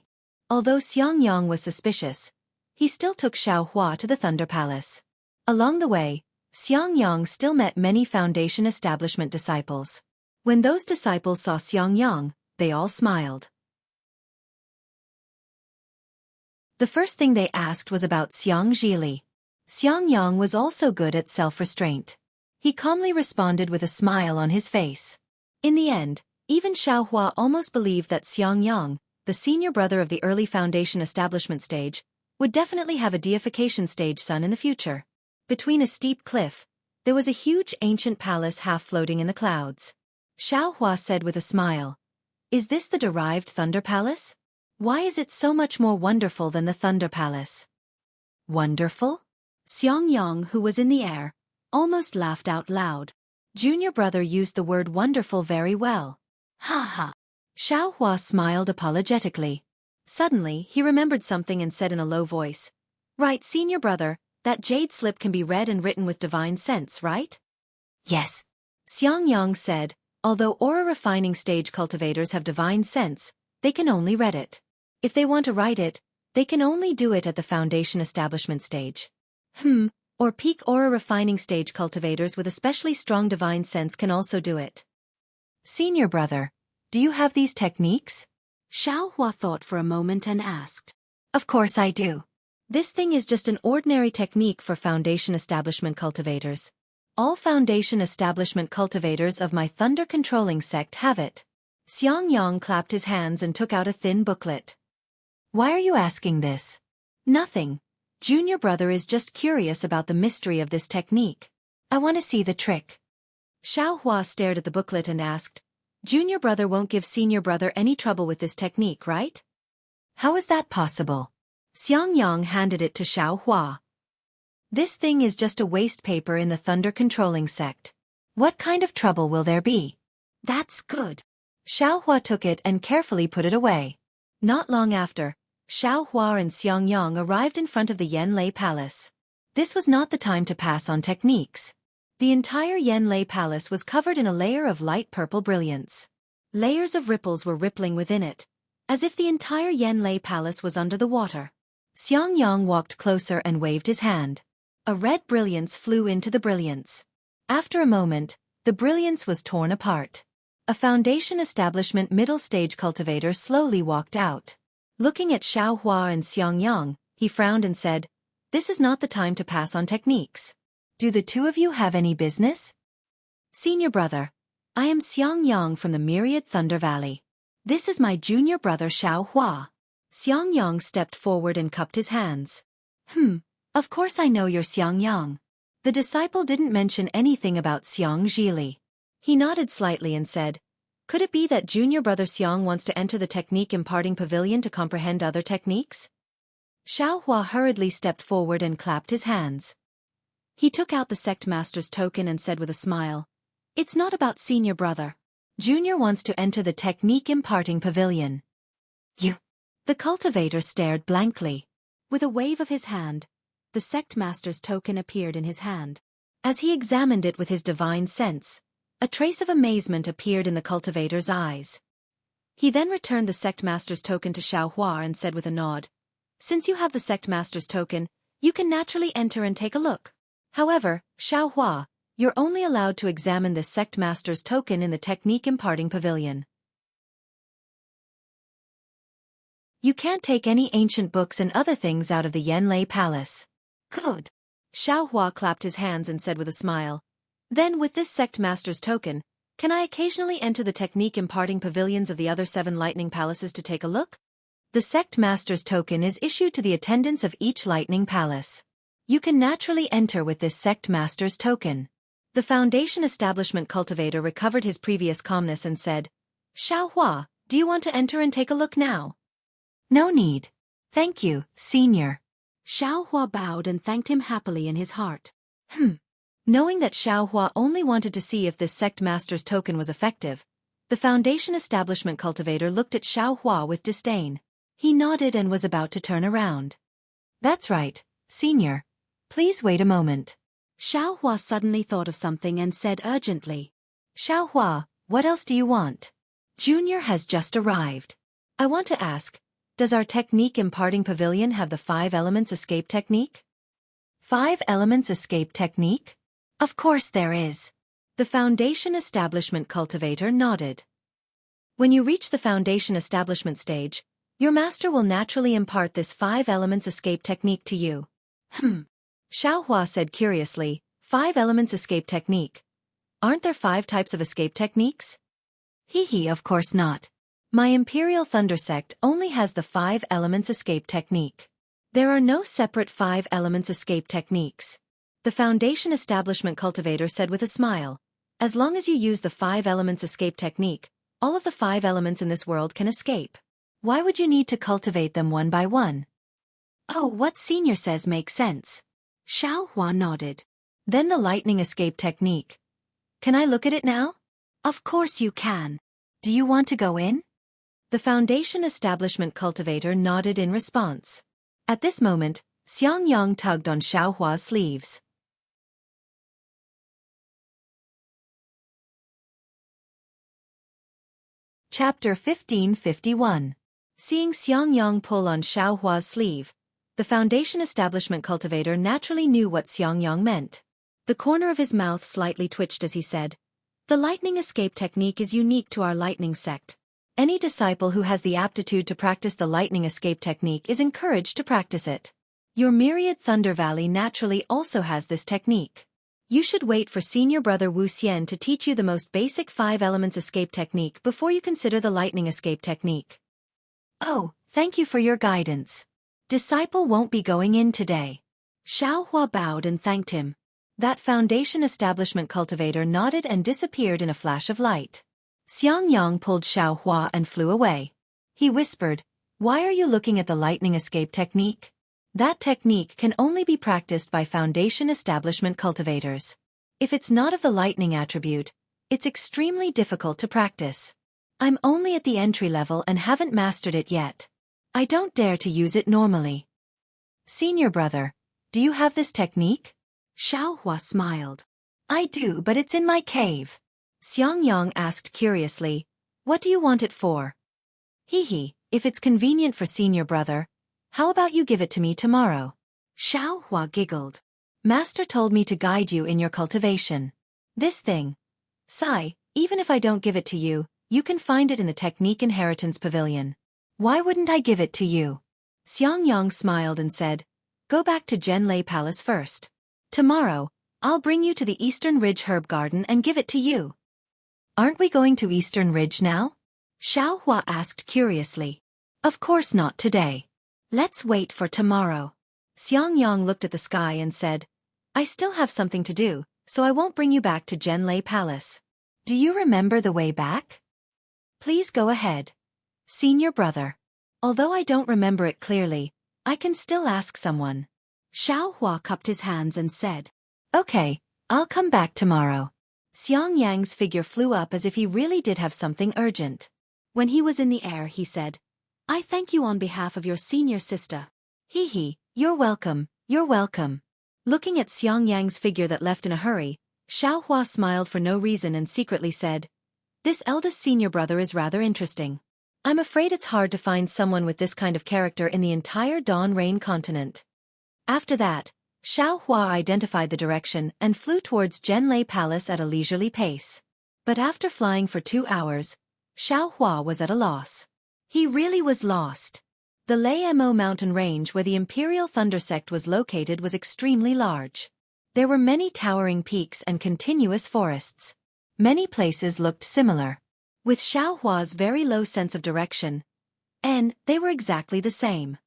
Although Xiangyang was suspicious, he still took Xiao Hua to the Thunder Palace. Along the way, Xiangyang still met many foundation establishment disciples. When those disciples saw Xiangyang, they all smiled. The first thing they asked was about Xianxia. Xiangyang was also good at self-restraint. He calmly responded with a smile on his face. In the end, even Xiao Hua almost believed that Xiangyang, the senior brother of the early foundation establishment stage, would definitely have a deification stage son in the future. Between a steep cliff, there was a huge ancient palace half floating in the clouds. Xiao Hua said with a smile, Is this the derived Thunder Palace? Why is it so much more wonderful than the Thunder Palace? Wonderful? Xiangyang, who was in the air, almost laughed out loud. Junior brother used the word wonderful very well. Ha ha. Xiao Hua smiled apologetically. Suddenly, he remembered something and said in a low voice, Right, senior brother, that jade slip can be read and written with divine sense, right? Yes. Xiangyang said, Although aura refining stage cultivators have divine sense, they can only read it. If they want to write it, they can only do it at the foundation establishment stage. Or peak aura refining stage cultivators with especially strong divine sense can also do it. Senior brother, do you have these techniques? Xiaohua thought for a moment and asked. Of course I do. This thing is just an ordinary technique for foundation establishment cultivators. All foundation establishment cultivators of my thunder-controlling sect have it. Xianxia clapped his hands and took out a thin booklet. Why are you asking this? Nothing. Junior brother is just curious about the mystery of this technique. I want to see the trick. Xiaohua stared at the booklet and asked, Junior brother won't give senior brother any trouble with this technique, right? How is that possible? Xiangyang handed it to Xiaohua. This thing is just a waste paper in the thunder-controlling sect. What kind of trouble will there be? That's good. Xiaohua took it and carefully put it away. Not long after, Xiaohua and Xiangyang arrived in front of the Yanlei Palace. This was not the time to pass on techniques. The entire Yanlei Palace was covered in a layer of light purple brilliance. Layers of ripples were rippling within it, as if the entire Yanlei Palace was under the water. Xiangyang walked closer and waved his hand. A red brilliance flew into the brilliance. After a moment, the brilliance was torn apart. A foundation establishment middle stage cultivator slowly walked out. Looking at Xiaohua and Xiangyang, he frowned and said, This is not the time to pass on techniques. Do the two of you have any business? Senior brother, I am Xiangyang from the Myriad Thunder Valley. This is my junior brother Xiaohua. Xiangyang stepped forward and cupped his hands. Of course I know you're Xiangyang. The disciple didn't mention anything about Xiang Zhili. He nodded slightly and said, Could it be that junior brother Xiang wants to enter the technique imparting pavilion to comprehend other techniques? Xiaohua hurriedly stepped forward and clapped his hands. He took out the sect master's token and said with a smile, It's not about senior brother. Junior wants to enter the technique imparting pavilion. You. The cultivator stared blankly. With a wave of his hand, the sect master's token appeared in his hand. As he examined it with his divine sense, a trace of amazement appeared in the cultivator's eyes. He then returned the sect master's token to Xiaohua and said with a nod, Since you have the sect master's token, you can naturally enter and take a look. However, Xiaohua, you're only allowed to examine the sect master's token in the technique imparting pavilion. You can't take any ancient books and other things out of the Yanlei Palace. Good. Xiaohua clapped his hands and said with a smile, Then with this sect master's token, can I occasionally enter the technique imparting pavilions of the other 7 lightning palaces to take a look? The sect master's token is issued to the attendants of each lightning palace. You can naturally enter with this sect master's token. The foundation establishment cultivator recovered his previous calmness and said, Xiaohua, do you want to enter and take a look now? No need. Thank you, senior. Xiaohua bowed and thanked him happily in his heart. Knowing that Xiaohua only wanted to see if this sect master's token was effective, the foundation establishment cultivator looked at Xiaohua with disdain. He nodded and was about to turn around. That's right, senior. Please wait a moment. Xiaohua suddenly thought of something and said urgently, Xiaohua, what else do you want? Junior has just arrived. I want to ask, does our technique imparting pavilion have the 5 elements escape technique? 5 elements escape technique? Of course there is. The foundation establishment cultivator nodded. When you reach the foundation establishment stage, your master will naturally impart this 5 elements escape technique to you. Xiaohua said curiously, 5 elements escape technique. Aren't there 5 types of escape techniques? Of course not. My Imperial Thunder Sect only has the 5 elements escape technique. There are no separate 5 elements escape techniques. The foundation establishment cultivator said with a smile, As long as you use the 5 elements escape technique, all of the 5 elements in this world can escape. Why would you need to cultivate them one by one? Oh, what senior says makes sense. Xiaohua nodded. Then the lightning escape technique. Can I look at it now? Of course you can. Do you want to go in? The foundation establishment cultivator nodded in response. At this moment, Xiangyang tugged on Xiaohua's sleeves. Chapter 1551. Seeing Xiangyang pull on Xiaohua's sleeve, the Foundation Establishment cultivator naturally knew what Xiangyang meant. The corner of his mouth slightly twitched as he said, "The lightning escape technique is unique to our lightning sect. Any disciple who has the aptitude to practice the lightning escape technique is encouraged to practice it. Your myriad Thunder Valley naturally also has this technique. You should wait for senior brother Wuxia to teach you the most basic 5 elements escape technique before you consider the lightning escape technique." "Oh, thank you for your guidance. Disciple won't be going in today." Xiaohua bowed and thanked him. That Foundation Establishment cultivator nodded and disappeared in a flash of light. Xiangyang pulled Xiaohua and flew away. He whispered, "Why are you looking at the lightning escape technique? That technique can only be practiced by Foundation Establishment cultivators. If it's not of the lightning attribute, it's extremely difficult to practice. I'm only at the entry level and haven't mastered it yet. I don't dare to use it normally." "Senior brother, do you have this technique?" Xiaohua smiled. "I do, but it's in my cave." Xiangyang asked curiously, "What do you want it for?" "Hee, if it's convenient for senior brother, how about you give it to me tomorrow?" Xiaohua giggled. "Master told me to guide you in your cultivation. This thing. Sai, even if I don't give it to you, you can find it in the Technique Inheritance Pavilion. Why wouldn't I give it to you?" Xiangyang smiled and said, "Go back to Zhenlei Palace first. Tomorrow, I'll bring you to the Eastern Ridge Herb Garden and give it to you." "Aren't we going to Eastern Ridge now?" Xiaohua asked curiously. "Of course not today. Let's wait for tomorrow." Xiangyang looked at the sky and said, "I still have something to do, so I won't bring you back to Zhenlei Palace. Do you remember the way back?" "Please go ahead. Senior brother. Although I don't remember it clearly, I can still ask someone." Xiaohua cupped his hands and said, "Okay, I'll come back tomorrow." Xiangyang's figure flew up as if he really did have something urgent. When he was in the air, he said, "I thank you on behalf of your senior sister." "Hee, you're welcome, you're welcome." Looking at Xiangyang's figure that left in a hurry, Xiaohua smiled for no reason and secretly said, "This eldest senior brother is rather interesting. I'm afraid it's hard to find someone with this kind of character in the entire Dawn Rain continent." After that, Xiaohua identified the direction and flew towards Zhenlei Palace at a leisurely pace. But after flying for 2 hours, Xiaohua was at a loss. He really was lost. The Mo mountain range where the Imperial Thunder Sect was located was extremely large. There were many towering peaks and continuous forests. Many places looked similar. With Xiaohua's very low sense of direction, and they were exactly the same.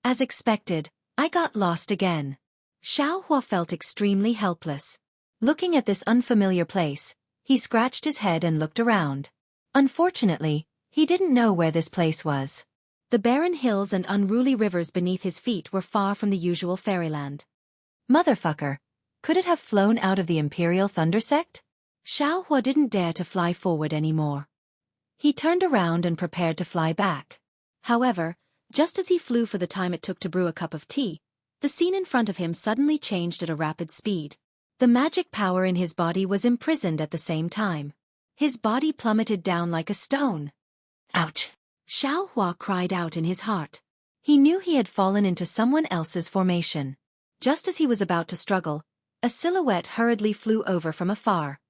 As expected, I got lost again. Xiaohua felt extremely helpless. Looking at this unfamiliar place, he scratched his head and looked around. Unfortunately, he didn't know where this place was. The barren hills and unruly rivers beneath his feet were far from the usual fairyland. Motherfucker, could it have flown out of the Imperial Thunder Sect? Xiaohua didn't dare to fly forward anymore. He turned around and prepared to fly back. However, just as he flew for the time it took to brew a cup of tea, the scene in front of him suddenly changed at a rapid speed. The magic power in his body was imprisoned at the same time. His body plummeted down like a stone. "Ouch!" Xiaohua cried out in his heart. He knew he had fallen into someone else's formation. Just as he was about to struggle, a silhouette hurriedly flew over from afar.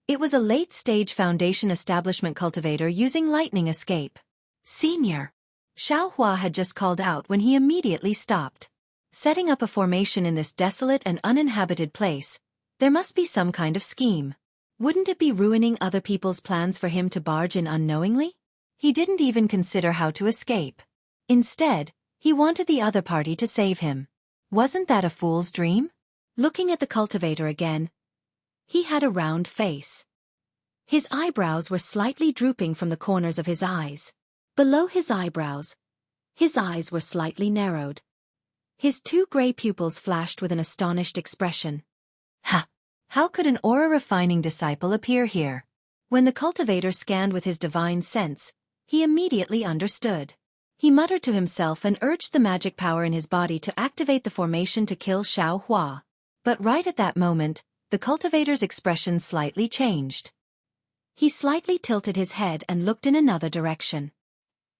It was a late-stage Foundation Establishment cultivator using lightning escape. "Senior!" Xiaohua had just called out when he immediately stopped. Setting up a formation in this desolate and uninhabited place, there must be some kind of scheme. Wouldn't it be ruining other people's plans for him to barge in unknowingly? He didn't even consider how to escape. Instead, he wanted the other party to save him. Wasn't that a fool's dream? Looking at the cultivator again, he had a round face. His eyebrows were slightly drooping from the corners of his eyes. Below his eyebrows, his eyes were slightly narrowed. His 2 gray pupils flashed with an astonished expression. "Ha! How could an aura-refining disciple appear here?" When the cultivator scanned with his divine sense, he immediately understood. He muttered to himself and urged the magic power in his body to activate the formation to kill Xiaohua. But right at that moment, the cultivator's expression slightly changed. He slightly tilted his head and looked in another direction.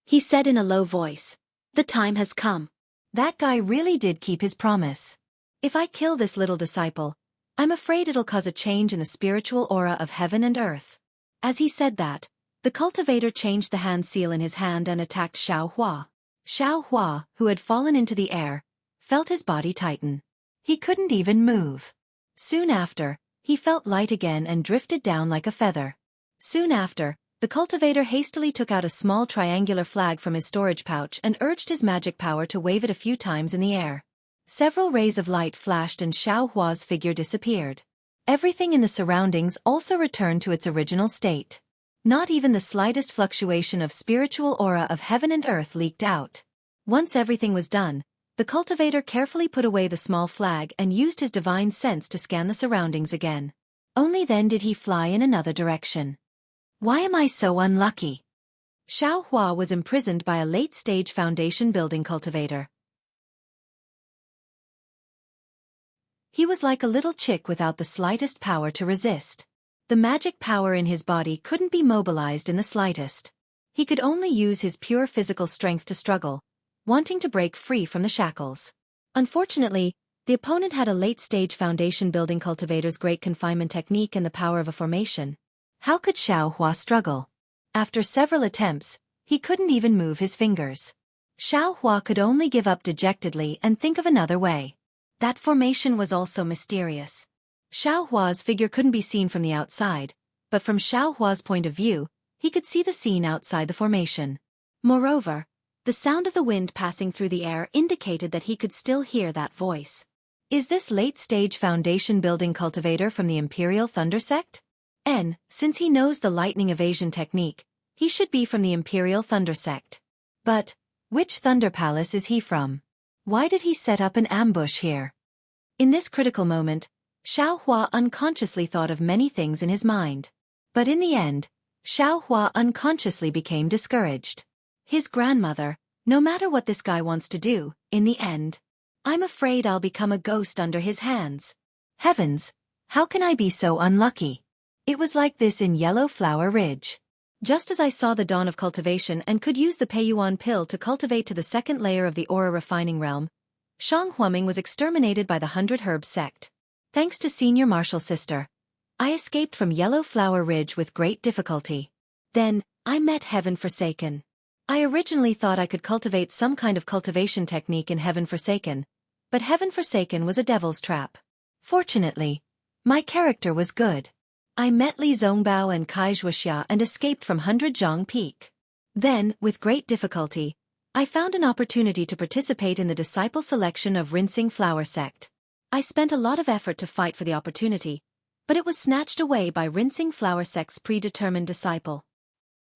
He said in a low voice, "The time has come." That guy really did keep his promise. If I kill this little disciple, I'm afraid it'll cause a change in the spiritual aura of heaven and earth. As he said that, the cultivator changed the hand seal in his hand and attacked Xiaohua. Xiaohua, who had fallen into the air, felt his body tighten. He couldn't even move. Soon after, he felt light again and drifted down like a feather. Soon after, the cultivator hastily took out a small triangular flag from his storage pouch and urged his magic power to wave it a few times in the air. Several rays of light flashed and Xiaohua's figure disappeared. Everything in the surroundings also returned to its original state. Not even the slightest fluctuation of spiritual aura of heaven and earth leaked out. Once everything was done, the cultivator carefully put away the small flag and used his divine sense to scan the surroundings again. Only then did he fly in another direction. Why am I so unlucky? Xiaohua was imprisoned by a late-stage foundation building cultivator. He was like a little chick without the slightest power to resist. The magic power in his body couldn't be mobilized in the slightest. He could only use his pure physical strength to struggle, wanting to break free from the shackles. Unfortunately, the opponent had a late-stage foundation building cultivator's great confinement technique and the power of a formation. How could Xiaohua struggle? After several attempts, he couldn't even move his fingers. Xiaohua could only give up dejectedly and think of another way. That formation was also mysterious. Xiaohua's figure couldn't be seen from the outside, but from Xiaohua's point of view, he could see the scene outside the formation. Moreover, the sound of the wind passing through the air indicated that he could still hear that voice. Is this late-stage foundation building cultivator from the Imperial Thunder Sect? Since he knows the lightning evasion technique, he should be from the Imperial Thunder Sect. But, which Thunder Palace is he from? Why did he set up an ambush here? In this critical moment, Xiaohua unconsciously thought of many things in his mind. But in the end, Xiaohua unconsciously became discouraged. His grandmother, no matter what this guy wants to do, in the end, I'm afraid I'll become a ghost under his hands. Heavens, how can I be so unlucky? It was like this in Yellow Flower Ridge. Just as I saw the dawn of cultivation and could use the Peiyuan pill to cultivate to the second layer of the aura refining realm, Shang Huaming was exterminated by the 100 Herbs sect. Thanks to Senior Martial Sister, I escaped from Yellow Flower Ridge with great difficulty. Then, I met Heaven Forsaken. I originally thought I could cultivate some kind of cultivation technique in Heaven Forsaken, but Heaven Forsaken was a devil's trap. Fortunately, my character was good. I met Li Zongbao and Kai Wuxia and escaped from 100 Zhang Peak. Then, with great difficulty, I found an opportunity to participate in the disciple selection of Rinsing Flower Sect. I spent a lot of effort to fight for the opportunity, but it was snatched away by Rinsing Flower Sect's predetermined disciple.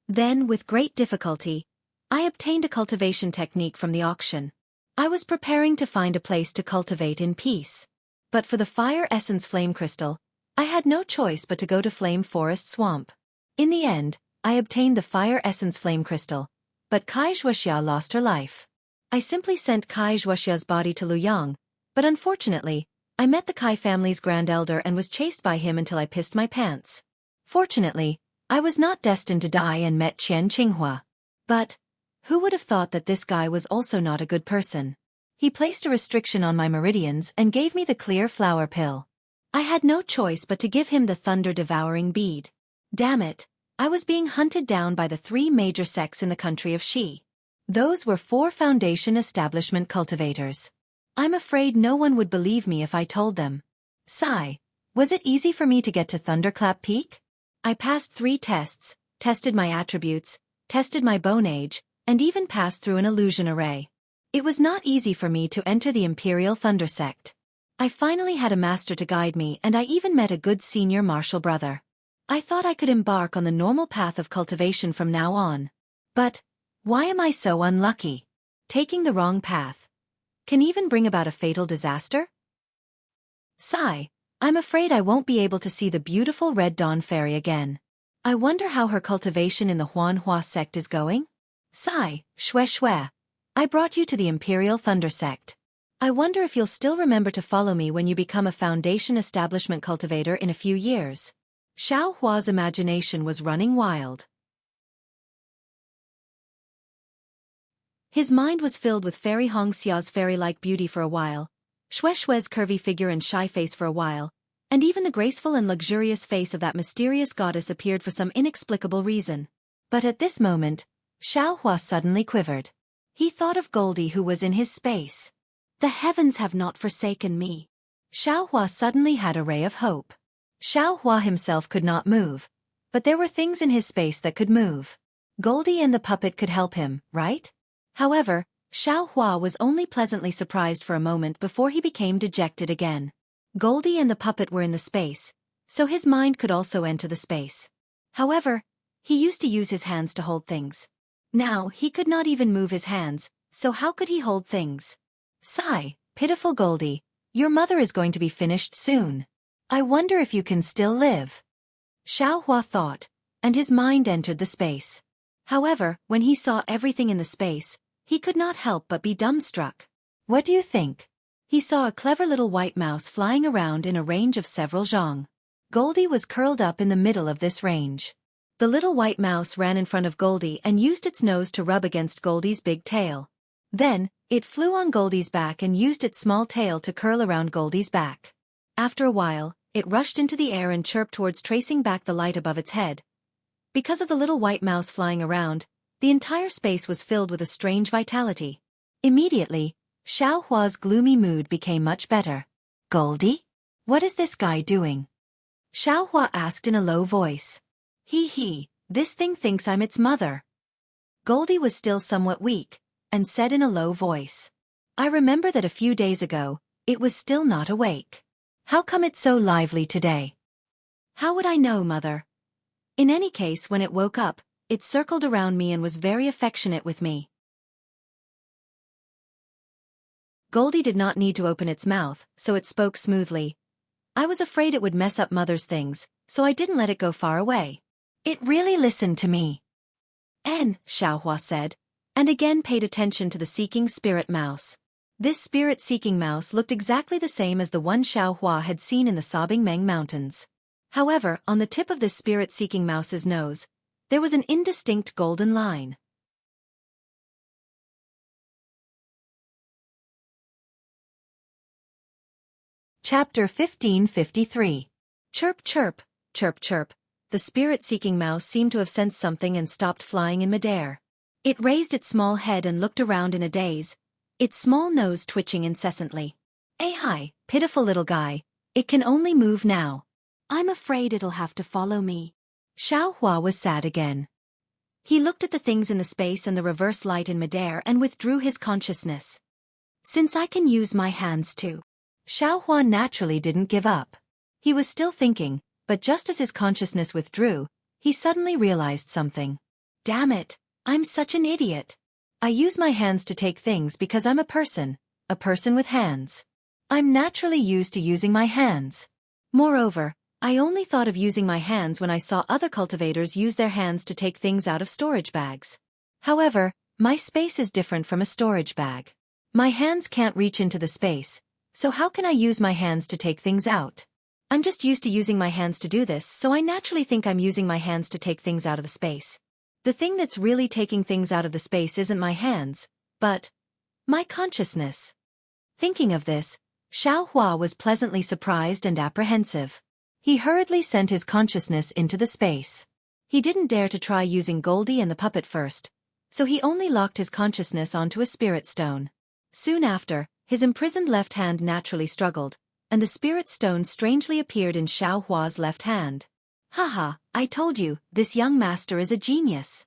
Then, with great difficulty, I obtained a cultivation technique from the auction. I was preparing to find a place to cultivate in peace. But for the Fire Essence Flame Crystal, I had no choice but to go to Flame Forest Swamp. In the end, I obtained the Fire Essence Flame Crystal, but Kai Wuxia lost her life. I simply sent Kai Wuxia's body to Luyang, but unfortunately, I met the Kai family's Grand Elder and was chased by him until I pissed my pants. Fortunately, I was not destined to die and met Xianxia. But, who would have thought that this guy was also not a good person? He placed a restriction on my meridians and gave me the clear flower pill. I had no choice but to give him the thunder-devouring bead. Damn it, I was being hunted down by the 3 major sects in the country of Xi. Those were 4 foundation establishment cultivators. I'm afraid no one would believe me if I told them. Sigh, was it easy for me to get to Thunderclap Peak? I passed 3 tests, tested my attributes, tested my bone age, and even passed through an illusion array. It was not easy for me to enter the Imperial Thunder Sect. I finally had a master to guide me and I even met a good senior martial brother. I thought I could embark on the normal path of cultivation from now on. But, why am I so unlucky? Taking the wrong path can even bring about a fatal disaster? Sigh, I'm afraid I won't be able to see the beautiful Red Dawn Fairy again. I wonder how her cultivation in the Huanhua sect is going? Sigh, Xue Xue. I brought you to the Imperial Thunder Sect. I wonder if you'll still remember to follow me when you become a foundation establishment cultivator in a few years. Xiao Hua's imagination was running wild. His mind was filled with Fairy Hongxia's fairy-like beauty for a while, Xue Xue's curvy figure and shy face for a while, and even the graceful and luxurious face of that mysterious goddess appeared for some inexplicable reason. But at this moment, Xiao Hua suddenly quivered. He thought of Goldie who was in his space. The heavens have not forsaken me. Xiao Hua suddenly had a ray of hope. Xiao Hua himself could not move, but there were things in his space that could move. Goldie and the puppet could help him, right? However, Xiao Hua was only pleasantly surprised for a moment before he became dejected again. Goldie and the puppet were in the space, so his mind could also enter the space. However, he used to use his hands to hold things. Now he could not even move his hands, so how could he hold things? Sigh, pitiful Goldie, your mother is going to be finished soon. I wonder if you can still live. Xiao Hua thought, and his mind entered the space. However, when he saw everything in the space, he could not help but be dumbstruck. What do you think? He saw a clever little white mouse flying around in a range of several zhang. Goldie was curled up in the middle of this range. The little white mouse ran in front of Goldie and used its nose to rub against Goldie's big tail. Then, it flew on Goldie's back and used its small tail to curl around Goldie's back. After a while, it rushed into the air and chirped towards tracing back the light above its head. Because of the little white mouse flying around, the entire space was filled with a strange vitality. Immediately, Xiao Hua's gloomy mood became much better. Goldie? What is this guy doing? Xiao Hua asked in a low voice. He, this thing thinks I'm its mother. Goldie was still somewhat weak, and said in a low voice. I remember that a few days ago, it was still not awake. How come it's so lively today? How would I know, mother? In any case, when it woke up, it circled around me and was very affectionate with me. Goldie did not need to open its mouth, so it spoke smoothly. I was afraid it would mess up mother's things, so I didn't let it go far away. It really listened to me. Xiao Hua said, and again paid attention to the seeking spirit mouse. This spirit-seeking mouse looked exactly the same as the one Xiao Hua had seen in the Sobbing Meng Mountains. However, on the tip of this spirit-seeking mouse's nose, there was an indistinct golden line. Chapter 1553. Chirp chirp, chirp chirp. The spirit-seeking mouse seemed to have sensed something and stopped flying in midair. It raised its small head and looked around in a daze, its small nose twitching incessantly. Hi, pitiful little guy, it can only move now. I'm afraid it'll have to follow me. Xiao Hua was sad again. He looked at the things in the space and the reverse light in midair and withdrew his consciousness. Since I can use my hands too. Xiao Hua naturally didn't give up. He was still thinking, but just as his consciousness withdrew, he suddenly realized something. Damn it, I'm such an idiot. I use my hands to take things because I'm a person with hands. I'm naturally used to using my hands. Moreover, I only thought of using my hands when I saw other cultivators use their hands to take things out of storage bags. However, my space is different from a storage bag. My hands can't reach into the space, so how can I use my hands to take things out? I'm just used to using my hands to do this, so I naturally think I'm using my hands to take things out of the space. The thing that's really taking things out of the space isn't my hands, but my consciousness. Thinking of this, Xiao Hua was pleasantly surprised and apprehensive. He hurriedly sent his consciousness into the space. He didn't dare to try using Goldie and the puppet first, so he only locked his consciousness onto a spirit stone. Soon after, his imprisoned left hand naturally struggled, and the spirit stone strangely appeared in Xiao Hua's left hand. Haha, I told you, this young master is a genius.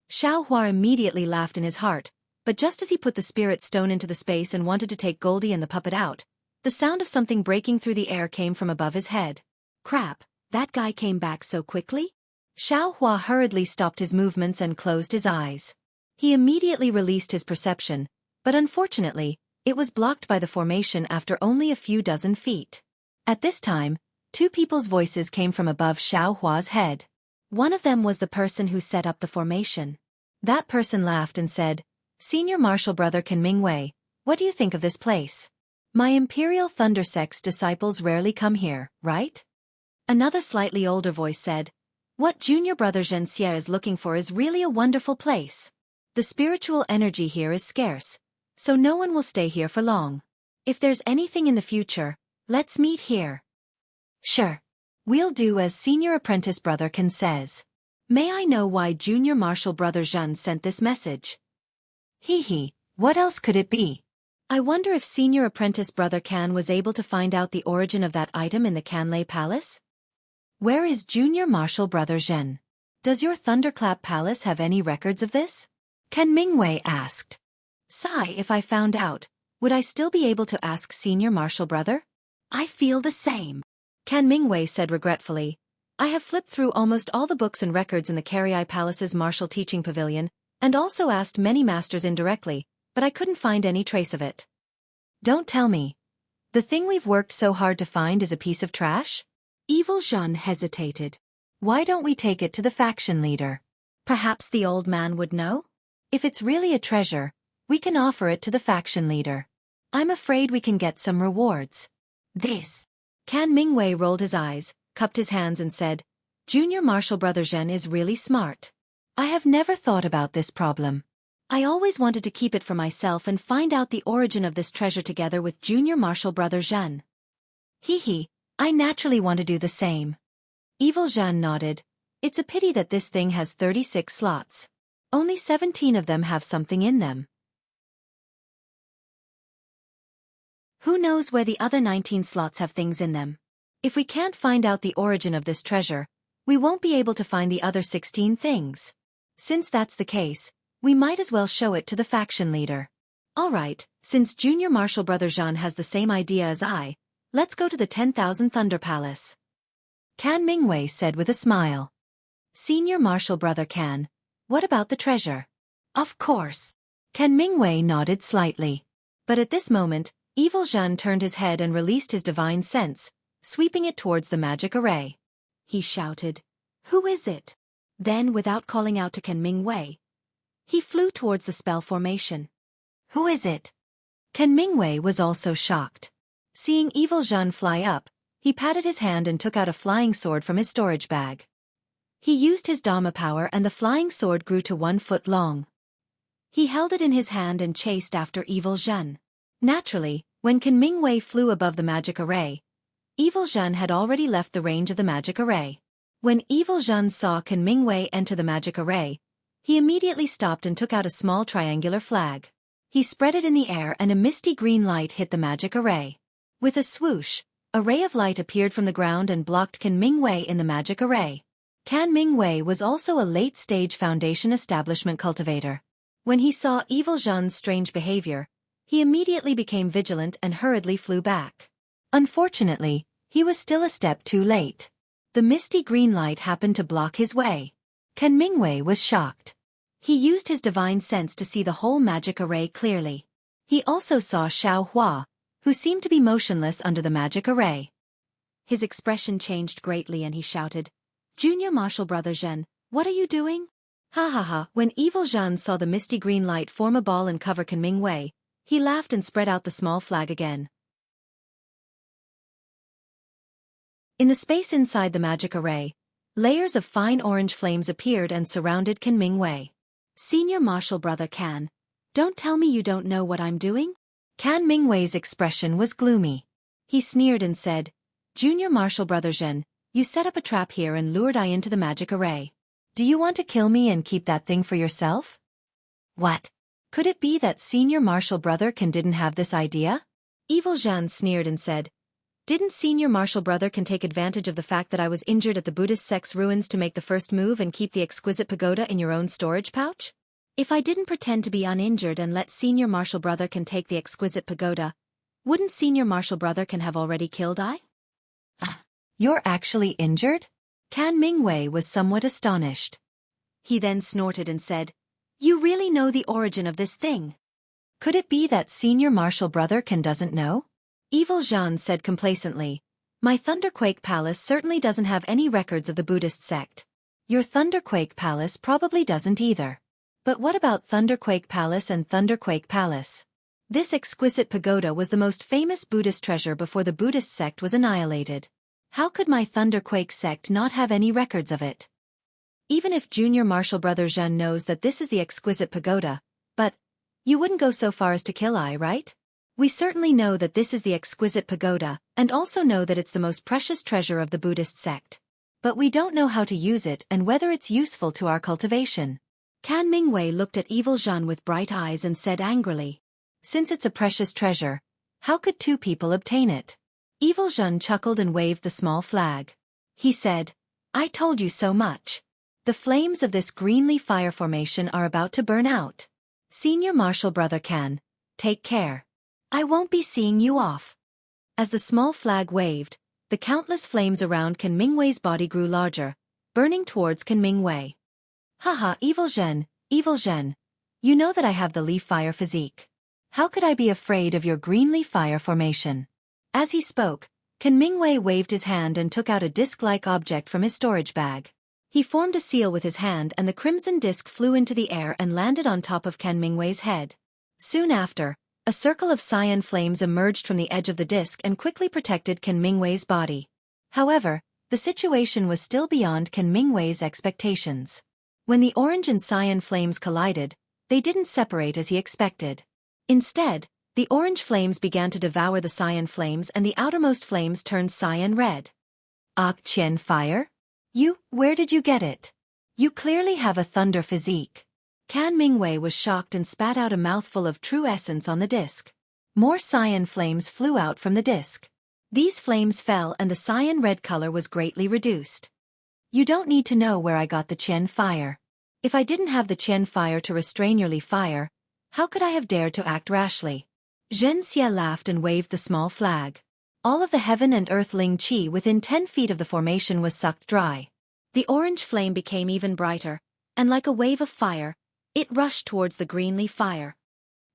Xiao Hua immediately laughed in his heart, but just as he put the spirit stone into the space and wanted to take Goldie and the puppet out, the sound of something breaking through the air came from above his head. Crap, that guy came back so quickly? Xiao Hua hurriedly stopped his movements and closed his eyes. He immediately released his perception, but unfortunately, it was blocked by the formation after only a few dozen feet. At this time, two people's voices came from above Xiao Hua's head. One of them was the person who set up the formation. That person laughed and said, Senior Martial Brother Kan Mingwei, what do you think of this place? My Imperial Thundersex disciples rarely come here, right? Another slightly older voice said, "What junior brother Xianxia is looking for is really a wonderful place. The spiritual energy here is scarce, so no one will stay here for long. If there's anything in the future, let's meet here." Sure. We'll do as senior apprentice brother Can says. May I know why junior martial brother Zhen sent this message? Hee, what else could it be? I wonder if senior apprentice brother Can was able to find out the origin of that item in the Canlei Palace? Where is junior martial brother Zhen? Does your Thunderclap Palace have any records of this? Can Mingwei asked. Sigh, if I found out, would I still be able to ask senior martial brother? I feel the same. Can Mingwei said regretfully. I have flipped through almost all the books and records in the Carei Palace's martial teaching pavilion, and also asked many masters indirectly, but I couldn't find any trace of it. Don't tell me. The thing we've worked so hard to find is a piece of trash? Evil Zhen hesitated. Why don't we take it to the faction leader? Perhaps the old man would know? If it's really a treasure, we can offer it to the faction leader. I'm afraid we can get some rewards. This. Can Mingwei rolled his eyes, cupped his hands and said, Junior martial brother Zhen is really smart. I have never thought about this problem. I always wanted to keep it for myself and find out the origin of this treasure together with junior martial brother Zhen. I naturally want to do the same. Evil Zhen nodded. It's a pity that this thing has 36 slots. Only 17 of them have something in them. Who knows where the other 19 slots have things in them? If we can't find out the origin of this treasure, we won't be able to find the other 16 things. Since that's the case, we might as well show it to the faction leader. Alright, since junior martial brother Zhen has the same idea as I, let's go to the 10,000 Thunder Palace. Can Mingwei said with a smile. Senior martial brother Can, what about the treasure? Of course. Can Mingwei nodded slightly. But at this moment, Evil Zhen turned his head and released his divine sense, sweeping it towards the magic array. He shouted, "Who is it?" Then, without calling out to Can Mingwei, he flew towards the spell formation. Who is it? Can Mingwei was also shocked. Seeing Evil Zhen fly up, he patted his hand and took out a flying sword from his storage bag. He used his Dharma power and the flying sword grew to 1 foot long. He held it in his hand and chased after Evil Zhen. Naturally, when Can Mingwei flew above the magic array, Evil Zhen had already left the range of the magic array. When Evil Zhen saw Can Mingwei enter the magic array, he immediately stopped and took out a small triangular flag. He spread it in the air and a misty green light hit the magic array. With a swoosh, a ray of light appeared from the ground and blocked Can Mingwei in the magic array. Can Mingwei was also a late-stage Foundation Establishment cultivator. When he saw Evil Zhen's strange behavior, he immediately became vigilant and hurriedly flew back. Unfortunately, he was still a step too late. The misty green light happened to block his way. Can Mingwei was shocked. He used his divine sense to see the whole magic array clearly. He also saw Xiao Hua, who seemed to be motionless under the magic array. His expression changed greatly and he shouted, "Junior martial brother Zhen, what are you doing?" Ha ha ha. When Evil Zhen saw the misty green light form a ball and cover Can Mingwei, he laughed and spread out the small flag again. In the space inside the magic array, layers of fine orange flames appeared and surrounded Can Mingwei. Senior martial brother Can, don't tell me you don't know what I'm doing? Can Mingwei's expression was gloomy. He sneered and said, "Junior martial brother Zhen, you set up a trap here and lured I into the magic array. Do you want to kill me and keep that thing for yourself?" What? Could it be that senior martial brother Can didn't have this idea? Evil Zhen sneered and said, "Didn't senior martial brother Can take advantage of the fact that I was injured at the Buddhist sect's ruins to make the first move and keep the exquisite pagoda in your own storage pouch? If I didn't pretend to be uninjured and let senior martial brother Can take the exquisite pagoda, wouldn't senior martial brother Can have already killed I?" You're actually injured? Can Mingwei was somewhat astonished. He then snorted and said, "You really know the origin of this thing? Could it be that senior martial brother Can doesn't know?" Evil Zhen said complacently, "My Thunderquake Palace certainly doesn't have any records of the Buddhist sect. Your Thunderquake Palace probably doesn't either. But what about Thunderquake Palace and Thunderquake Palace? This exquisite pagoda was the most famous Buddhist treasure before the Buddhist sect was annihilated. How could my Thunderquake sect not have any records of it? Even if junior martial brother Zhen knows that this is the exquisite pagoda, but you wouldn't go so far as to kill I, right? We certainly know that this is the exquisite pagoda, and also know that it's the most precious treasure of the Buddhist sect. But we don't know how to use it and whether it's useful to our cultivation. Kan Mingwei looked at evil Zhen with bright eyes and said angrily, "Since it's a precious treasure, how could two people obtain it?" Evil Zhen chuckled and waved the small flag. He said, "I told you so much. The flames of this greenleaf fire formation are about to burn out. Senior martial brother Kan, take care. I won't be seeing you off." As the small flag waved, the countless flames around Kan Mingwei's body grew larger, burning towards Kan Mingwei. "Haha, evil Zhen, you know that I have the leaf fire physique. How could I be afraid of your greenleaf fire formation?" As he spoke, Kan Mingwei waved his hand and took out a disc-like object from his storage bag. He formed a seal with his hand and the crimson disc flew into the air and landed on top of Kan Mingwei's head. Soon after, a circle of cyan flames emerged from the edge of the disc and quickly protected Kan Mingwei's body. However, the situation was still beyond Kan Mingwei's expectations. When the orange and cyan flames collided, they didn't separate as he expected. Instead, the orange flames began to devour the cyan flames and the outermost flames turned cyan red. "Qian fire? Where did you get it? You clearly have a thunder physique." Kan Mingwei was shocked and spat out a mouthful of true essence on the disc. More cyan flames flew out from the disc. These flames fell and the cyan red color was greatly reduced. "You don't need to know where I got the Qian fire. If I didn't have the Qian fire to restrain your leaf fire, how could I have dared to act rashly?" Xianxia laughed and waved the small flag. All of the heaven and earth Ling Qi within 10 feet of the formation was sucked dry. The orange flame became even brighter, and like a wave of fire, it rushed towards the green leaf fire.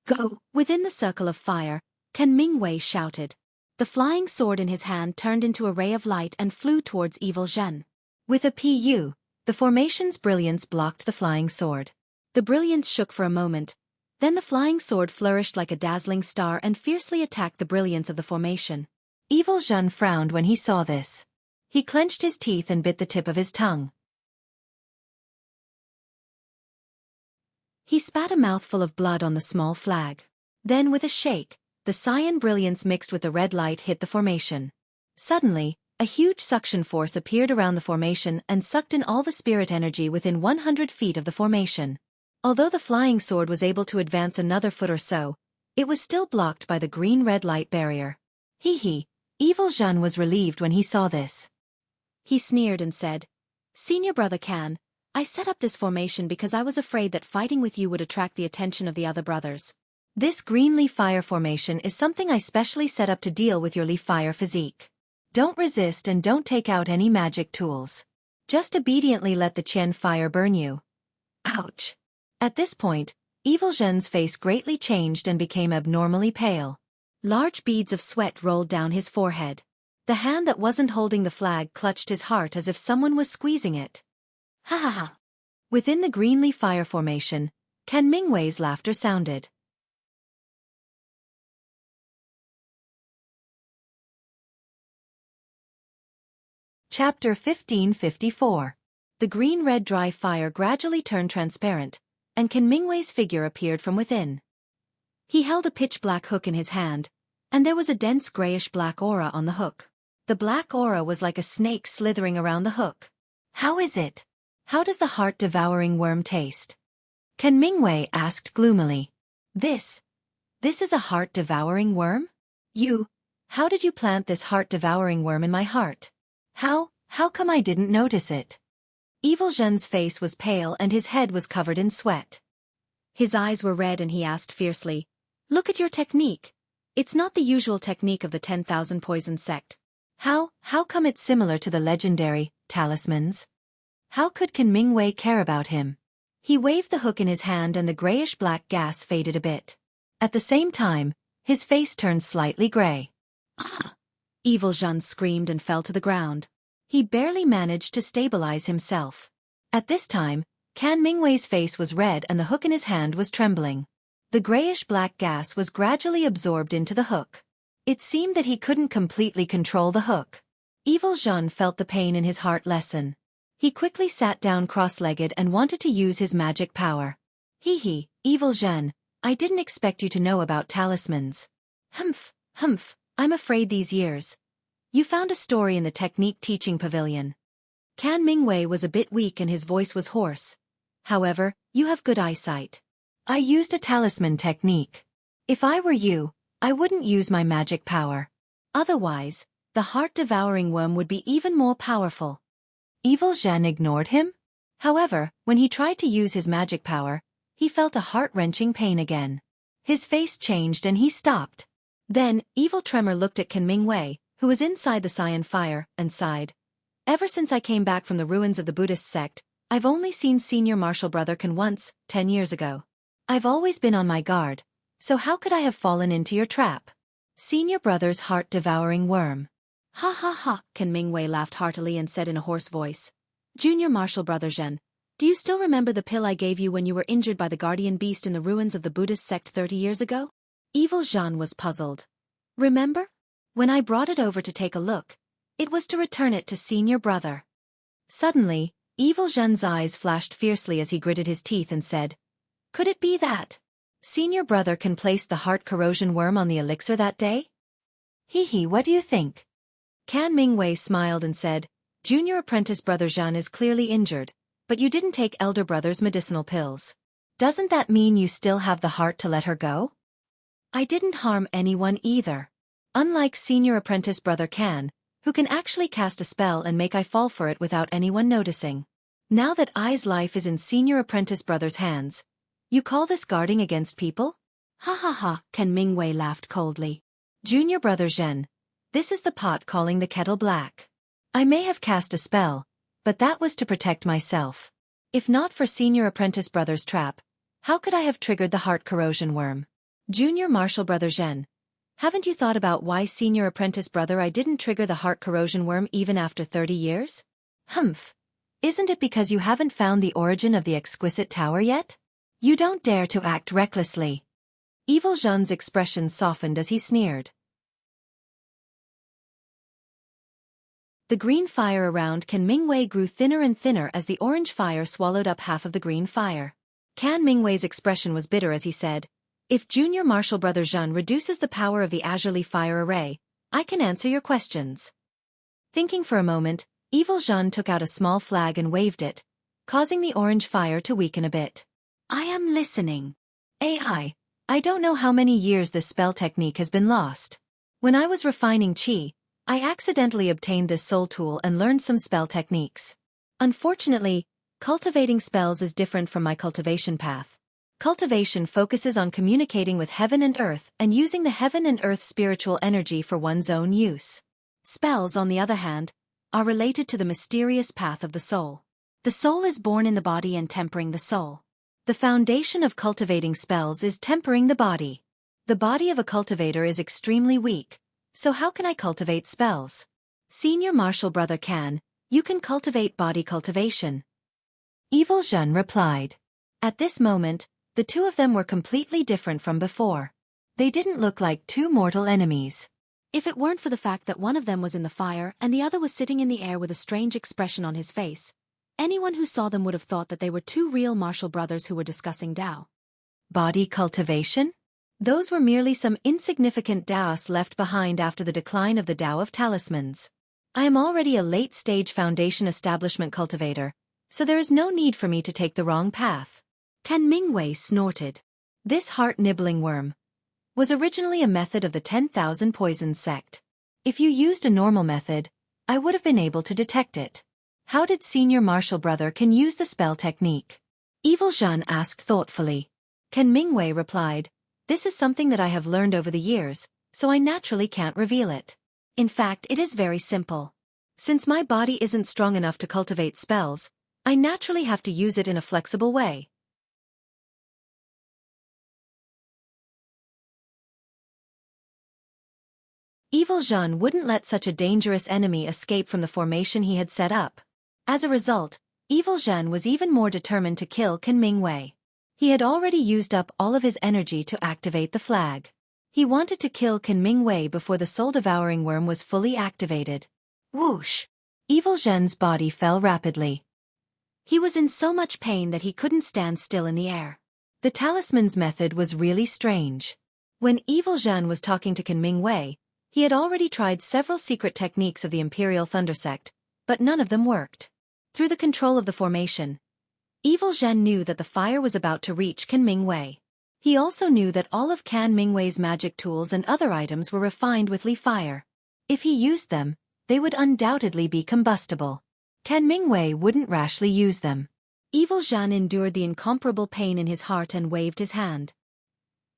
"Go!" Within the circle of fire, Kan Mingwei shouted. The flying sword in his hand turned into a ray of light and flew towards evil Zhen. With a pu, the formation's brilliance blocked the flying sword. The brilliance shook for a moment, then the flying sword flourished like a dazzling star and fiercely attacked the brilliance of the formation. Evil Zhen frowned when he saw this. He clenched his teeth and bit the tip of his tongue. He spat a mouthful of blood on the small flag. Then with a shake, the cyan brilliance mixed with the red light hit the formation. Suddenly, a huge suction force appeared around the formation and sucked in all the spirit energy within 100 feet of the formation. Although the flying sword was able to advance another foot or so, it was still blocked by the green-red light barrier. Hee. Evil Zhen was relieved when he saw this. He sneered and said, "Senior brother Kan, I set up this formation because I was afraid that fighting with you would attract the attention of the other brothers. This green leaf fire formation is something I specially set up to deal with your leaf fire physique. Don't resist and don't take out any magic tools. Just obediently let the Qian fire burn you." Ouch. At this point, Evil Zhen's face greatly changed and became abnormally pale. Large beads of sweat rolled down his forehead. The hand that wasn't holding the flag clutched his heart as if someone was squeezing it. Ha ha ha. Within the green leaf fire formation, Kan Mingwei's laughter sounded. Chapter 1554. The green-red dry fire gradually turned transparent, and Kan Mingwei's figure appeared from within. He held a pitch-black hook in his hand, and there was a dense grayish-black aura on the hook. The black aura was like a snake slithering around the hook. "How is it? How does the heart-devouring worm taste?" Kan Mingwei asked gloomily. This is a heart-devouring worm? How did you plant this heart-devouring worm in my heart? How come I didn't notice it?" Evil Zhen's face was pale and his head was covered in sweat. His eyes were red and he asked fiercely, "Look at your technique. It's not the usual technique of the 10,000 poison sect. How come it's similar to the legendary talismans? How could Kan Mingwei care about him?" He waved the hook in his hand and the grayish-black gas faded a bit. At the same time, his face turned slightly gray. "Ah!" Evil Zhen screamed and fell to the ground. He barely managed to stabilize himself. At this time, Kan Mingwei's face was red and the hook in his hand was trembling. The grayish-black gas was gradually absorbed into the hook. It seemed that he couldn't completely control the hook. Evil Jean felt the pain in his heart lessen. He quickly sat down cross-legged and wanted to use his magic power. Hee, Evil Jean, I didn't expect you to know about talismans. Humph, I'm afraid these years. You found a story in the technique teaching pavilion. Can Mingwei was a bit weak and his voice was hoarse. However, you have good eyesight. I used a talisman technique. If I were you, I wouldn't use my magic power. Otherwise, the heart-devouring worm would be even more powerful. Evil Jean ignored him. However, when he tried to use his magic power, he felt a heart-wrenching pain again. His face changed and he stopped. Then, Evil Tremor looked at Can Mingwei, who was inside the cyan fire, and sighed. Ever since I came back from the ruins of the Buddhist sect, I've only seen Senior Martial Brother Can once, 10 years ago. I've always been on my guard, so how could I have fallen into your trap? Senior Brother's heart-devouring worm. Ha, Can Mingwei laughed heartily and said in a hoarse voice. Junior Martial Brother Zhen, do you still remember the pill I gave you when you were injured by the guardian beast in the ruins of the Buddhist sect 30 years ago? Evil Jean was puzzled. Remember? When I brought it over to take a look, it was to return it to Senior Brother. Suddenly, Evil Jean's eyes flashed fiercely as he gritted his teeth and said, could it be that Senior Brother Can place the heart corrosion worm on the elixir that day? Hee, what do you think? Can Mingwei smiled and said, Junior Apprentice Brother Jean is clearly injured, but you didn't take Elder Brother's medicinal pills. Doesn't that mean you still have the heart to let her go? I didn't harm anyone either. Unlike Senior Apprentice Brother Can, who can actually cast a spell and make I fall for it without anyone noticing. Now that I's life is in Senior Apprentice Brother's hands, you call this guarding against people? Ha, Can Mingwei laughed coldly. Junior Brother Zhen, this is the pot calling the kettle black. I may have cast a spell, but that was to protect myself. If not for Senior Apprentice Brother's trap, how could I have triggered the heart corrosion worm? Junior Martial Brother Zhen, haven't you thought about why Senior Apprentice Brother I didn't trigger the heart corrosion worm even after 30 years? Humph. Isn't it because you haven't found the origin of the exquisite tower yet? You don't dare to act recklessly. Evil Zhen's expression softened as he sneered. The green fire around Can Mingwei grew thinner and thinner as the orange fire swallowed up half of the green fire. Can Mingwei's expression was bitter as he said, if Junior Martial Brother Zhen reduces the power of the azurely fire array, I can answer your questions. Thinking for a moment, Evil Zhen took out a small flag and waved it, causing the orange fire to weaken a bit. I am listening. AI, I don't know how many years this spell technique has been lost. When I was refining Qi, I accidentally obtained this soul tool and learned some spell techniques. Unfortunately, cultivating spells is different from my cultivation path. Cultivation focuses on communicating with heaven and earth and using the heaven and earth spiritual energy for one's own use. Spells, on the other hand, are related to the mysterious path of the soul. The soul is born in the body and tempering the soul. The foundation of cultivating spells is tempering the body. The body of a cultivator is extremely weak, so how can I cultivate spells? Senior Martial Brother Can, you can cultivate body cultivation. Evil Zhen replied. At this moment, the two of them were completely different from before. They didn't look like two mortal enemies. If it weren't for the fact that one of them was in the fire and the other was sitting in the air with a strange expression on his face, anyone who saw them would have thought that they were two real martial brothers who were discussing Tao. Body cultivation? Those were merely some insignificant Taoists left behind after the decline of the Tao of talismans. I am already a late-stage foundation establishment cultivator, so there is no need for me to take the wrong path. Can Mingwei snorted. This heart-nibbling worm was originally a method of the 10,000 Poisons sect. If you used a normal method, I would have been able to detect it. How did Senior Martial Brother Can use the spell technique? Evil Zhen asked thoughtfully. Can Mingwei replied, this is something that I have learned over the years, so I naturally can't reveal it. In fact, it is very simple. Since my body isn't strong enough to cultivate spells, I naturally have to use it in a flexible way. Evil Zhen wouldn't let such a dangerous enemy escape from the formation he had set up. As a result, Evil Zhen was even more determined to kill Can Mingwei. He had already used up all of his energy to activate the flag. He wanted to kill Can Mingwei before the soul-devouring worm was fully activated. Whoosh! Evil Zhen's body fell rapidly. He was in so much pain that he couldn't stand still in the air. The talisman's method was really strange. When Evil Zhen was talking to Can Mingwei, he had already tried several secret techniques of the Imperial Thunder Sect, but none of them worked. Through the control of the formation, Evil Zhen knew that the fire was about to reach Can Mingwei. He also knew that all of Can Mingwei's magic tools and other items were refined with Li fire. If he used them, they would undoubtedly be combustible. Can Mingwei wouldn't rashly use them. Evil Zhen endured the incomparable pain in his heart and waved his hand.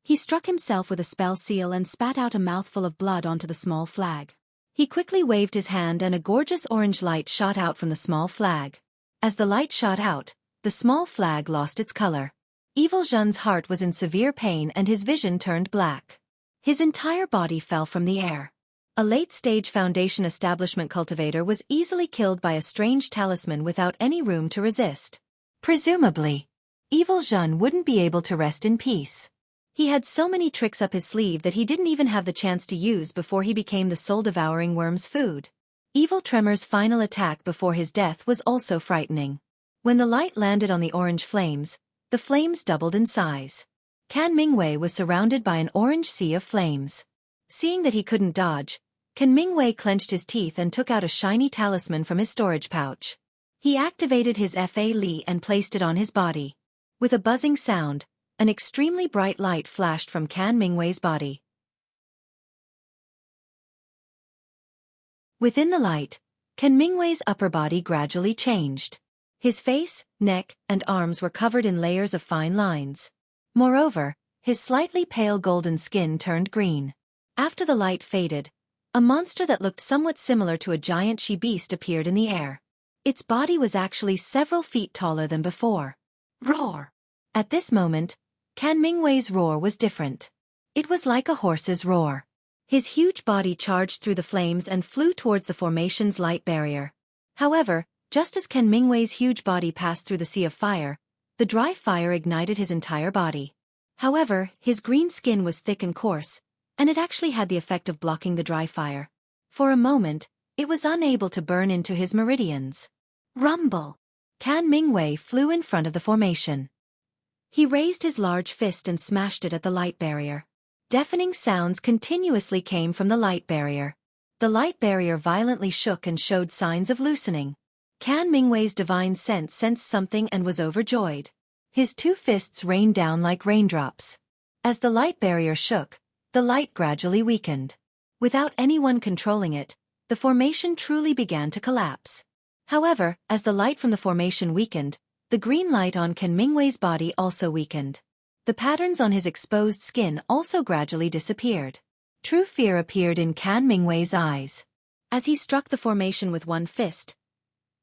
He struck himself with a spell seal and spat out a mouthful of blood onto the small flag. He quickly waved his hand and a gorgeous orange light shot out from the small flag. As the light shot out, the small flag lost its color. Evil Zhen's heart was in severe pain and his vision turned black. His entire body fell from the air. A late-stage Foundation establishment cultivator was easily killed by a strange talisman without any room to resist. Presumably, Evil Zhen wouldn't be able to rest in peace. He had so many tricks up his sleeve that he didn't even have the chance to use before he became the soul-devouring worm's food. Evil Tremor's final attack before his death was also frightening. When the light landed on the orange flames, the flames doubled in size. Can Mingwei was surrounded by an orange sea of flames. Seeing that he couldn't dodge, Can Mingwei clenched his teeth and took out a shiny talisman from his storage pouch. He activated his Fa Li and placed it on his body. With a buzzing sound, an extremely bright light flashed from Can Mingwei's body. Within the light, Can Mingwei's upper body gradually changed. His face, neck, and arms were covered in layers of fine lines. Moreover, his slightly pale golden skin turned green. After the light faded, a monster that looked somewhat similar to a giant she-beast appeared in the air. Its body was actually several feet taller than before. Roar! At this moment, Can Mingwei's roar was different. It was like a horse's roar. His huge body charged through the flames and flew towards the formation's light barrier. However, just as Can Mingwei's huge body passed through the sea of fire, the dry fire ignited his entire body. However, his green skin was thick and coarse, and it actually had the effect of blocking the dry fire. For a moment, it was unable to burn into his meridians. Rumble! Can Mingwei flew in front of the formation. He raised his large fist and smashed it at the light barrier. Deafening sounds continuously came from the light barrier. The light barrier violently shook and showed signs of loosening. Can Mingwei's divine sense sensed something and was overjoyed. His two fists rained down like raindrops. As the light barrier shook, the light gradually weakened. Without anyone controlling it, the formation truly began to collapse. However, as the light from the formation weakened, the green light on Can Mingwei's body also weakened. The patterns on his exposed skin also gradually disappeared. True fear appeared in Can Mingwei's eyes. As he struck the formation with one fist,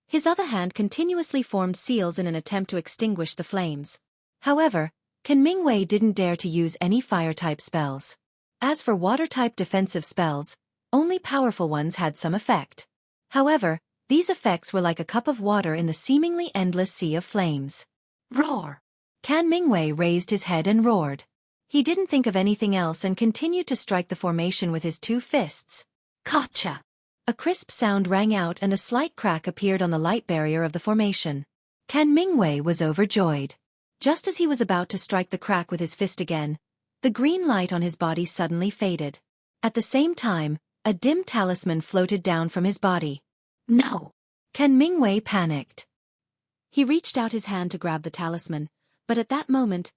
his other hand continuously formed seals in an attempt to extinguish the flames. However, Can Mingwei didn't dare to use any fire-type spells. As for water-type defensive spells, only powerful ones had some effect. However, these effects were like a cup of water in the seemingly endless sea of flames. Roar! Can Mingwei raised his head and roared. He didn't think of anything else and continued to strike the formation with his two fists. Gotcha! A crisp sound rang out and a slight crack appeared on the light barrier of the formation. Can Mingwei was overjoyed. Just as he was about to strike the crack with his fist again, the green light on his body suddenly faded. At the same time, a dim talisman floated down from his body. No! Can Mingwei panicked. He reached out his hand to grab the talisman, but at that moment,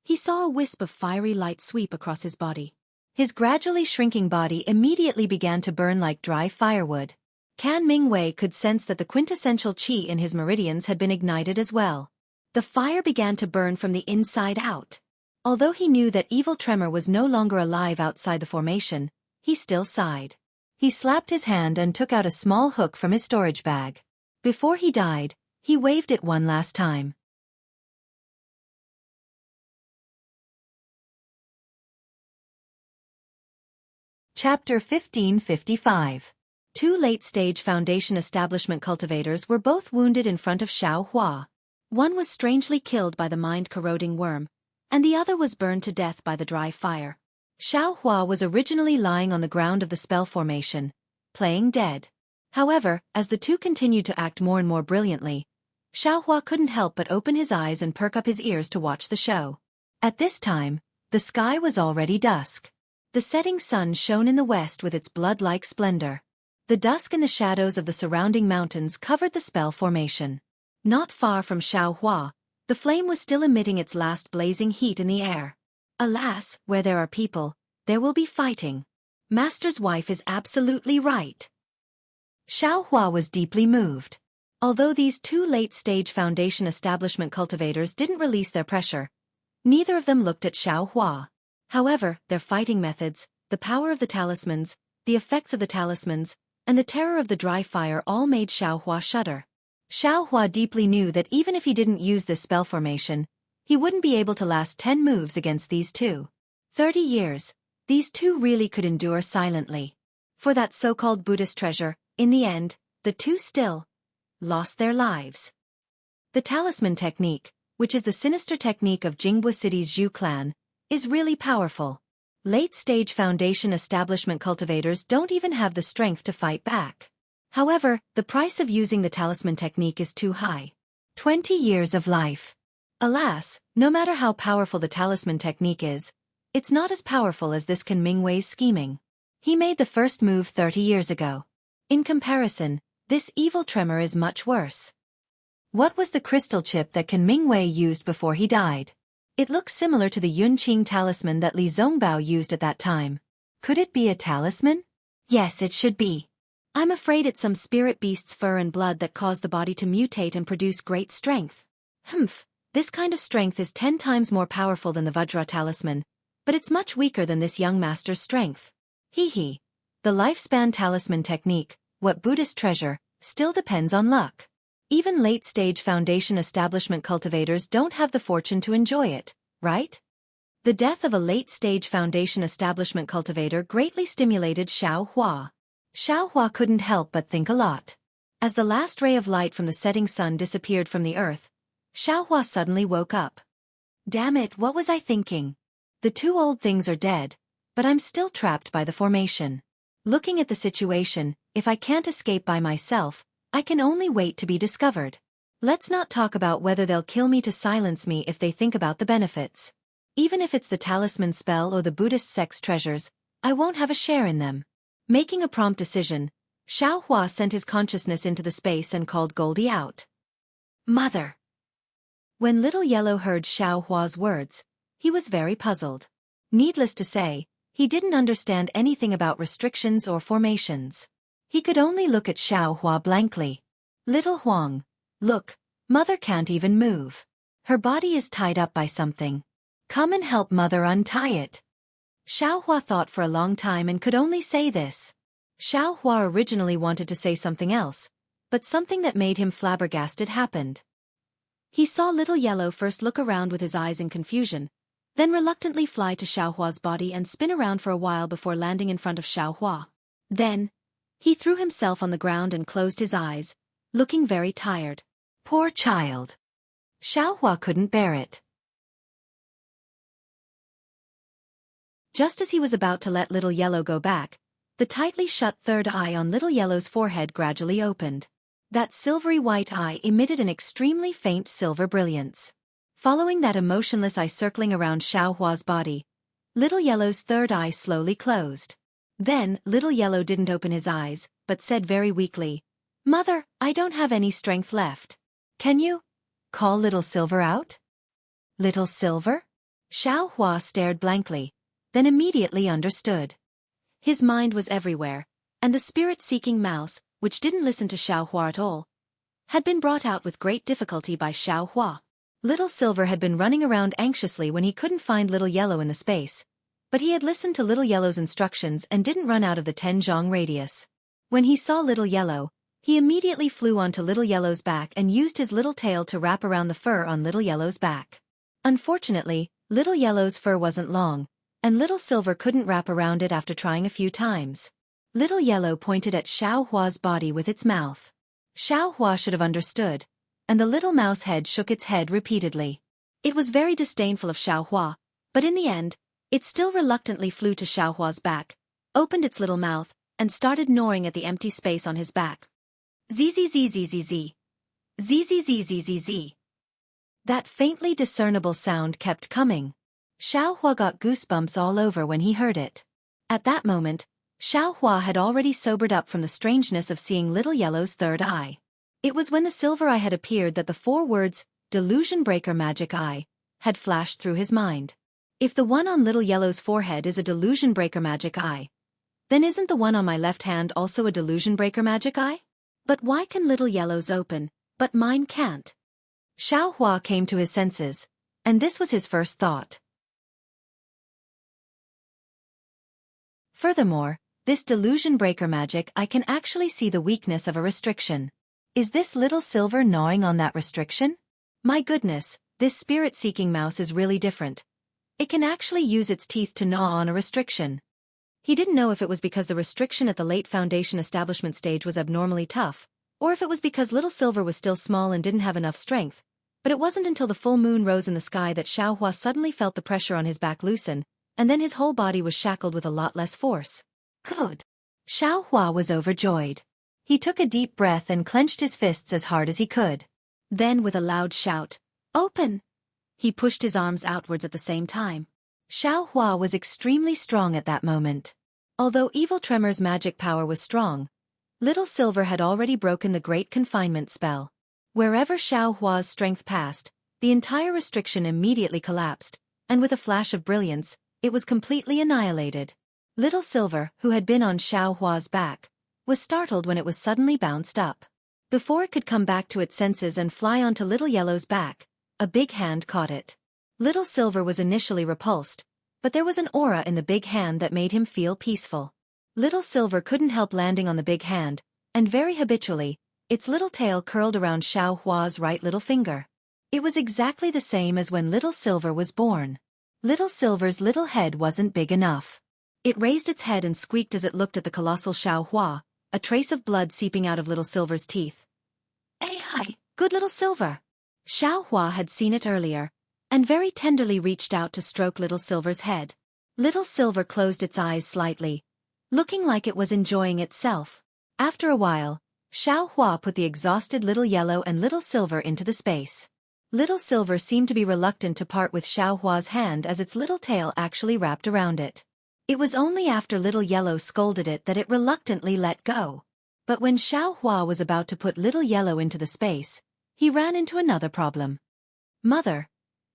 he saw a wisp of fiery light sweep across his body. His gradually shrinking body immediately began to burn like dry firewood. Can Mingwei could sense that the quintessential qi in his meridians had been ignited as well. The fire began to burn from the inside out. Although he knew that Evil Tremor was no longer alive outside the formation, he still sighed. He slapped his hand and took out a small hook from his storage bag. Before he died, he waved it one last time. Chapter 1555. Two late-stage Foundation establishment cultivators were both wounded in front of Xiao Hua. One was strangely killed by the mind-corroding worm, and the other was burned to death by the dry fire. Xiao Hua was originally lying on the ground of the spell formation, playing dead. However, as the two continued to act more and more brilliantly, Xiaohua couldn't help but open his eyes and perk up his ears to watch the show. At this time, the sky was already dusk. The setting sun shone in the west with its blood-like splendor. The dusk and the shadows of the surrounding mountains covered the spell formation. Not far from Xiaohua, the flame was still emitting its last blazing heat in the air. Alas, where there are people, there will be fighting. Master's wife is absolutely right. Xiaohua was deeply moved. Although these two late-stage foundation establishment cultivators didn't release their pressure, neither of them looked at Xiaohua. However, their fighting methods, the power of the talismans, the effects of the talismans, and the terror of the dry fire all made Xiaohua shudder. Xiaohua deeply knew that even if he didn't use this spell formation, he wouldn't be able to last 10 moves against these two. 30 years, these two really could endure silently. For that so-called Buddhist treasure, in the end, the two still lost their lives. The talisman technique, which is the sinister technique of Jianghu City's Zhu clan, is really powerful. Late-stage foundation establishment cultivators don't even have the strength to fight back. However, the price of using the talisman technique is too high. 20 years of life. Alas, no matter how powerful the talisman technique is, it's not as powerful as this Kan Mingwei's scheming. He made the first move 30 years ago. In comparison, this evil tremor is much worse. What was the crystal chip that Kan Mingwei used before he died? It looks similar to the Yunqing talisman that Li Zongbao used at that time. Could it be a talisman? Yes, it should be. I'm afraid it's some spirit beast's fur and blood that caused the body to mutate and produce great strength. This kind of strength is 10 times more powerful than the Vajra talisman, but it's much weaker than this young master's strength. The lifespan talisman technique, what Buddhist treasure, still depends on luck. Even late-stage foundation establishment cultivators don't have the fortune to enjoy it, right? The death of a late-stage foundation establishment cultivator greatly stimulated Xiaohua. Xiaohua couldn't help but think a lot. As the last ray of light from the setting sun disappeared from the earth, Xiaohua suddenly woke up. Damn it, what was I thinking? The two old things are dead, but I'm still trapped by the formation. Looking at the situation, if I can't escape by myself, I can only wait to be discovered. Let's not talk about whether they'll kill me to silence me if they think about the benefits. Even if it's the talisman spell or the Buddhist sex treasures, I won't have a share in them. Making a prompt decision, Xiaohua sent his consciousness into the space and called Goldie out. Mother! When Little Yellow heard Xiaohua's words, he was very puzzled. Needless to say, he didn't understand anything about restrictions or formations. He could only look at Xiaohua blankly. Little Huang, look, Mother can't even move. Her body is tied up by something. Come and help Mother untie it. Xiaohua thought for a long time and could only say this. Xiaohua originally wanted to say something else, but something that made him flabbergasted happened. He saw Little Yellow first look around with his eyes in confusion, then reluctantly fly to Xiaohua's body and spin around for a while before landing in front of Xiaohua. Then, he threw himself on the ground and closed his eyes, looking very tired. Poor child. Xiaohua couldn't bear it. Just as he was about to let Little Yellow go back, the tightly shut third eye on Little Yellow's forehead gradually opened. That silvery white eye emitted an extremely faint silver brilliance. Following that emotionless eye circling around Xiaohua's body, Little Yellow's third eye slowly closed. Then, Little Yellow didn't open his eyes, but said very weakly, Mother, I don't have any strength left. Can you call Little Silver out? Little Silver? Xiaohua stared blankly, then immediately understood. His mind was everywhere, and the spirit-seeking mouse, which didn't listen to Xiaohua at all, had been brought out with great difficulty by Xiaohua. Little Silver had been running around anxiously when he couldn't find Little Yellow in the space, but he had listened to Little Yellow's instructions and didn't run out of the 10 zhang radius. When he saw Little Yellow, he immediately flew onto Little Yellow's back and used his little tail to wrap around the fur on Little Yellow's back. Unfortunately, Little Yellow's fur wasn't long, and Little Silver couldn't wrap around it after trying a few times. Little Yellow pointed at Xiaohua's body with its mouth. Xiaohua should have understood, and the little mouse head shook its head repeatedly. It was very disdainful of Xiaohua, but in the end, it still reluctantly flew to Xiaohua's back, opened its little mouth, and started gnawing at the empty space on his back. Zzzzzzz. Zzzzzzz. That faintly discernible sound kept coming. Xiaohua got goosebumps all over when he heard it. At that moment, Xiaohua had already sobered up from the strangeness of seeing Little Yellow's third eye. It was when the silver eye had appeared that the 4 words, "Delusion Breaker Magic Eye," had flashed through his mind. If the one on Little Yellow's forehead is a Delusion Breaker Magic Eye, then isn't the one on my left hand also a Delusion Breaker Magic Eye? But why can Little Yellow's open, but mine can't? Xiaohua came to his senses, and this was his first thought. Furthermore, this Delusion Breaker Magic Eye can actually see the weakness of a restriction. Is this little silver gnawing on that restriction? My goodness, this spirit-seeking mouse is really different. It can actually use its teeth to gnaw on a restriction. He didn't know if it was because the restriction at the late Foundation establishment stage was abnormally tough, or if it was because Little Silver was still small and didn't have enough strength, but it wasn't until the full moon rose in the sky that Xiaohua suddenly felt the pressure on his back loosen, and then his whole body was shackled with a lot less force. Good. Xiaohua was overjoyed. He took a deep breath and clenched his fists as hard as he could. Then with a loud shout, "Open!" he pushed his arms outwards at the same time. Xiaohua was extremely strong at that moment. Although Evil Tremor's magic power was strong, Little Silver had already broken the Great Confinement spell. Wherever Xiaohua's strength passed, the entire restriction immediately collapsed, and with a flash of brilliance, it was completely annihilated. Little Silver, who had been on Xiaohua's back, was startled when it was suddenly bounced up. Before it could come back to its senses and fly onto Little Yellow's back, a big hand caught it. Little Silver was initially repulsed, but there was an aura in the big hand that made him feel peaceful. Little Silver couldn't help landing on the big hand, and very habitually, its little tail curled around Xiaohua's right little finger. It was exactly the same as when Little Silver was born. Little Silver's little head wasn't big enough. It raised its head and squeaked as it looked at the colossal Xiaohua, a trace of blood seeping out of Little Silver's teeth. "Hey, hi, good Little Silver." Xiaohua had seen it earlier, and very tenderly reached out to stroke Little Silver's head. Little Silver closed its eyes slightly, looking like it was enjoying itself. After a while, Xiaohua put the exhausted Little Yellow and Little Silver into the space. Little Silver seemed to be reluctant to part with Xiaohua's hand as its little tail actually wrapped around it. It was only after Little Yellow scolded it that it reluctantly let go. But when Xiaohua was about to put Little Yellow into the space, he ran into another problem. "Mother,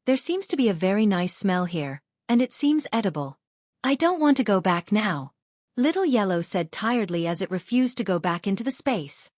there seems to be a very nice smell here, and it seems edible. I don't want to go back now," Little Yellow said tiredly as it refused to go back into the space.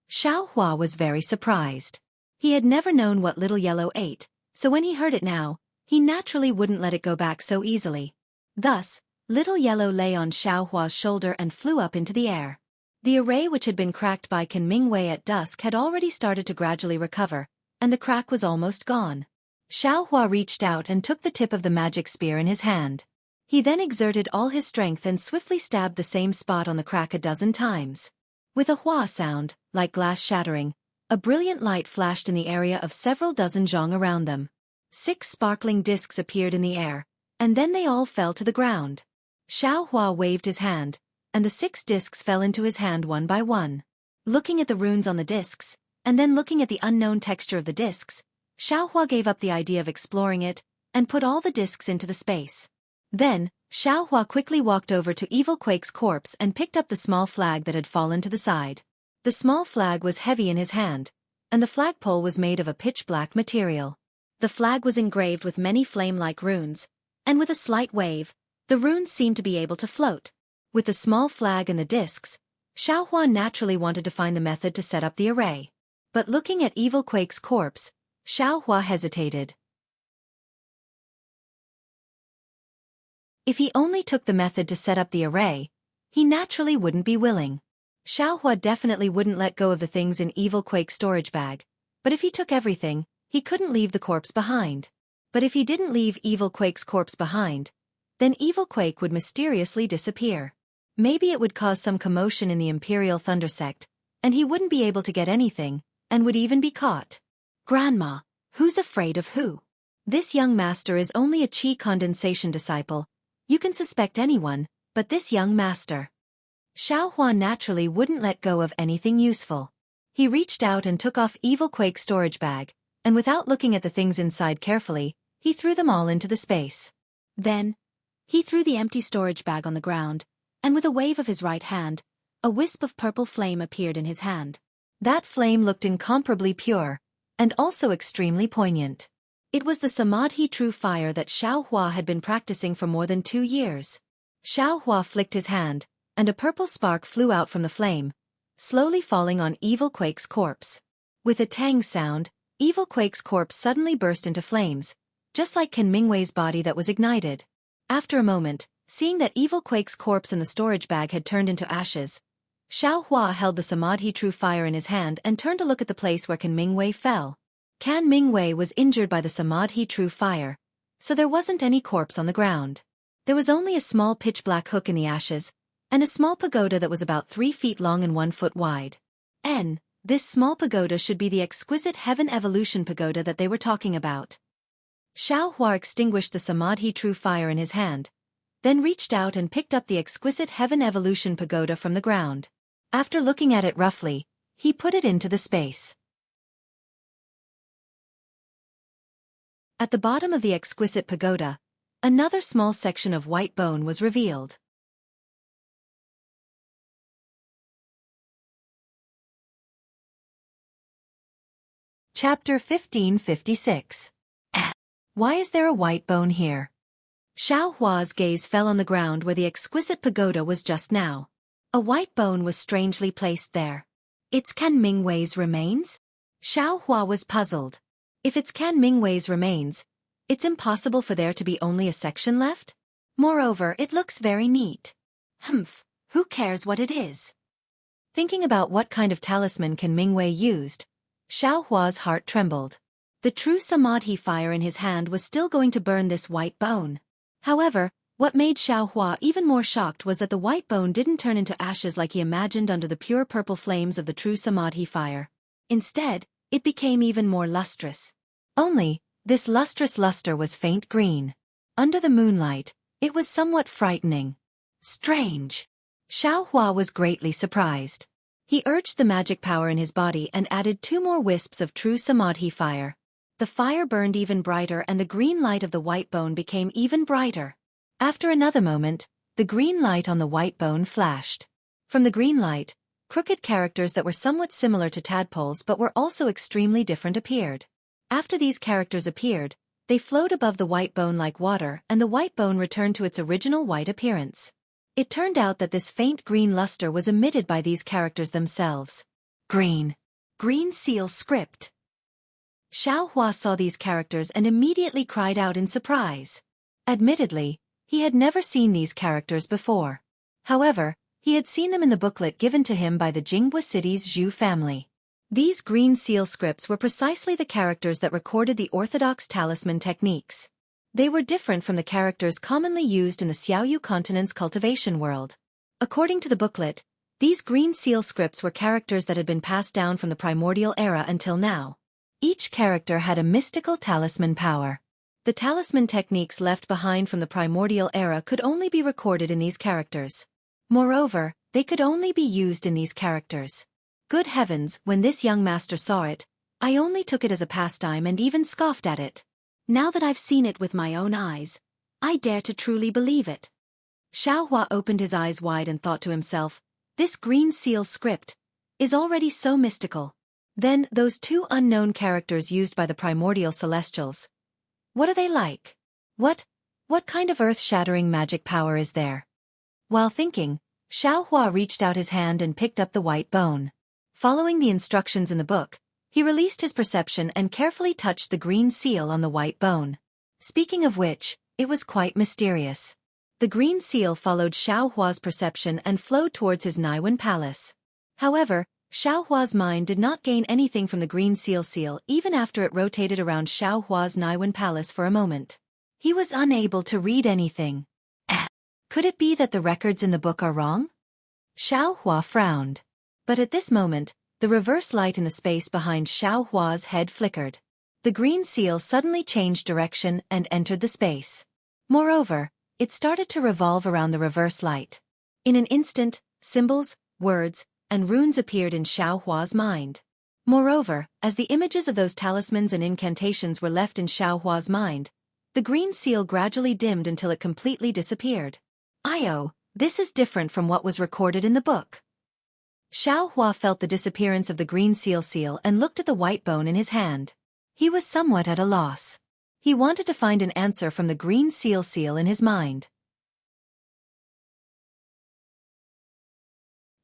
Xiaohua was very surprised. He had never known what Little Yellow ate, so when he heard it now, he naturally wouldn't let it go back so easily. Thus, Little Yellow lay on Xiaohua's shoulder and flew up into the air. The array which had been cracked by Kan Mingwei at dusk had already started to gradually recover, and the crack was almost gone. Xiaohua reached out and took the tip of the magic spear in his hand. He then exerted all his strength and swiftly stabbed the same spot on the crack a dozen times. With a hua sound, like glass shattering, a brilliant light flashed in the area of several dozen zhang around them. 6 sparkling discs appeared in the air, and then they all fell to the ground. Xiaohua waved his hand, and the 6 discs fell into his hand one by one. Looking at the runes on the discs, and then looking at the unknown texture of the discs, Xiaohua gave up the idea of exploring it, and put all the discs into the space. Then, Xiaohua quickly walked over to Evil Quake's corpse and picked up the small flag that had fallen to the side. The small flag was heavy in his hand, and the flagpole was made of a pitch-black material. The flag was engraved with many flame-like runes, and with a slight wave, the runes seemed to be able to float. With the small flag and the discs, Xiaohua naturally wanted to find the method to set up the array. But looking at Evil Quake's corpse, Xiaohua hesitated. If he only took the method to set up the array, he naturally wouldn't be willing. Xiaohua definitely wouldn't let go of the things in Evil Quake's storage bag, but if he took everything, he couldn't leave the corpse behind. But if he didn't leave Evil Quake's corpse behind, then Evil Quake would mysteriously disappear. Maybe it would cause some commotion in the Imperial Thunder Sect, and he wouldn't be able to get anything, and would even be caught. Grandma, who's afraid of who? This young master is only a chi condensation disciple. You can suspect anyone, but this young master. Xiao Hua naturally wouldn't let go of anything useful. He reached out and took off Evil Quake's storage bag, and without looking at the things inside carefully, he threw them all into the space. Then, he threw the empty storage bag on the ground, and with a wave of his right hand, a wisp of purple flame appeared in his hand. That flame looked incomparably pure, and also extremely poignant. It was the Samadhi true fire that Xiao Hua had been practicing for more than 2 years. Xiao Hua flicked his hand, and a purple spark flew out from the flame, slowly falling on Evil Quake's corpse. With a tang sound, Evil Quake's corpse suddenly burst into flames, just like Ken Mingwei's body that was ignited. After a moment, seeing that Evil Quake's corpse in the storage bag had turned into ashes, Xiao Hua held the Samadhi true fire in his hand and turned to look at the place where Ken Mingwei fell. Ken Mingwei was injured by the Samadhi true fire, so there wasn't any corpse on the ground. There was only a small pitch-black hook in the ashes, and a small pagoda that was about 3 feet long and 1 foot wide. This small pagoda should be the exquisite Heaven Evolution Pagoda that they were talking about. Xiao Hua extinguished the Samadhi true fire in his hand, then reached out and picked up the exquisite Heaven Evolution Pagoda from the ground. After looking at it roughly, he put it into the space. At the bottom of the exquisite pagoda, another small section of white bone was revealed. Chapter 1556. Why is there a white bone here? Xiao Hua's gaze fell on the ground where the exquisite pagoda was just now. A white bone was strangely placed there. It's Ken Mingwei's remains? Xiao Hua was puzzled. If it's Ken Mingwei's remains, it's impossible for there to be only a section left? Moreover, it looks very neat. Who cares what it is? Thinking about what kind of talisman Ken Mingwei used, Xiao Hua's heart trembled. The true Samadhi fire in his hand was still going to burn this white bone. However, what made Xiao Hua even more shocked was that the white bone didn't turn into ashes like he imagined under the pure purple flames of the true Samadhi fire. Instead, it became even more lustrous. Only, this lustrous luster was faint green. Under the moonlight, it was somewhat frightening. Strange. Xiao Hua was greatly surprised. He urged the magic power in his body and added 2 more wisps of true Samadhi fire. The fire burned even brighter and the green light of the white bone became even brighter. After another moment, the green light on the white bone flashed. From the green light, crooked characters that were somewhat similar to tadpoles but were also extremely different appeared. After these characters appeared, they flowed above the white bone like water and the white bone returned to its original white appearance. It turned out that this faint green luster was emitted by these characters themselves. Green seal script. Xiao Hua saw these characters and immediately cried out in surprise. Admittedly, he had never seen these characters before. However, he had seen them in the booklet given to him by the Jianghu city's Zhu family. These green seal scripts were precisely the characters that recorded the orthodox talisman techniques. They were different from the characters commonly used in the Xiaoyu continent's cultivation world. According to the booklet, these green seal scripts were characters that had been passed down from the primordial era until now. Each character had a mystical talisman power. The talisman techniques left behind from the primordial era could only be recorded in these characters. Moreover, they could only be used in these characters. Good heavens, when this young master saw it, I only took it as a pastime and even scoffed at it. Now that I've seen it with my own eyes, I dare to truly believe it. Xiao Hua opened his eyes wide and thought to himself, this green seal script is already so mystical. Then those 2 unknown characters used by the primordial celestials. What are they like? What kind of earth-shattering magic power is there? While thinking, Xiao Hua reached out his hand and picked up the white bone. Following the instructions in the book, he released his perception and carefully touched the green seal on the white bone. Speaking of which, it was quite mysterious. The green seal followed Xiao Hua's perception and flowed towards his Naiwen palace. However, Xiao Hua's mind did not gain anything from the green seal even after it rotated around Xiao Hua's Naiwen palace for a moment. He was unable to read anything. Could it be that the records in the book are wrong? Xiao Hua frowned. But at this moment, the reverse light in the space behind Xiao Hua's head flickered. The green seal suddenly changed direction and entered the space. Moreover, it started to revolve around the reverse light. In an instant, Symbols, words, and runes appeared in Xiaohua's mind. Moreover, as the images of those talismans and incantations were left in Xiaohua's mind, the green seal gradually dimmed until it completely disappeared. This is different from what was recorded in the book. Xiaohua felt the disappearance of the green seal and looked at the white bone in his hand. He was somewhat at a loss. He wanted to find an answer from the green seal in his mind.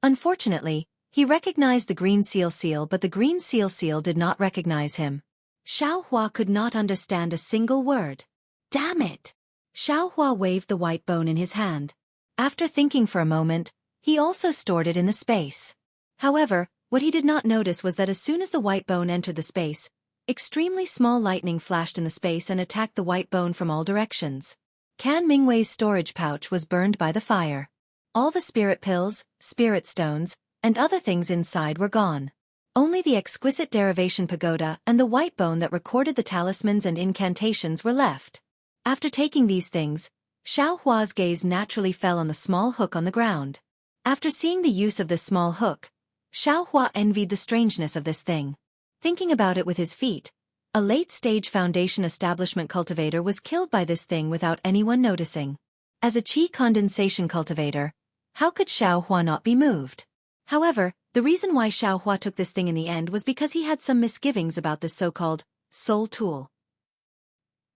Unfortunately, he recognized the green seal but the green seal did not recognize him. Xiaohua could not understand a single word. Damn it! Xiaohua waved the white bone in his hand. After thinking for a moment, he also stored it in the space. However, what he did not notice was that as soon as the white bone entered the space, extremely small lightning flashed in the space and attacked the white bone from all directions. Can Mingwei's storage pouch was burned by the fire. All the spirit pills, spirit stones, and other things inside were gone. Only the exquisite derivation pagoda and the white bone that recorded the talismans and incantations were left. After taking these things, Xiaohua's gaze naturally fell on the small hook on the ground. After seeing the use of this small hook, Xiaohua envied the strangeness of this thing. Thinking about it with his feet, a late-stage Foundation establishment cultivator was killed by this thing without anyone noticing. As a qi condensation cultivator, how could Xiaohua not be moved? However, the reason why Xiaohua took this thing in the end was because he had some misgivings about this so-called soul tool.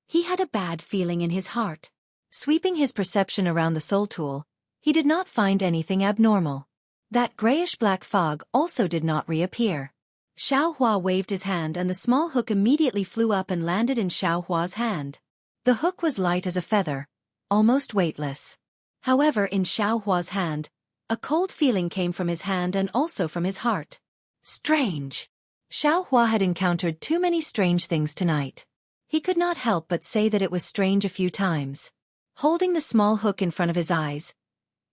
He had a bad feeling in his heart. Sweeping his perception around the soul tool, he did not find anything abnormal. That grayish-black fog also did not reappear. Xiaohua waved his hand and the small hook immediately flew up and landed in Xiaohua's hand. The hook was light as a feather, almost weightless. However, in Xiaohua's hand, a cold feeling came from his hand and also from his heart. Strange. Xiaohua had encountered too many strange things tonight. He could not help but say that it was strange a few times. Holding the small hook in front of his eyes,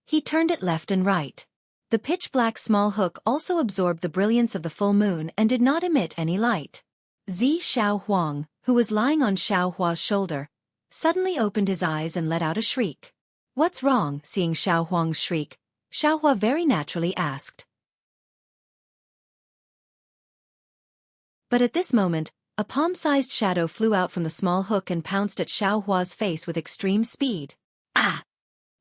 he turned it left and right. The pitch-black small hook also absorbed the brilliance of the full moon and did not emit any light. Xiaohuang, who was lying on Xiaohua's shoulder, suddenly opened his eyes and let out a shriek. What's wrong? Seeing Xiaohuang's shriek, Xiaohua very naturally asked. But at this moment, a palm-sized shadow flew out from the small hook and pounced at Xiaohua's face with extreme speed. Ah!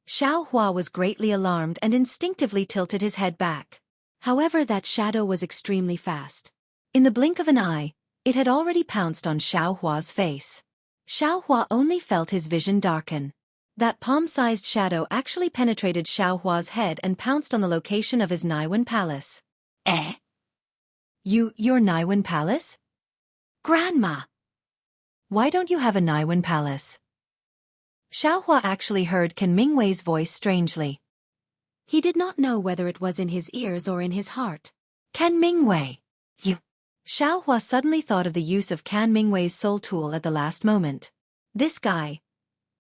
Xiaohua was greatly alarmed and instinctively tilted his head back. However, that shadow was extremely fast. In the blink of an eye, it had already pounced on Xiaohua's face. Xiaohua only felt his vision darken. That palm-sized shadow actually penetrated Xiaohua's head and pounced on the location of his Naiwen palace. Your Naiwen palace? Grandma! Why don't you have a Naiwen palace? Xiaohua actually heard Can Mingwei's voice strangely. He did not know whether it was in his ears or in his heart. Can Mingwei! You! Xiaohua suddenly thought of the use of Can Mingwei's soul tool at the last moment. This guy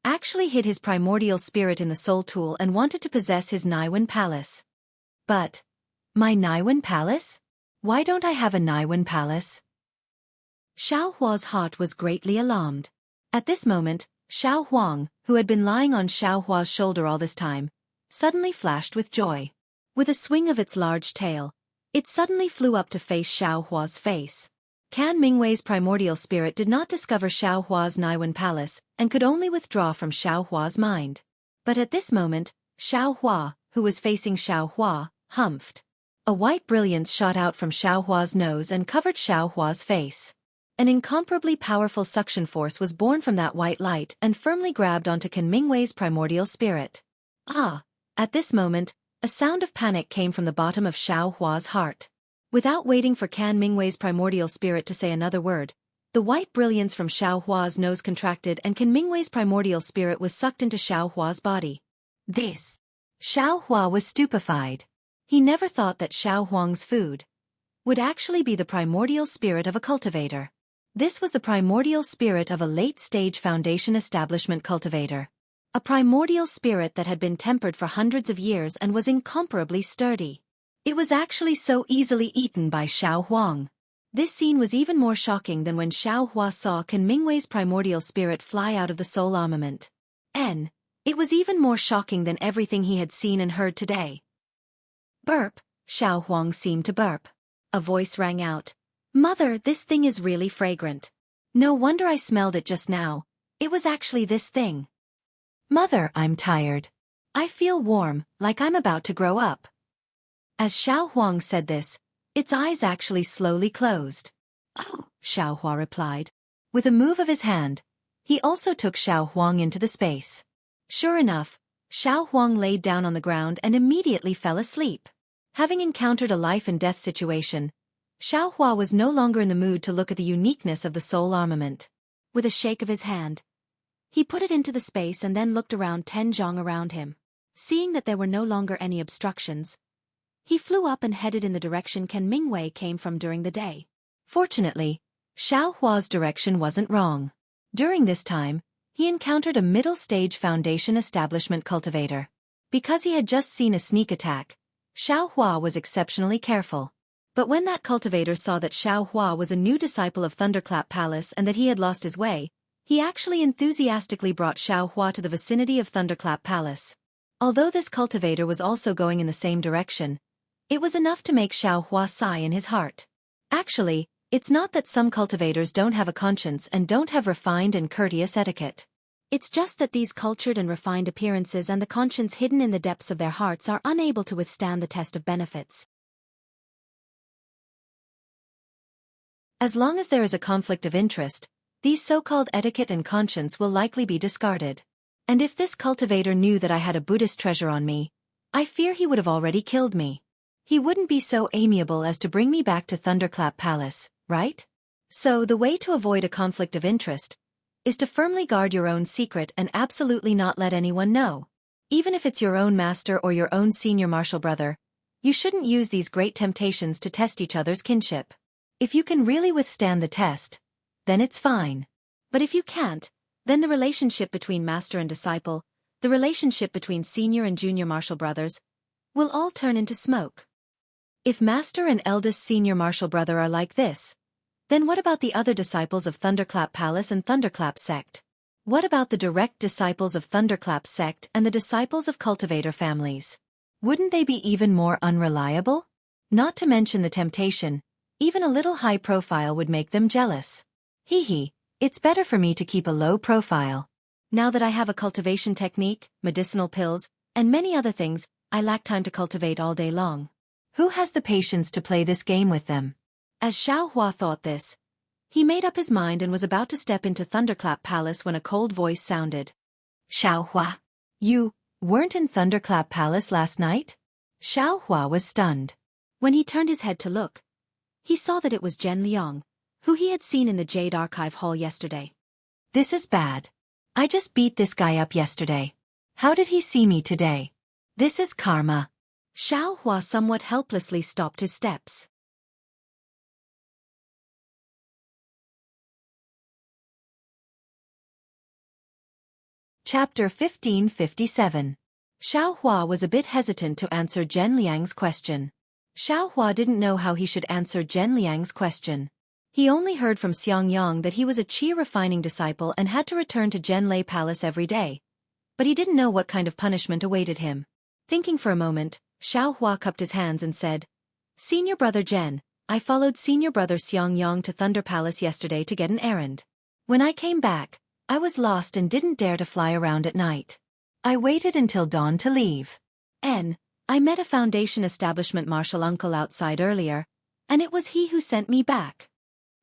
actually hid his primordial spirit in the soul tool and wanted to possess his Naiwen palace. But, my Naiwen palace? Why don't I have a Naiwen palace? Xiaohua's heart was greatly alarmed. At this moment, Xiaohuang, who had been lying on Xiaohua's shoulder all this time, suddenly flashed with joy. With a swing of its large tail, it suddenly flew up to face Xiaohua's face. Can Mingwei's primordial spirit did not discover Xiaohua's Naiwen palace and could only withdraw from Xiaohua's mind. But at this moment, Xiaohua, who was facing Xiaohua, humphed. A white brilliance shot out from Xiaohua's nose and covered Xiaohua's face. An incomparably powerful suction force was born from that white light and firmly grabbed onto Can Mingwei's primordial spirit. At this moment, a sound of panic came from the bottom of Xiaohua's heart. Without waiting for Can Mingwei's primordial spirit to say another word, the white brilliance from Xiaohua's nose contracted and Can Mingwei's primordial spirit was sucked into Xiaohua's body. This! Xiaohua was stupefied. He never thought that Xiaohuang's food would actually be the primordial spirit of a cultivator. This was the primordial spirit of a late-stage Foundation establishment cultivator. A primordial spirit that had been tempered for hundreds of years and was incomparably sturdy. It was actually so easily eaten by Xiaohuang. This scene was even more shocking than when Xiaohua saw Can Mingwei's primordial spirit fly out of the soul armament. It was even more shocking than everything he had seen and heard today. Burp, Xiao Huang seemed to burp. A voice rang out. Mother, this thing is really fragrant. No wonder I smelled it just now. It was actually this thing. Mother, I'm tired. I feel warm, like I'm about to grow up. As Xiao Huang said this, its eyes actually slowly closed. Oh, Xiao Hua replied. With a move of his hand, he also took Xiao Huang into the space. Sure enough, Xiao Huang laid down on the ground and immediately fell asleep. Having encountered a life-and-death situation, Xiao Hua was no longer in the mood to look at the uniqueness of the soul armament. With a shake of his hand, he put it into the space and then looked around Zhang around him. Seeing that there were no longer any obstructions, he flew up and headed in the direction Ken Mingwei came from during the day. Fortunately, Xiao Hua's direction wasn't wrong. During this time, he encountered a middle-stage Foundation establishment cultivator. Because he had just seen a sneak attack, Xiao Hua was exceptionally careful. But when that cultivator saw that Xiao Hua was a new disciple of Thunderclap Palace and that he had lost his way, he actually enthusiastically brought Xiao Hua to the vicinity of Thunderclap Palace. Although this cultivator was also going in the same direction, it was enough to make Xiao Hua sigh in his heart. Actually, it's not that some cultivators don't have a conscience and don't have refined and courteous etiquette. It's just that these cultured and refined appearances and the conscience hidden in the depths of their hearts are unable to withstand the test of benefits. As long as there is a conflict of interest, these so-called etiquette and conscience will likely be discarded. And if this cultivator knew that I had a Buddhist treasure on me, I fear he would have already killed me. He wouldn't be so amiable as to bring me back to Thunderclap Palace, right? So the way to avoid a conflict of interest is to firmly guard your own secret and absolutely not let anyone know. Even if it's your own master or your own senior martial brother, you shouldn't use these great temptations to test each other's kinship. If you can really withstand the test, then it's fine. But if you can't, then the relationship between master and disciple, the relationship between senior and junior martial brothers, will all turn into smoke. If master and eldest senior martial brother are like this, then what about the other disciples of Thunderclap Palace and Thunderclap Sect? What about the direct disciples of Thunderclap Sect and the disciples of cultivator families? Wouldn't they be even more unreliable? Not to mention the temptation, even a little high profile would make them jealous. Hee, it's better for me to keep a low profile. Now that I have a cultivation technique, medicinal pills, and many other things, I lack time to cultivate all day long. Who has the patience to play this game with them? As Xiao Hua thought this, he made up his mind and was about to step into Thunderclap Palace when a cold voice sounded. Xiao Hua, you weren't in Thunderclap Palace last night? Xiao Hua was stunned. When he turned his head to look, he saw that it was Zhen Liang, who he had seen in the Jade Archive Hall yesterday. This is bad. I just beat this guy up yesterday. How did he see me today? This is karma. Xiao Hua somewhat helplessly stopped his steps. Chapter 1557. Xiao Hua was a bit hesitant to answer Zhen Liang's question. Xiao Hua didn't know how he should answer Zhen Liang's question. He only heard from Xianxia that he was a qi refining disciple and had to return to Zhenlei Palace every day. But he didn't know what kind of punishment awaited him. Thinking for a moment, Xiao Hua cupped his hands and said, Senior brother Zhen, I followed senior brother Xianxia to Thunder Palace yesterday to get an errand. When I came back, I was lost and didn't dare to fly around at night. I waited until dawn to leave. I met a Foundation establishment martial uncle outside earlier, and it was he who sent me back.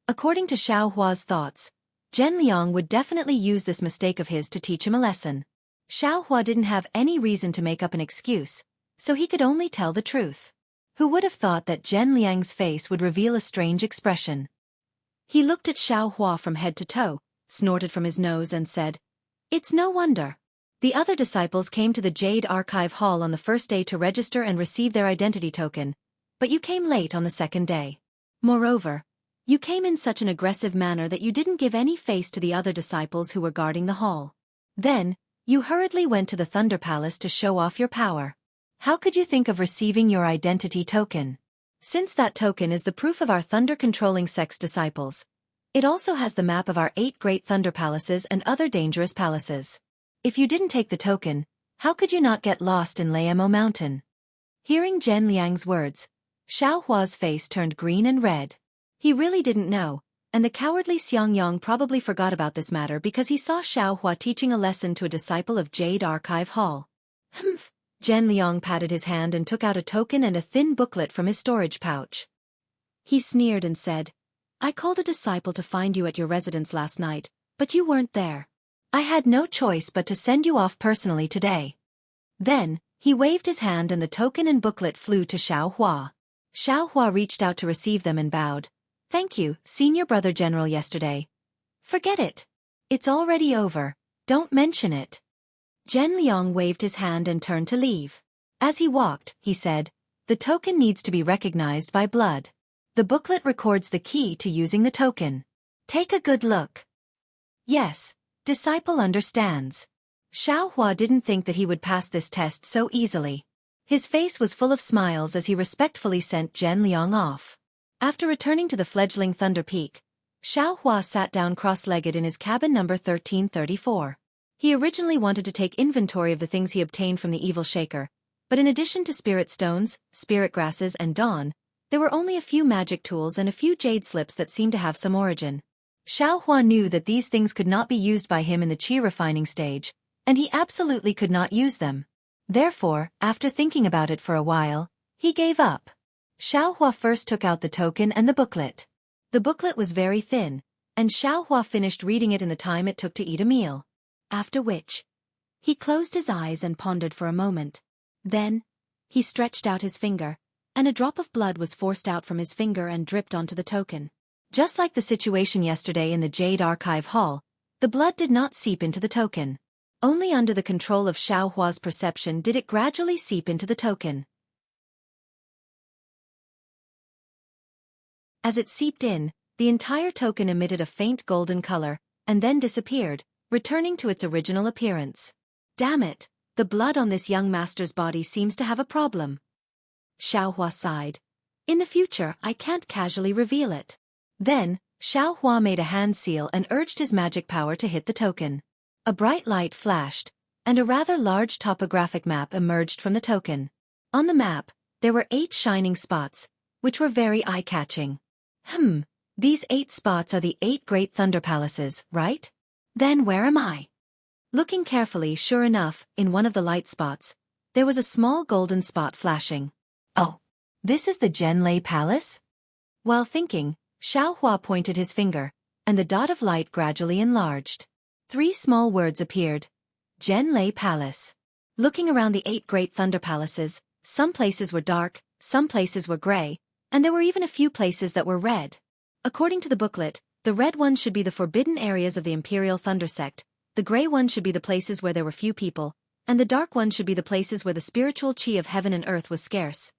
According to Xiao Hua's thoughts, Zhen Liang would definitely use this mistake of his to teach him a lesson. Xiao Hua didn't have any reason to make up an excuse, so he could only tell the truth. Who would have thought that Zhen Liang's face would reveal a strange expression? He looked at Xiao Hua from head to toe, snorted from his nose and said, It's no wonder. The other disciples came to the Jade Archive Hall on the first day to register and receive their identity token, but you came late on the second day. Moreover, you came in such an aggressive manner that you didn't give any face to the other disciples who were guarding the hall. Then, you hurriedly went to the Thunder Palace to show off your power. How could you think of receiving your identity token? Since that token is the proof of our thunder-controlling sect's disciples, it also has the map of our 8 great thunder palaces and other dangerous palaces. If you didn't take the token, how could you not get lost in Laemo Mountain? Hearing Zhen Liang's words, Xiao Hua's face turned green and red. He really didn't know, and the cowardly Xiangyang probably forgot about this matter because he saw Xiao Hua teaching a lesson to a disciple of Jade Archive Hall. Humph! Zhen Liang patted his hand and took out a token and a thin booklet from his storage pouch. He sneered and said, "I called a disciple to find you at your residence last night, but you weren't there. I had no choice but to send you off personally today." Then, he waved his hand and the token and booklet flew to Xiao Hua. Xiao Hua reached out to receive them and bowed. "Thank you, Senior Brother General yesterday." "Forget it. It's already over. Don't mention it." Zhen Liang waved his hand and turned to leave. As he walked, he said, "The token needs to be recognized by blood. The booklet records the key to using the token. Take a good look." "Yes, disciple understands." Xiao Hua didn't think that he would pass this test so easily. His face was full of smiles as he respectfully sent Zhen Liang off. After returning to the fledgling Thunder Peak, Xiao Hua sat down cross-legged in his cabin number 1334. He originally wanted to take inventory of the things he obtained from the Evil Shaker, but in addition to spirit stones, spirit grasses and dawn, there were only a few magic tools and a few jade slips that seemed to have some origin. Xiao Hua knew that these things could not be used by him in the qi refining stage, and he absolutely could not use them. Therefore, after thinking about it for a while, he gave up. Xiao Hua first took out the token and the booklet. The booklet was very thin, and Xiao Hua finished reading it in the time it took to eat a meal. After which, he closed his eyes and pondered for a moment. Then, he stretched out his finger, and a drop of blood was forced out from his finger and dripped onto the token. Just like the situation yesterday in the Jade Archive Hall, the blood did not seep into the token. Only under the control of Xiao Hua's perception did it gradually seep into the token. As it seeped in, the entire token emitted a faint golden color, and then disappeared, returning to its original appearance. "Damn it, the blood on this young master's body seems to have a problem." Xiao Hua sighed. "In the future, I can't casually reveal it." Then, Xiao Hua made a hand seal and urged his magic power to hit the token. A bright light flashed, and a rather large topographic map emerged from the token. On the map, there were 8 shining spots, which were very eye-catching. These 8 spots are the 8 great thunder palaces, right? Then where am I? Looking carefully, sure enough, in one of the light spots, there was a small golden spot flashing. "Oh, this is the Zhenlei Palace?" While thinking, Xiao Hua pointed his finger, and the dot of light gradually enlarged. 3 small words appeared. Zhenlei Palace. Looking around the 8 great thunder palaces, some places were dark, some places were gray, and there were even a few places that were red. According to the booklet, the red ones should be the forbidden areas of the Imperial Thunder Sect, the gray ones should be the places where there were few people, and the dark ones should be the places where the spiritual chi of heaven and earth was scarce.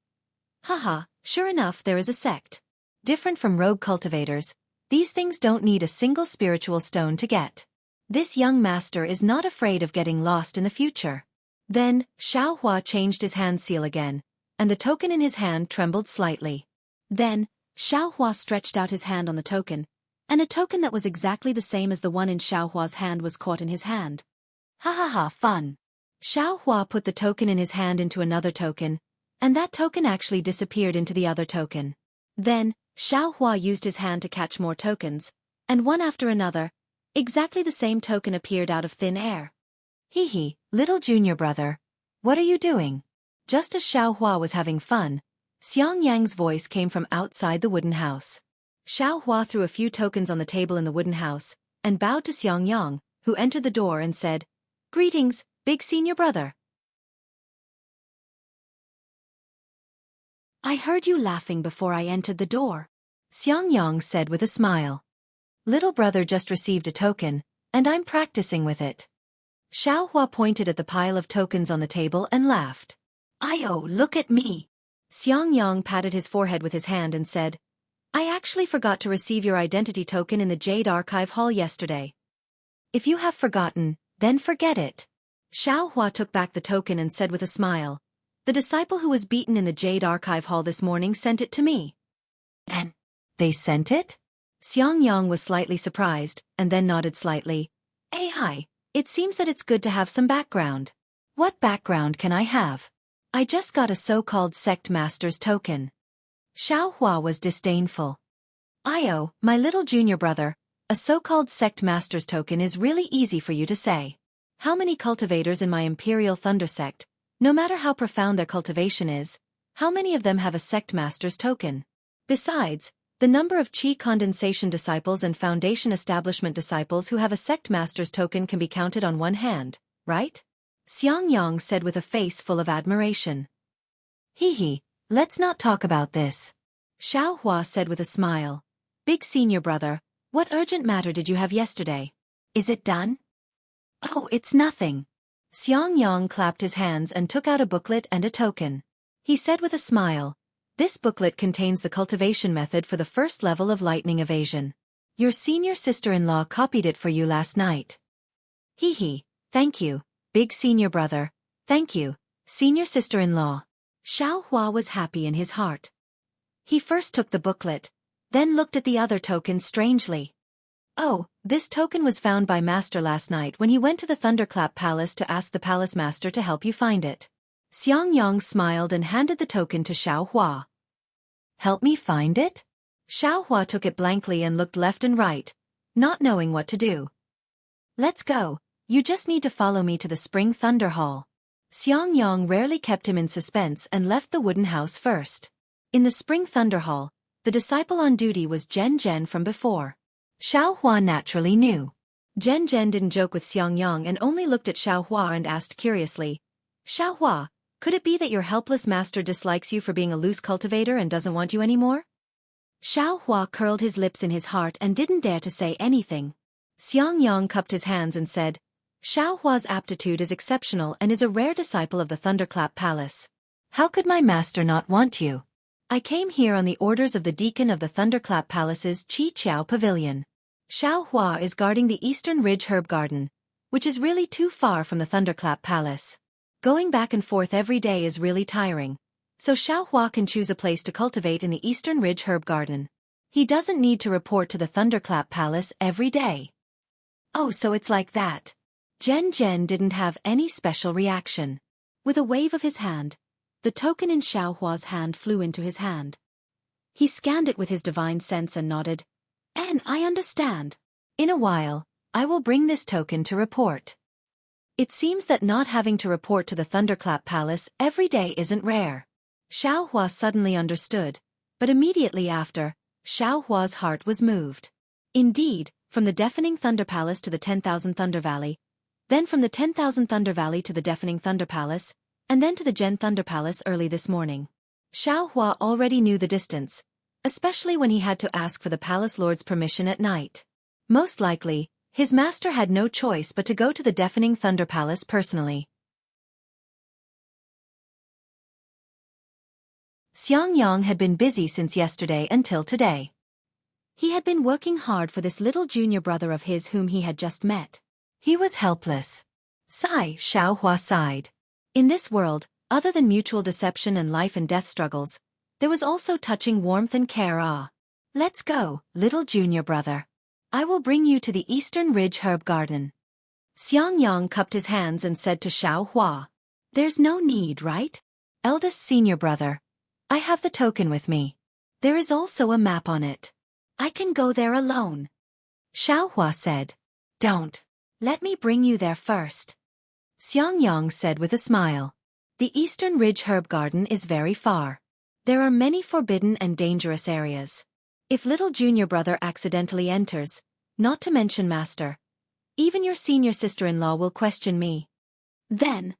Haha, sure enough there is a sect. Different from rogue cultivators, these things don't need a single spiritual stone to get. This young master is not afraid of getting lost in the future. Then, Xiao Hua changed his hand seal again, and the token in his hand trembled slightly. Then, Xiao Hua stretched out his hand on the token, and a token that was exactly the same as the one in Xiao Hua's hand was caught in his hand. Ha ha ha, fun! Xiao Hua put the token in his hand into another token, and that token actually disappeared into the other token. Then, Xiao Hua used his hand to catch more tokens, and one after another, exactly the same token appeared out of thin air. "Hee, little junior brother. What are you doing?" Just as Xiao Hua was having fun, Xiangyang's voice came from outside the wooden house. Xiao Hua threw a few tokens on the table in the wooden house, and bowed to Xiangyang, who entered the door and said, "Greetings, big senior brother." "I heard you laughing before I entered the door," Xiangyang said with a smile. "Little brother just received a token, and I'm practicing with it." Xiao Hua pointed at the pile of tokens on the table and laughed. "Oh, look at me." Xiangyang patted his forehead with his hand and said, "I actually forgot to receive your identity token in the Jade Archive Hall yesterday. If you have forgotten, then forget it." Xiao Hua took back the token and said with a smile, "The disciple who was beaten in the Jade Archive Hall this morning sent it to me." "And they sent it?" Xiangyang was slightly surprised, and then nodded slightly. "Hi, it seems that it's good to have some background. What background can I have?" I just got a so-called sect master's token. Xiao Hua was disdainful. My little junior brother, a so-called sect master's token is really easy for you to say. How many cultivators in my Imperial Thunder sect, no matter how profound their cultivation is, how many of them have a sect master's token? Besides, the number of Qi condensation disciples and foundation establishment disciples who have a sect master's token can be counted on one hand, right? Xianxia said with a face full of admiration. Let's not talk about this. Xiao Hua said with a smile. Big senior brother, what urgent matter did you have yesterday? Is it done? Oh, it's nothing. Xianxia clapped his hands and took out a booklet and a token. He said with a smile, this booklet contains the cultivation method for the first level of lightning evasion. Your senior sister-in-law copied it for you last night. Thank you, big senior brother. Thank you, senior sister-in-law. Xiao Hua was happy in his heart. He first took the booklet, then looked at the other token strangely. Oh, this token was found by Master last night when he went to the Thunderclap Palace to ask the Palace Master to help you find it. Xianxia smiled and handed the token to Xiao Hua. Help me find it? Xiao Hua took it blankly and looked left and right, not knowing what to do. Let's go, you just need to follow me to the Spring Thunder Hall. Xianxia rarely kept him in suspense and left the wooden house first. In the Spring Thunder Hall, the disciple on duty was Zhen from before. Xiao Hua naturally knew. Zhen didn't joke with Xianxia and only looked at Xiao Hua and asked curiously, Xiao Hua, could it be that your helpless master dislikes you for being a loose cultivator and doesn't want you anymore? Xiao Hua curled his lips in his heart and didn't dare to say anything. Xianxia cupped his hands and said, Xiao Hua's aptitude is exceptional and is a rare disciple of the Thunderclap Palace. How could my master not want you? I came here on the orders of the deacon of the Thunderclap Palace's Qi Qiao Pavilion. Xiao Hua is guarding the Eastern Ridge Herb Garden, which is really too far from the Thunderclap Palace. Going back and forth every day is really tiring, so Xiao Hua can choose a place to cultivate in the Eastern Ridge Herb Garden. He doesn't need to report to the Thunderclap Palace every day. Oh, so it's like that. Zhen didn't have any special reaction. With a wave of his hand, the token in Xiao Hua's hand flew into his hand. He scanned it with his divine sense and nodded. I understand. In a while, I will bring this token to report. It seems that not having to report to the Thunderclap Palace every day isn't rare. Xiao Hua suddenly understood, but immediately after, Xiao Hua's heart was moved. Indeed, from the deafening Thunder Palace to the 10,000 Thunder Valley, then from the 10,000 Thunder Valley to the deafening Thunder Palace, and then to the Gen Thunder Palace early this morning. Xiao Hua already knew the distance, especially when he had to ask for the Palace Lord's permission at night. Most likely, his master had no choice but to go to the deafening Thunder Palace personally. Xianxia had been busy since yesterday until today. He had been working hard for this little junior brother of his whom he had just met. He was helpless. Sigh, Xiao Hua sighed. In this world, other than mutual deception and life and death struggles, there was also touching warmth and care. Let's go, little junior brother. I will bring you to the Eastern Ridge Herb Garden. Xianxia cupped his hands and said to Xiao Hua, There's no need, right? Eldest senior brother. I have the token with me. There is also a map on it. I can go there alone. Xiao Hua said. Don't. Let me bring you there first. Xianxia said with a smile. The Eastern Ridge Herb Garden is very far. There are many forbidden and dangerous areas. If little junior brother accidentally enters, not to mention master, even your senior sister-in-law will question me. Then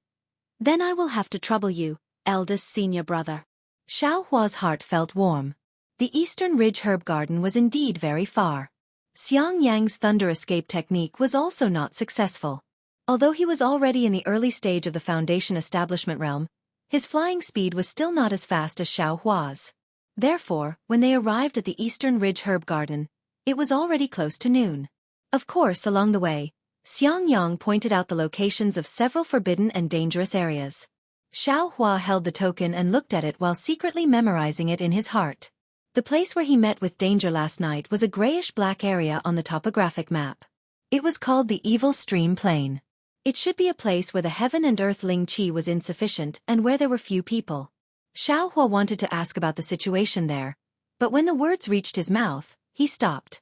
I will have to trouble you, eldest senior brother. Xiao Hua's heart felt warm. The Eastern Ridge Herb Garden was indeed very far. Xiangyang's thunder escape technique was also not successful. Although he was already in the early stage of the Foundation establishment realm, his flying speed was still not as fast as Xiao Hua's. Therefore, when they arrived at the Eastern Ridge Herb Garden, it was already close to noon. Of course, along the way, Xianxia pointed out the locations of several forbidden and dangerous areas. Xiao Hua held the token and looked at it while secretly memorizing it in his heart. The place where he met with danger last night was a grayish-black area on the topographic map. It was called the Evil Stream Plain. It should be a place where the heaven and earth Ling Qi was insufficient and where there were few people. Xiaohua wanted to ask about the situation there, but when the words reached his mouth, he stopped.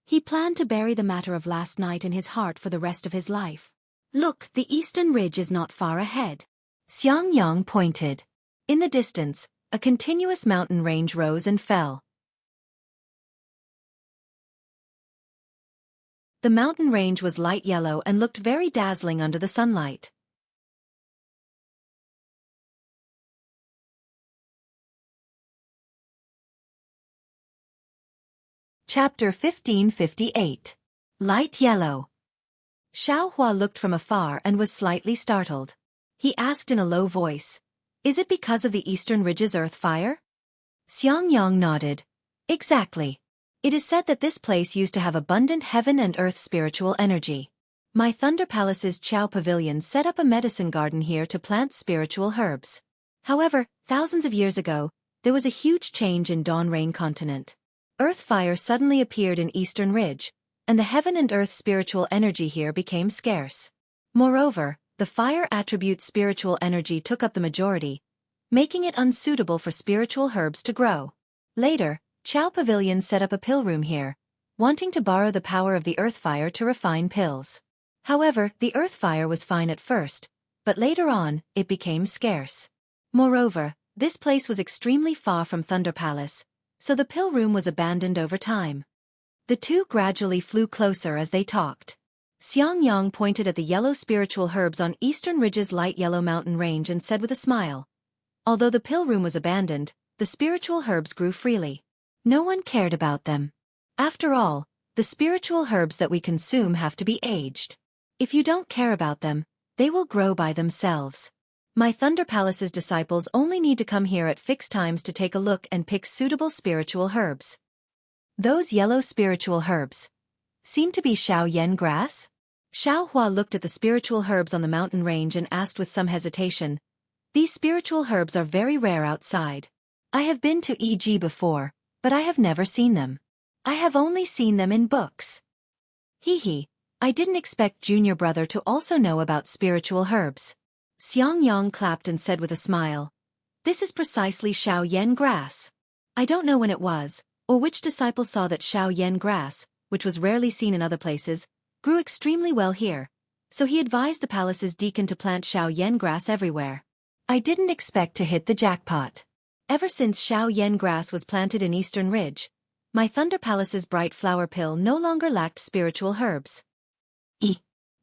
He planned to bury the matter of last night in his heart for the rest of his life. Look, the eastern ridge is not far ahead. Xianxia pointed. In the distance, a continuous mountain range rose and fell. The mountain range was light yellow and looked very dazzling under the sunlight. Chapter 1558. Light Yellow. Xiaohua looked from afar and was slightly startled. He asked in a low voice, "Is it because of the eastern ridge's earth fire?" Xiangyang nodded. "Exactly. It is said that this place used to have abundant heaven and earth spiritual energy. My Thunder Palace's Qiao Pavilion set up a medicine garden here to plant spiritual herbs. However, thousands of years ago, there was a huge change in Dawn Rain continent. Earth fire suddenly appeared in Eastern Ridge, and the heaven and earth spiritual energy here became scarce. Moreover, the fire attribute spiritual energy took up the majority, making it unsuitable for spiritual herbs to grow. Later, Qiao Pavilion set up a pill room here, wanting to borrow the power of the earth fire to refine pills. However, the earth fire was fine at first, but later on, it became scarce. Moreover, this place was extremely far from Thunder Palace, so the pill room was abandoned over time. The two gradually flew closer as they talked. Xiangyang pointed at the yellow spiritual herbs on Eastern Ridge's light yellow mountain range and said with a smile. Although the pill room was abandoned, the spiritual herbs grew freely. No one cared about them. After all, the spiritual herbs that we consume have to be aged. If you don't care about them, they will grow by themselves. My Thunder Palace's disciples only need to come here at fixed times to take a look and pick suitable spiritual herbs. Those yellow spiritual herbs seem to be Xiaoyan grass? Xiaohua looked at the spiritual herbs on the mountain range and asked with some hesitation, "These spiritual herbs are very rare outside. I have been to EG before, but I have never seen them. I have only seen them in books." Hee, I didn't expect junior brother to also know about spiritual herbs. Xiangyang clapped and said with a smile, "This is precisely Xiaoyan grass. I don't know when it was, or which disciple saw that Xiaoyan grass, which was rarely seen in other places, grew extremely well here, so he advised the palace's deacon to plant Xiaoyan grass everywhere. I didn't expect to hit the jackpot. Ever since Xiaoyan grass was planted in Eastern Ridge, my Thunder Palace's bright flower pill no longer lacked spiritual herbs."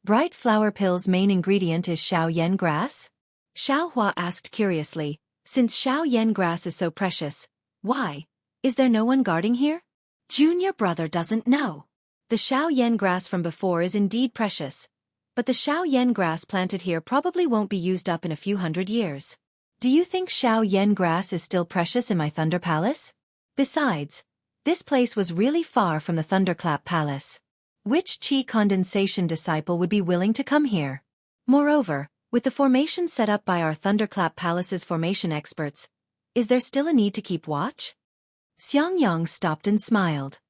Bright flower pill's main ingredient is Xiaoyan grass? Xiaohua asked curiously, "Since Xiaoyan grass is so precious, why? Is there no one guarding here?" Junior brother doesn't know. The Xiaoyan grass from before is indeed precious, but the Xiaoyan grass planted here probably won't be used up in a few hundred years. Do you think Xiaoyan grass is still precious in my Thunder Palace? Besides, this place was really far from the Thunderclap Palace. Which Qi condensation disciple would be willing to come here? Moreover, with the formation set up by our Thunderclap Palace's formation experts, is there still a need to keep watch? Xiangyang stopped and smiled.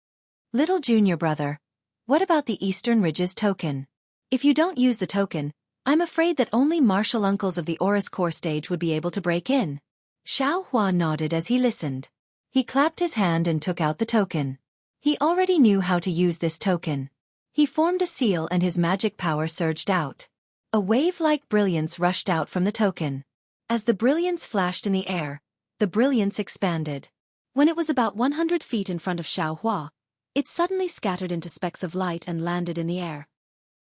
"Little junior brother, what about the Eastern Ridge's token? If you don't use the token, I'm afraid that only martial uncles of the Aurus core stage would be able to break in." Xiaohua nodded as he listened. He clapped his hand and took out the token. He already knew how to use this token. He formed a seal and his magic power surged out. A wave-like brilliance rushed out from the token. As the brilliance flashed in the air, the brilliance expanded. When it was about 100 feet in front of Xiaohua, it suddenly scattered into specks of light and landed in the air.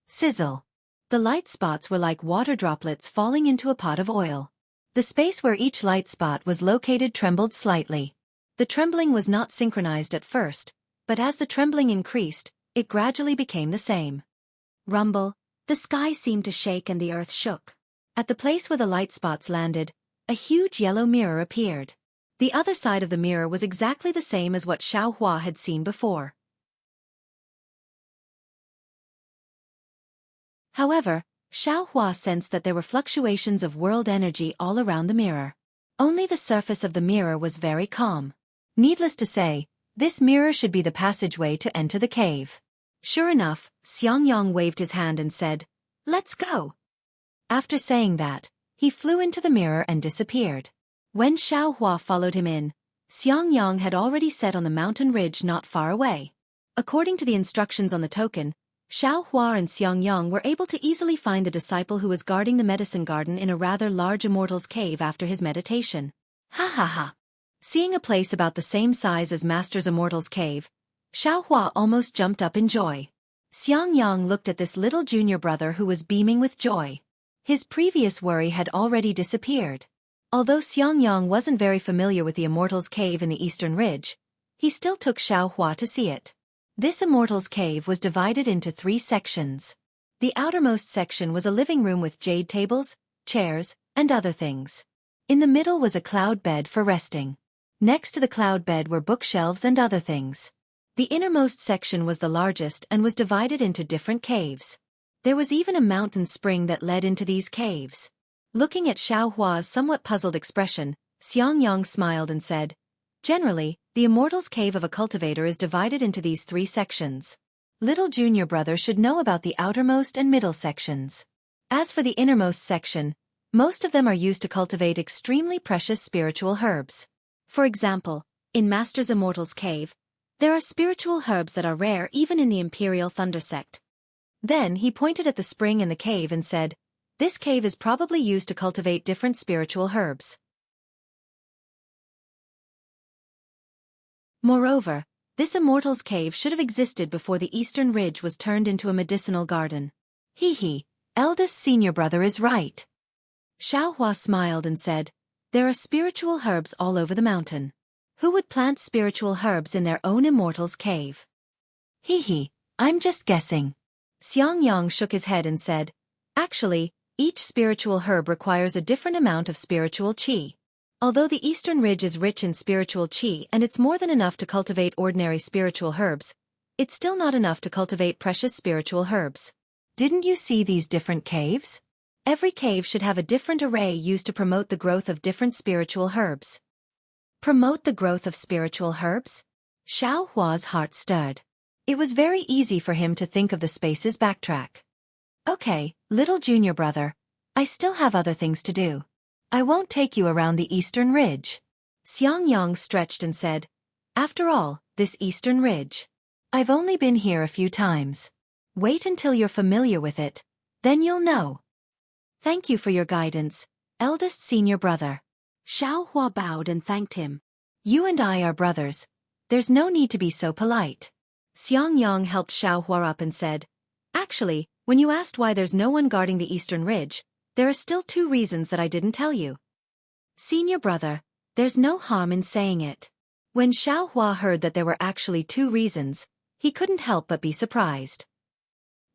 Sizzle. The light spots were like water droplets falling into a pot of oil. The space where each light spot was located trembled slightly. The trembling was not synchronized at first, but as the trembling increased, it gradually became the same. Rumble. The sky seemed to shake and the earth shook. At the place where the light spots landed, a huge yellow mirror appeared. The other side of the mirror was exactly the same as what Xiaohua had seen before. However, Xiaohua sensed that there were fluctuations of world energy all around the mirror. Only the surface of the mirror was very calm. Needless to say, this mirror should be the passageway to enter the cave. Sure enough, Xiangyang waved his hand and said, Let's go. After saying that, he flew into the mirror and disappeared. When Xiaohua followed him in, Xiangyang had already set on the mountain ridge not far away. According to the instructions on the token, Xiaohua and Xiangyang were able to easily find the disciple who was guarding the medicine garden in a rather large Immortal's cave after his meditation. Ha ha ha. Seeing a place about the same size as Master's Immortal's cave, Xiaohua almost jumped up in joy. Xiangyang looked at this little junior brother who was beaming with joy. His previous worry had already disappeared. Although Xiangyang wasn't very familiar with the Immortal's cave in the Eastern Ridge, he still took Xiaohua to see it. This Immortal's cave was divided into 3 sections. The outermost section was a living room with jade tables, chairs, and other things. In the middle was a cloud bed for resting. Next to the cloud bed were bookshelves and other things. The innermost section was the largest and was divided into different caves. There was even a mountain spring that led into these caves. Looking at Xiaohua's somewhat puzzled expression, Xiangyang smiled and said, "Generally, the Immortal's cave of a cultivator is divided into these 3 sections. Little junior brother should know about the outermost and middle sections. As for the innermost section, most of them are used to cultivate extremely precious spiritual herbs. For example, in Master's Immortal's cave, there are spiritual herbs that are rare even in the Imperial Thunder sect." Then he pointed at the spring in the cave and said, "This cave is probably used to cultivate different spiritual herbs. Moreover, this Immortal's cave should have existed before the Eastern Ridge was turned into a medicinal garden." Hee, eldest senior brother is right. Xiaohua smiled and said, "There are spiritual herbs all over the mountain. Who would plant spiritual herbs in their own Immortal's cave?" Hee, I'm just guessing. Xiangyang shook his head and said, "Actually, each spiritual herb requires a different amount of spiritual qi. Although the Eastern Ridge is rich in spiritual qi and it's more than enough to cultivate ordinary spiritual herbs, it's still not enough to cultivate precious spiritual herbs." Didn't you see these different caves? Every cave should have a different array used to promote the growth of different spiritual herbs. Promote the growth of spiritual herbs? Xiaohua's heart stirred. It was very easy for him to think of the space's backtrack. Okay, little junior brother, I still have other things to do. I won't take you around the Eastern Ridge. Xiangyang stretched and said, "After all, this Eastern Ridge. I've only been here a few times. Wait until you're familiar with it, then you'll know." "Thank you for your guidance, eldest senior brother." Xiaohua bowed and thanked him. "You and I are brothers. There's no need to be so polite." Xiangyang helped Xiaohua up and said, "Actually, when you asked why there's no one guarding the Eastern Ridge, there are still 2 reasons that I didn't tell you." "Senior brother, there's no harm in saying it." When Xiaohua heard that there were actually 2 reasons, he couldn't help but be surprised.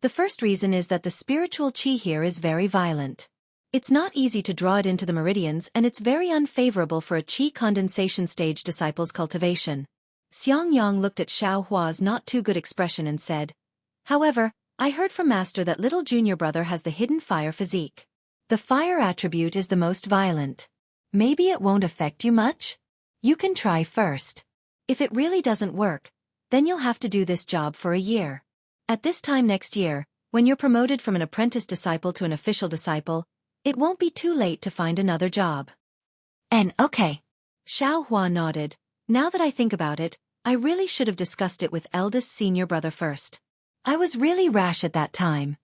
The first reason is that the spiritual qi here is very violent. It's not easy to draw it into the meridians and it's very unfavorable for a qi condensation stage disciple's cultivation. Xiangyang looked at Xiaohua's not too good expression and said, "However, I heard from Master that little junior brother has the hidden fire physique. The fire attribute is the most violent. Maybe it won't affect you much? You can try first. If it really doesn't work, then you'll have to do this job for a year. At this time next year, when you're promoted from an apprentice disciple to an official disciple, it won't be too late to find another job." Okay. Xiaohua nodded. "Now that I think about it, I really should have discussed it with eldest senior brother first. I was really rash at that time.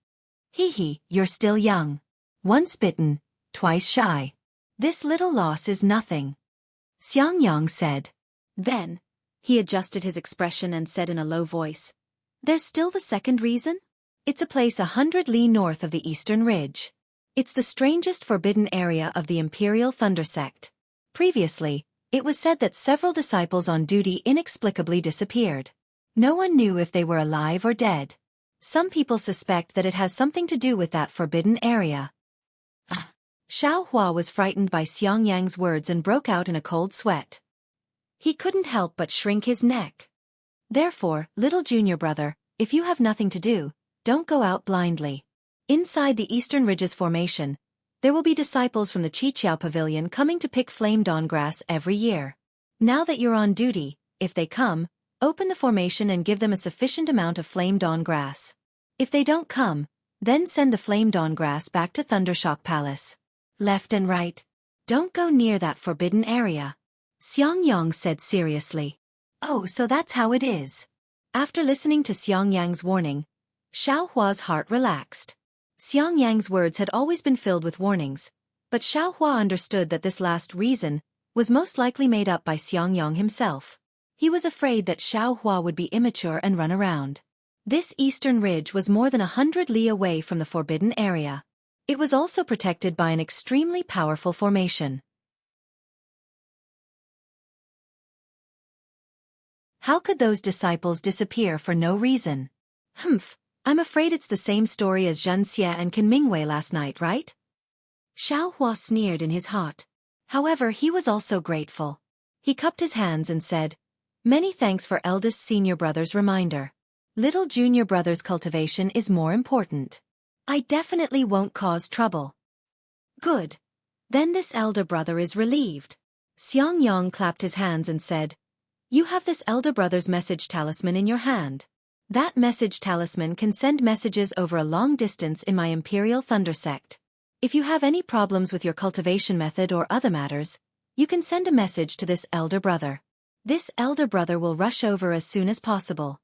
You're still young. Once bitten, twice shy. This little loss is nothing," Xiangyang said. Then, he adjusted his expression and said in a low voice, "There's still the second reason? It's a place 100 li north of the Eastern Ridge. It's the strangest forbidden area of the Imperial Thunder sect. Previously, it was said that several disciples on duty inexplicably disappeared. No one knew if they were alive or dead. Some people suspect that it has something to do with that forbidden area." Xiaohua was frightened by Xiangyang's words and broke out in a cold sweat. He couldn't help but shrink his neck. "Therefore, little junior brother, if you have nothing to do, don't go out blindly. Inside the Eastern Ridge's formation, there will be disciples from the Qiqiao Pavilion coming to pick flame dawn grass every year. Now that you're on duty, if they come, open the formation and give them a sufficient amount of flame dawn grass. If they don't come, Then send the flame dawn grass back to Thundershock Palace. Left and right. Don't go near that forbidden area. Xiangyang said seriously. Oh, so that's how it is. After listening to Xiangyang's warning, Xiaohua's heart relaxed. Xiangyang's words had always been filled with warnings, but Xiaohua understood that this last reason was most likely made up by Xiangyang himself. He was afraid that Xiaohua would be immature and run around. This eastern ridge was more than 100 li away from the forbidden area. It was also protected by an extremely powerful formation. How could those disciples disappear for no reason? I'm afraid it's the same story as Xianxia and Qin Mingwei last night, right? Xiaohua sneered in his heart. However, he was also grateful. He cupped his hands and said, "Many thanks for eldest senior brother's reminder. Little junior brother's cultivation is more important. I definitely won't cause trouble." Good. Then this elder brother is relieved. Xiangyang clapped his hands and said, "You have this elder brother's message talisman in your hand. That message talisman can send messages over a long distance in my Imperial Thunder Sect. If you have any problems with your cultivation method or other matters, you can send a message to this elder brother. This elder brother will rush over as soon as possible."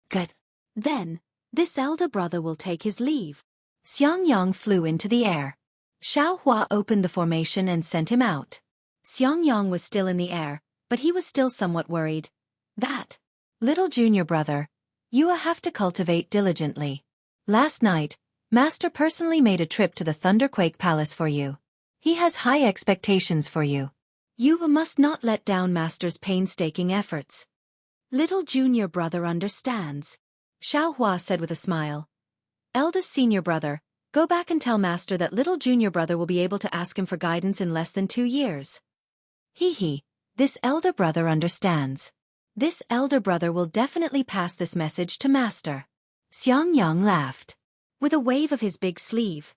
Good. Then, this elder brother will take his leave. Xiangyang flew into the air. Xiaohua opened the formation and sent him out. Xiangyang was still in the air, but he was still somewhat worried. That little junior brother, you have to cultivate diligently. Last night, Master personally made a trip to the Thunderquake Palace for you. He has high expectations for you. You must not let down Master's painstaking efforts. Little junior brother understands, Xiaohua said with a smile. Eldest senior brother, go back and tell Master that little junior brother will be able to ask him for guidance in less than 2 years. This elder brother understands. This elder brother will definitely pass this message to Master. Xiangyang laughed. With a wave of his big sleeve,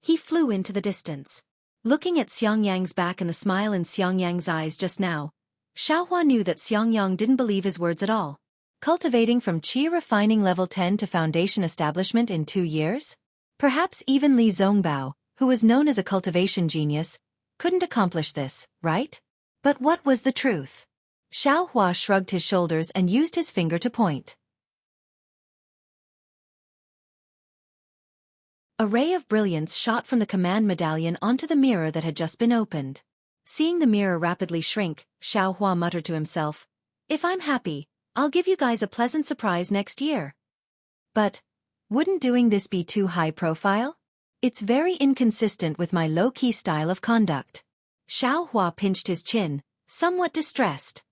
he flew into the distance. Looking at Xiangyang's back and the smile in Xiangyang's eyes just now, Xiaohua knew that Xiangyang didn't believe his words at all. Cultivating from Qi refining level 10 to foundation establishment in 2 years? Perhaps even Li Zongbao, who was known as a cultivation genius, couldn't accomplish this, right? But what was the truth? Xiaohua shrugged his shoulders and used his finger to point. A ray of brilliance shot from the command medallion onto the mirror that had just been opened. Seeing the mirror rapidly shrink, Xiaohua muttered to himself, "If I'm happy, I'll give you guys a pleasant surprise next year." But, wouldn't doing this be too high profile? It's very inconsistent with my low-key style of conduct. Xiaohua pinched his chin, somewhat distressed.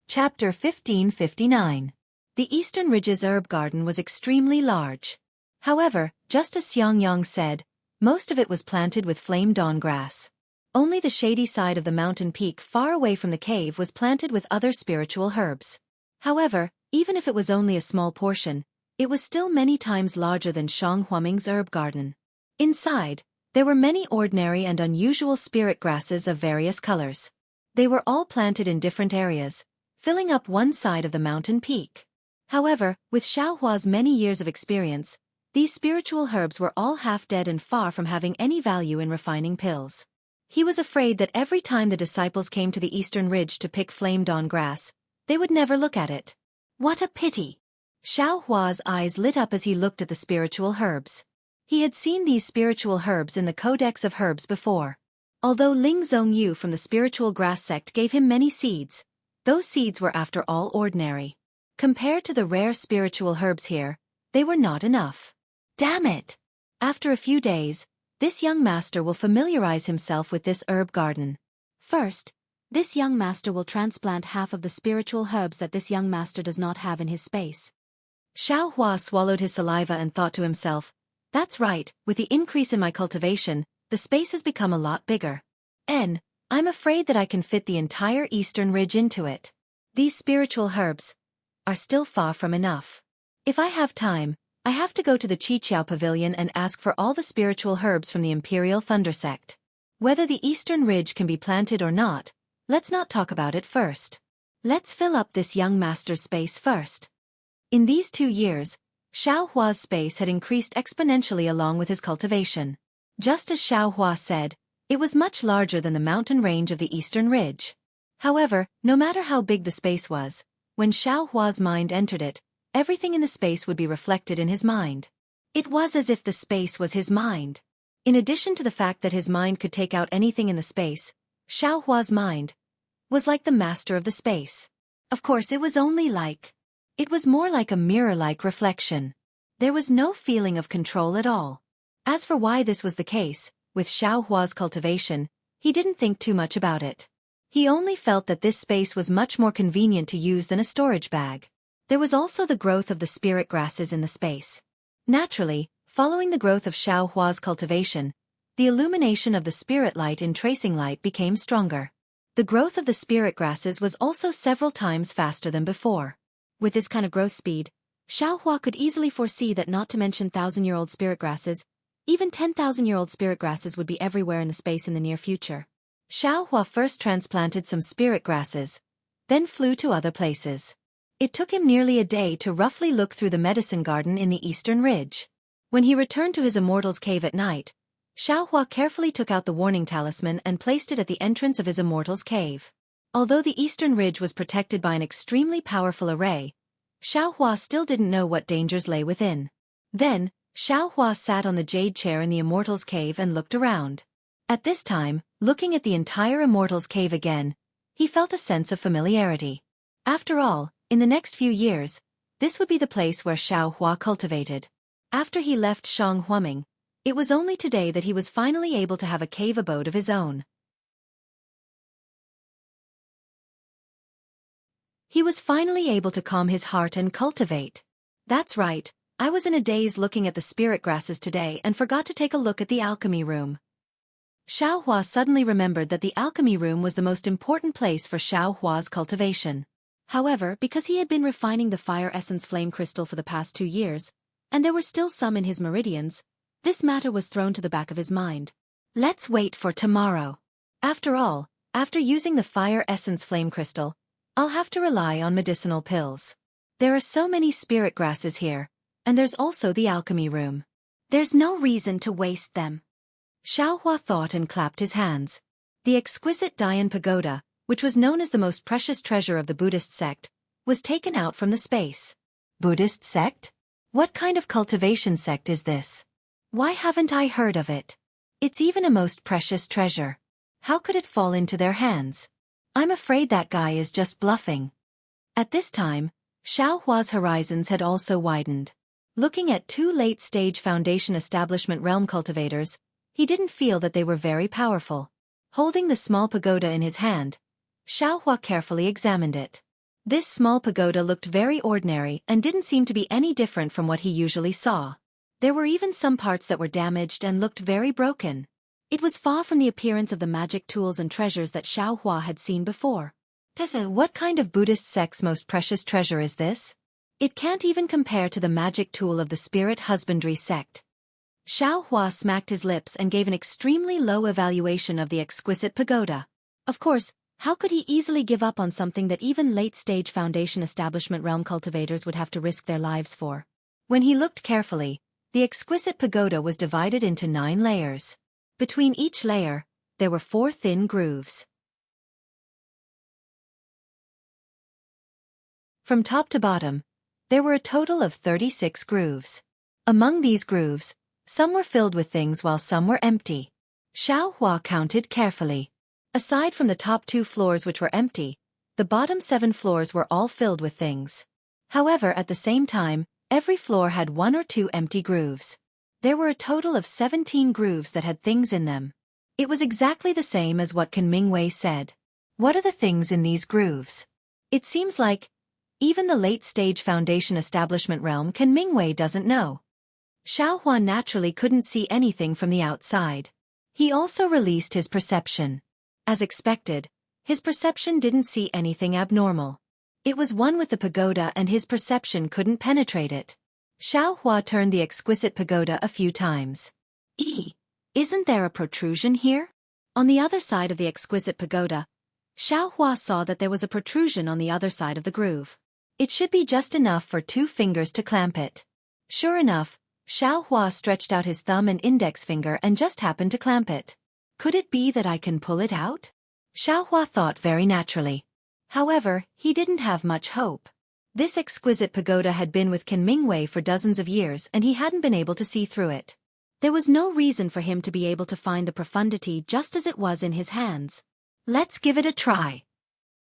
Chapter 1559. The Eastern Ridge's herb garden was extremely large. However, just as Xiangyang said, most of it was planted with flame dawn grass. Only the shady side of the mountain peak far away from the cave was planted with other spiritual herbs. However, even if it was only a small portion, it was still many times larger than Shang Huaming's herb garden. Inside, there were many ordinary and unusual spirit grasses of various colors. They were all planted in different areas, filling up one side of the mountain peak. However, with Xiaohua's many years of experience, these spiritual herbs were all half dead and far from having any value in refining pills. He was afraid that every time the disciples came to the eastern ridge to pick flame dawn grass, they would never look at it. What a pity! Xiaohua's eyes lit up as he looked at the spiritual herbs. He had seen these spiritual herbs in the Codex of Herbs before. Although Ling Zhongyu from the spiritual grass sect gave him many seeds, those seeds were after all ordinary. Compared to the rare spiritual herbs here, they were not enough. Damn it! After a few days, this young master will familiarize himself with this herb garden. First, this young master will transplant half of the spiritual herbs that this young master does not have in his space. Xiaohua swallowed his saliva and thought to himself, that's right, with the increase in my cultivation, the space has become a lot bigger. I'm afraid that I can fit the entire eastern ridge into it. These spiritual herbs are still far from enough. If I have time, I have to go to the Qiqiao Pavilion and ask for all the spiritual herbs from the Imperial Thunder Sect. Whether the eastern ridge can be planted or not, Let's not talk about it first. Let's fill up this young master's space first. In these 2 years, Xiao Hua's space had increased exponentially along with his cultivation. Just as Xiao Hua said, it was much larger than the mountain range of the eastern ridge. However, no matter how big the space was, when Xiao Hua's mind entered it, everything in the space would be reflected in his mind. It was as if the space was his mind. In addition to the fact that his mind could take out anything in the space, Xiao Hua's mind was like the master of the space. Of course, it was more like a mirror-like reflection. There was no feeling of control at all. As for why this was the case, with Xiao Hua's cultivation, he didn't think too much about it. He only felt that this space was much more convenient to use than a storage bag. There was also the growth of the spirit grasses in the space. Naturally, following the growth of Xiao Hua's cultivation, the illumination of the spirit light in tracing light became stronger. The growth of the spirit grasses was also several times faster than before. With this kind of growth speed, Xiao Hua could easily foresee that, not to mention 1,000-year-old spirit grasses, even 10,000-year-old spirit grasses would be everywhere in the space in the near future. Xiao Hua first transplanted some spirit grasses, then flew to other places. It took him nearly a day to roughly look through the medicine garden in the eastern ridge. When he returned to his Immortal's cave at night, Xiao Hua carefully took out the warning talisman and placed it at the entrance of his Immortal's cave. Although the eastern ridge was protected by an extremely powerful array, Xiao Hua still didn't know what dangers lay within. Then, Xiao Hua sat on the jade chair in the Immortal's cave and looked around. At this time, looking at the entire Immortal's cave again, he felt a sense of familiarity. After all, in the next few years, this would be the place where Xiao Hua cultivated. After he left Shanghuaming, it was only today that he was finally able to have a cave abode of his own. He was finally able to calm his heart and cultivate. That's right, I was in a daze looking at the spirit grasses today and forgot to take a look at the alchemy room. Xiao Hua suddenly remembered that the alchemy room was the most important place for Xiao Hua's cultivation. However, because he had been refining the fire essence flame crystal for the past 2 years, and there were still some in his meridians, this matter was thrown to the back of his mind. Let's wait for tomorrow. After all, after using the fire essence flame crystal, I'll have to rely on medicinal pills. There are so many spirit grasses here, and there's also the alchemy room. There's no reason to waste them. Xiao Hua thought and clapped his hands. The exquisite Dian pagoda, which was known as the most precious treasure of the Buddhist sect, was taken out from the space. Buddhist sect? What kind of cultivation sect is this? Why haven't I heard of it? It's even a most precious treasure. How could it fall into their hands? I'm afraid that guy is just bluffing. At this time, Xiao Hua's horizons had also widened. Looking at 2 late-stage Foundation Establishment realm cultivators, he didn't feel that they were very powerful. Holding the small pagoda in his hand, Xiao Hua carefully examined it. This small pagoda looked very ordinary and didn't seem to be any different from what he usually saw. There were even some parts that were damaged and looked very broken. It was far from the appearance of the magic tools and treasures that Xiao Hua had seen before. What kind of Buddhist sect's most precious treasure is this? It can't even compare to the magic tool of the spirit husbandry sect. Xiao Hua smacked his lips and gave an extremely low evaluation of the exquisite pagoda. Of course, how could he easily give up on something that even late-stage Foundation Establishment realm cultivators would have to risk their lives for? When he looked carefully, the exquisite pagoda was divided into 9 layers. Between each layer, there were 4 thin grooves. From top to bottom, there were a total of 36 grooves. Among these grooves, some were filled with things while some were empty. Xiao Hua counted carefully. Aside from the top 2 floors which were empty, the bottom 7 floors were all filled with things. However, at the same time, every floor had 1 or 2 empty grooves. There were a total of 17 grooves that had things in them. It was exactly the same as what Kan Mingwei said. What are the things in these grooves? It seems like even the late-stage Foundation Establishment realm Kan Mingwei doesn't know. Xiao Hua naturally couldn't see anything from the outside. He also released his perception. As expected, his perception didn't see anything abnormal. It was one with the pagoda and his perception couldn't penetrate it. Xiao Hua turned the exquisite pagoda a few times. Isn't there a protrusion here? On the other side of the exquisite pagoda, Xiaohua saw that there was a protrusion on the other side of the groove. It should be just enough for 2 fingers to clamp it. Sure enough, Xiaohua stretched out his thumb and index finger and just happened to clamp it. Could it be that I can pull it out? Xiaohua thought very naturally. However, he didn't have much hope. This exquisite pagoda had been with Qin Mingwei for dozens of years and he hadn't been able to see through it. There was no reason for him to be able to find the profundity just as it was in his hands. Let's give it a try.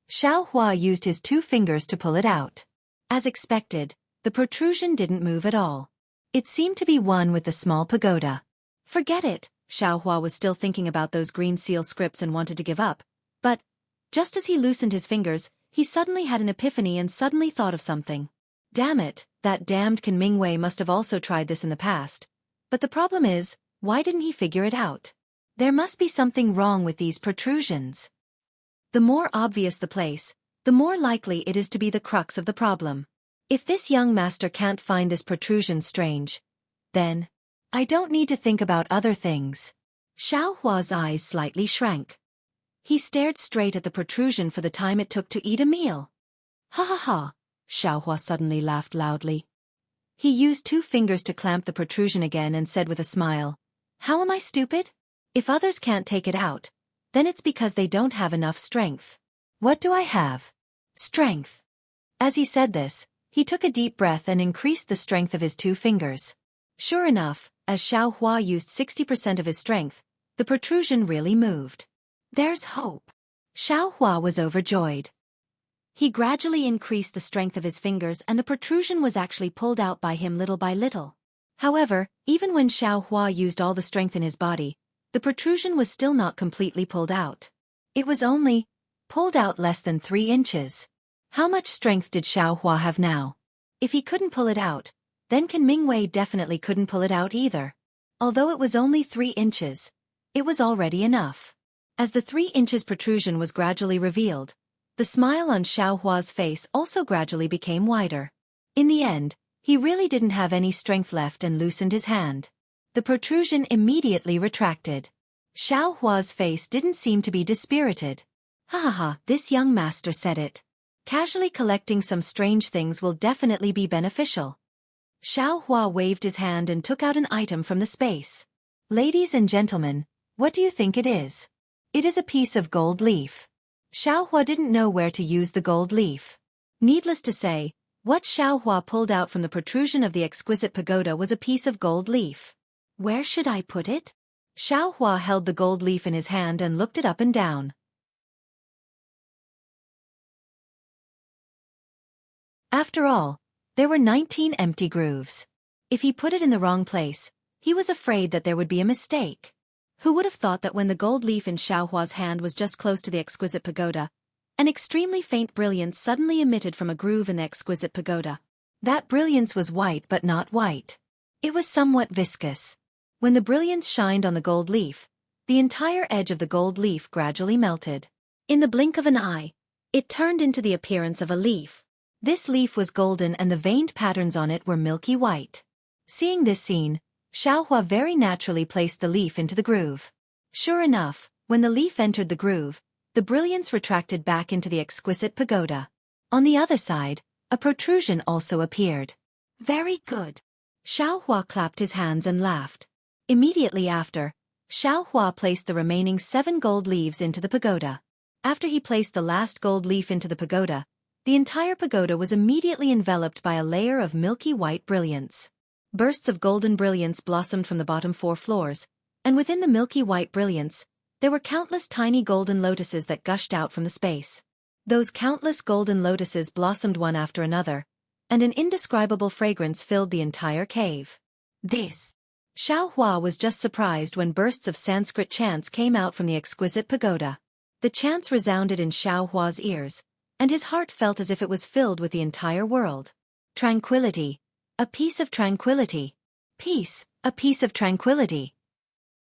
Xiaohua used his 2 fingers to pull it out. As expected, the protrusion didn't move at all. It seemed to be one with the small pagoda. Forget it, Xiaohua was still thinking about those green seal scripts and wanted to give up. But, just as he loosened his fingers, he suddenly had an epiphany and suddenly thought of something. Damn it, that damned Qin Mingwei must have also tried this in the past. But the problem is, why didn't he figure it out? There must be something wrong with these protrusions. The more obvious the place, the more likely it is to be the crux of the problem. If this young master can't find this protrusion strange, then I don't need to think about other things. Xiaohua's eyes slightly shrank. He stared straight at the protrusion for the time it took to eat a meal. Ha ha ha, Xiaohua suddenly laughed loudly. He used 2 fingers to clamp the protrusion again and said with a smile, "How am I stupid? If others can't take it out, then it's because they don't have enough strength. What do I have? Strength." As he said this, he took a deep breath and increased the strength of his 2 fingers. Sure enough, as Xiaohua used 60% of his strength, the protrusion really moved. There's hope. Xiaohua was overjoyed. He gradually increased the strength of his fingers and the protrusion was actually pulled out by him little by little. However, even when Xiaohua used all the strength in his body, the protrusion was still not completely pulled out. It was only pulled out less than 3 inches. How much strength did Xiaohua have now? If he couldn't pull it out, then Qin Mingwei definitely couldn't pull it out either. Although it was only 3 inches, it was already enough. As the 3 inches protrusion was gradually revealed, the smile on Xiaohua's face also gradually became wider. In the end, he really didn't have any strength left and loosened his hand. The protrusion immediately retracted. Xiaohua's face didn't seem to be dispirited. Ha ha ha, this young master said it. Casually collecting some strange things will definitely be beneficial. Xiaohua waved his hand and took out an item from the space. Ladies and gentlemen, what do you think it is? It is a piece of gold leaf. Xiaohua didn't know where to use the gold leaf. Needless to say, what Xiaohua pulled out from the protrusion of the exquisite pagoda was a piece of gold leaf. Where should I put it? Xiaohua held the gold leaf in his hand and looked it up and down. After all, there were 19 empty grooves. If he put it in the wrong place, he was afraid that there would be a mistake. Who would have thought that when the gold leaf in Xiaohua's hand was just close to the exquisite pagoda, an extremely faint brilliance suddenly emitted from a groove in the exquisite pagoda. That brilliance was white but not white. It was somewhat viscous. When the brilliance shined on the gold leaf, the entire edge of the gold leaf gradually melted. In the blink of an eye, it turned into the appearance of a leaf. This leaf was golden and the veined patterns on it were milky white. Seeing this scene, Xiaohua very naturally placed the leaf into the groove. Sure enough, when the leaf entered the groove, the brilliance retracted back into the exquisite pagoda. On the other side, a protrusion also appeared. Very good. Xiaohua clapped his hands and laughed. Immediately after, Xiaohua placed the remaining 7 gold leaves into the pagoda. After he placed the last gold leaf into the pagoda, the entire pagoda was immediately enveloped by a layer of milky white brilliance. Bursts of golden brilliance blossomed from the bottom 4 floors, and within the milky white brilliance, there were countless tiny golden lotuses that gushed out from the space. Those countless golden lotuses blossomed one after another, and an indescribable fragrance filled the entire cave. This. Xiaohua was just surprised when bursts of Sanskrit chants came out from the exquisite pagoda. The chants resounded in Xiaohua's ears, and his heart felt as if it was filled with the entire world. Tranquility. A piece of tranquility. Peace, a piece of tranquility.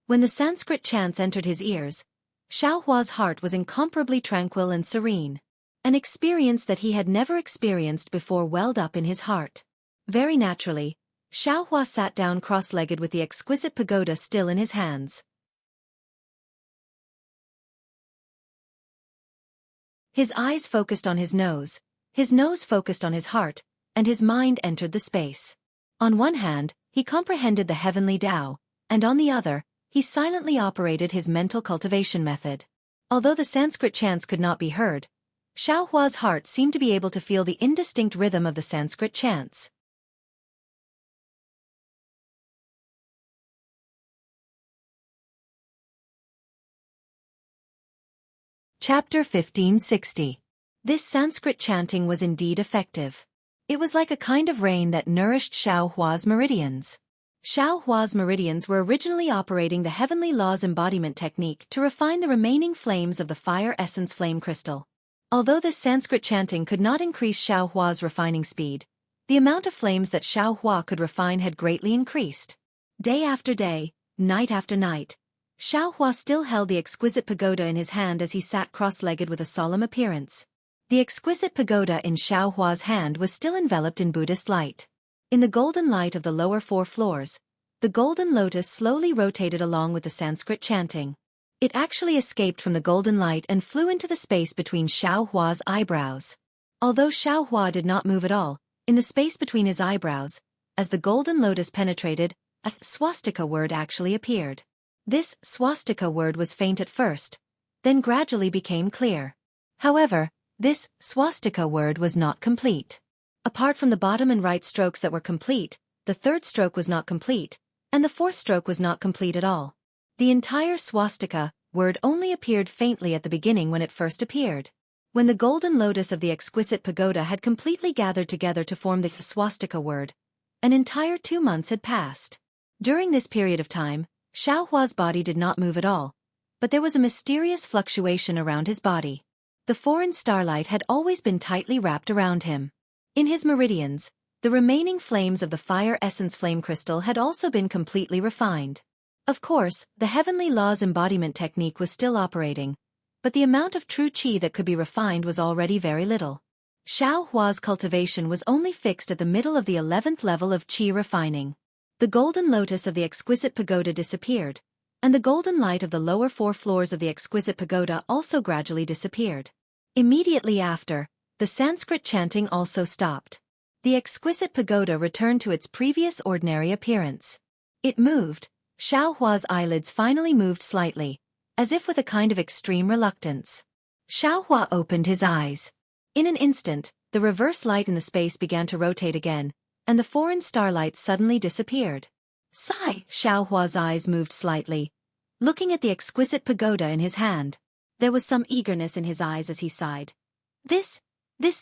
When the Sanskrit chants entered his ears, Xiaohua's heart was incomparably tranquil and serene. An experience that he had never experienced before welled up in his heart. Very naturally, Xiaohua sat down cross-legged with the exquisite pagoda still in his hands. His eyes focused on his nose focused on his heart, and his mind entered the space. On one hand, he comprehended the heavenly Tao, and on the other, he silently operated his mental cultivation method. Although the Sanskrit chants could not be heard, Xiaohua's heart seemed to be able to feel the indistinct rhythm of the Sanskrit chants. Chapter 1560. This Sanskrit chanting was indeed effective. It was like a kind of rain that nourished Xiaohua's meridians. Xiaohua's meridians were originally operating the heavenly law's embodiment technique to refine the remaining flames of the fire essence flame crystal. Although this Sanskrit chanting could not increase Xiaohua's refining speed, the amount of flames that Xiaohua could refine had greatly increased. Day after day, night after night, Xiaohua still held the exquisite pagoda in his hand as he sat cross-legged with a solemn appearance. The exquisite pagoda in Xiaohua's hand was still enveloped in Buddhist light. In the golden light of the lower 4 floors, the golden lotus slowly rotated along with the Sanskrit chanting. It actually escaped from the golden light and flew into the space between Xiaohua's eyebrows. Although Xiaohua did not move at all, in the space between his eyebrows, as the golden lotus penetrated, a swastika word actually appeared. This swastika word was faint at first, then gradually became clear. However, this swastika word was not complete. Apart from the bottom and right strokes that were complete, the third stroke was not complete, and the fourth stroke was not complete at all. The entire swastika word only appeared faintly at the beginning when it first appeared. When the golden lotus of the exquisite pagoda had completely gathered together to form the swastika word, an entire 2 months had passed. During this period of time, Xiaohua's body did not move at all, but there was a mysterious fluctuation around his body. The foreign starlight had always been tightly wrapped around him. In his meridians, the remaining flames of the fire essence flame crystal had also been completely refined. Of course, the heavenly law's embodiment technique was still operating, but the amount of true qi that could be refined was already very little. Xiaohua's cultivation was only fixed at the middle of the 11th level of qi refining. The golden lotus of the exquisite pagoda disappeared, and the golden light of the lower 4 floors of the exquisite pagoda also gradually disappeared. Immediately after, the Sanskrit chanting also stopped. The exquisite pagoda returned to its previous ordinary appearance. It moved. Xiaohua's eyelids finally moved slightly, as if with a kind of extreme reluctance. Xiaohua opened his eyes. In an instant, the reverse light in the space began to rotate again, and the foreign starlight suddenly disappeared. Sigh! Xiaohua's eyes moved slightly, looking at the exquisite pagoda in his hand. There was some eagerness in his eyes as he sighed. This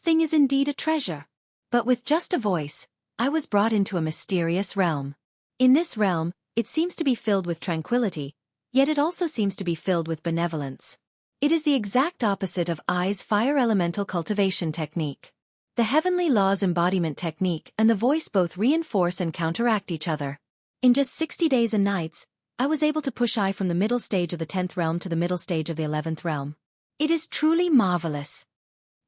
thing is indeed a treasure. But with just a voice, I was brought into a mysterious realm. In this realm, it seems to be filled with tranquility, yet it also seems to be filled with benevolence. It is the exact opposite of I's fire elemental cultivation technique. The heavenly law's embodiment technique and the voice both reinforce and counteract each other. In just 60 days and nights, I was able to push I from the middle stage of the 10th realm to the middle stage of the 11th realm. It is truly marvelous.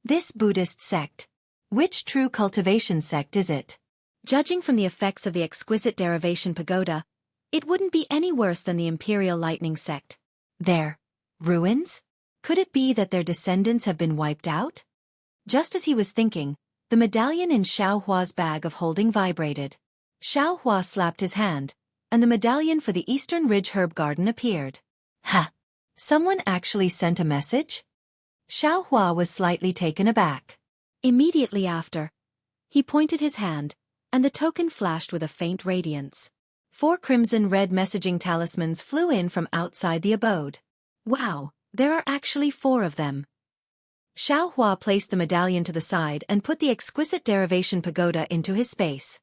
This Buddhist sect. Which true cultivation sect is it? Judging from the effects of the exquisite derivation pagoda, it wouldn't be any worse than the Imperial Lightning sect. Their ruins? Could it be that their descendants have been wiped out? Just as he was thinking, the medallion in Xiaohua's bag of holding vibrated. Xiaohua slapped his hand, and the medallion for the Eastern Ridge Herb Garden appeared. Ha! Someone actually sent a message? Xiaohua was slightly taken aback. Immediately after, he pointed his hand, and the token flashed with a faint radiance. 4 crimson-red messaging talismans flew in from outside the abode. Wow, there are actually 4 of them. Xiaohua placed the medallion to the side and put the exquisite derivation pagoda into his space.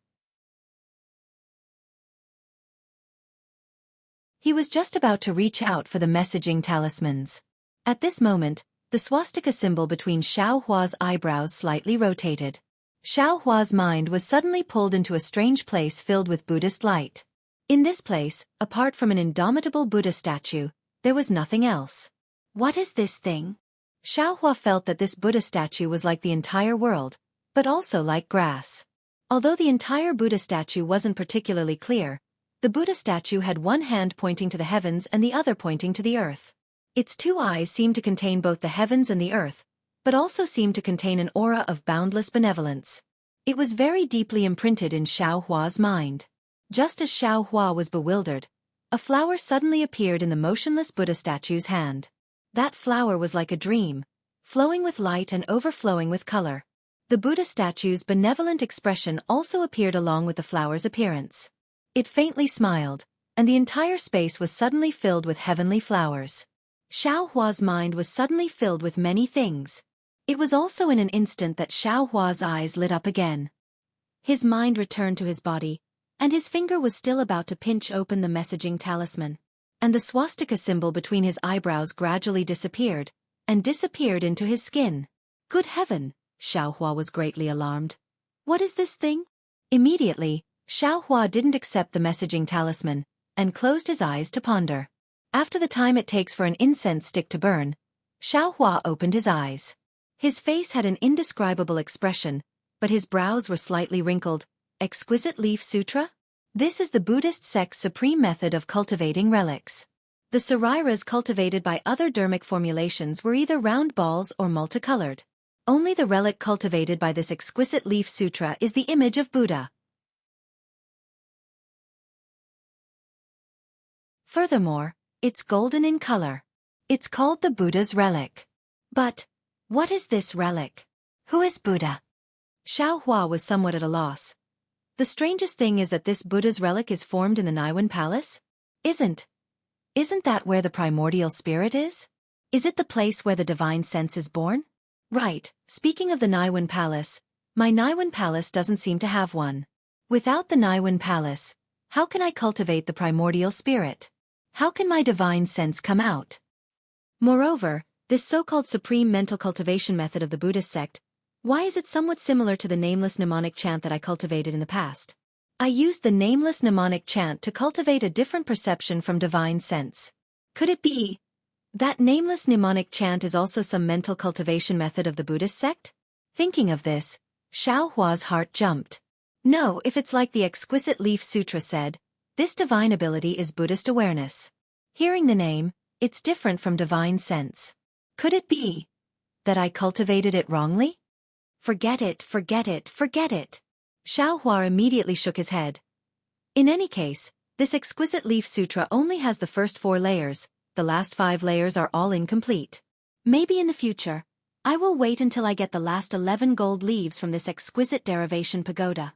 He was just about to reach out for the messaging talismans. At this moment, the swastika symbol between Xiaohua's eyebrows slightly rotated. Xiaohua's mind was suddenly pulled into a strange place filled with Buddhist light. In this place, apart from an indomitable Buddha statue, there was nothing else. What is this thing? Xiaohua felt that this Buddha statue was like the entire world, but also like grass. Although the entire Buddha statue wasn't particularly clear, the Buddha statue had one hand pointing to the heavens and the other pointing to the earth. Its 2 eyes seemed to contain both the heavens and the earth, but also seemed to contain an aura of boundless benevolence. It was very deeply imprinted in Xiaohua's mind. Just as Xiaohua was bewildered, a flower suddenly appeared in the motionless Buddha statue's hand. That flower was like a dream, flowing with light and overflowing with color. The Buddha statue's benevolent expression also appeared along with the flower's appearance. It faintly smiled, and the entire space was suddenly filled with heavenly flowers. Xiaohua's mind was suddenly filled with many things. It was also in an instant that Xiaohua's eyes lit up again. His mind returned to his body, and his finger was still about to pinch open the messaging talisman. And the swastika symbol between his eyebrows gradually disappeared, and disappeared into his skin. Good heaven! Xiaohua was greatly alarmed. What is this thing? Immediately, Xiaohua didn't accept the messaging talisman, and closed his eyes to ponder. After the time it takes for an incense stick to burn, Xiaohua opened his eyes. His face had an indescribable expression, but his brows were slightly wrinkled. Exquisite Leaf Sutra? This is the Buddhist sect's supreme method of cultivating relics. The sariras cultivated by other dharmic formulations were either round balls or multicolored. Only the relic cultivated by this exquisite leaf sutra is the image of Buddha. Furthermore, it's golden in color. It's called the Buddha's relic. But, what is this relic? Who is Buddha? Xiaohua was somewhat at a loss. The strangest thing is that this Buddha's relic is formed in the Naiwan Palace? Isn't that where the primordial spirit is? Is it the place where the divine sense is born? Right, speaking of the Naiwan Palace, my Naiwan Palace doesn't seem to have one. Without the Naiwan Palace, how can I cultivate the primordial spirit? How can my divine sense come out? Moreover, this so-called supreme mental cultivation method of the Buddhist sect, why is it somewhat similar to the nameless mnemonic chant that I cultivated in the past? I used the nameless mnemonic chant to cultivate a different perception from divine sense. Could it be that nameless mnemonic chant is also some mental cultivation method of the Buddhist sect? Thinking of this, Xiaohua's heart jumped. No, if it's like the exquisite leaf sutra said, this divine ability is Buddhist awareness. Hearing the name, it's different from divine sense. Could it be that I cultivated it wrongly? Forget it, forget it, forget it. Xiaohua immediately shook his head. In any case, this exquisite leaf sutra only has the first 4 layers, the last 5 layers are all incomplete. Maybe in the future, I will wait until I get the last 11 gold leaves from this exquisite derivation pagoda.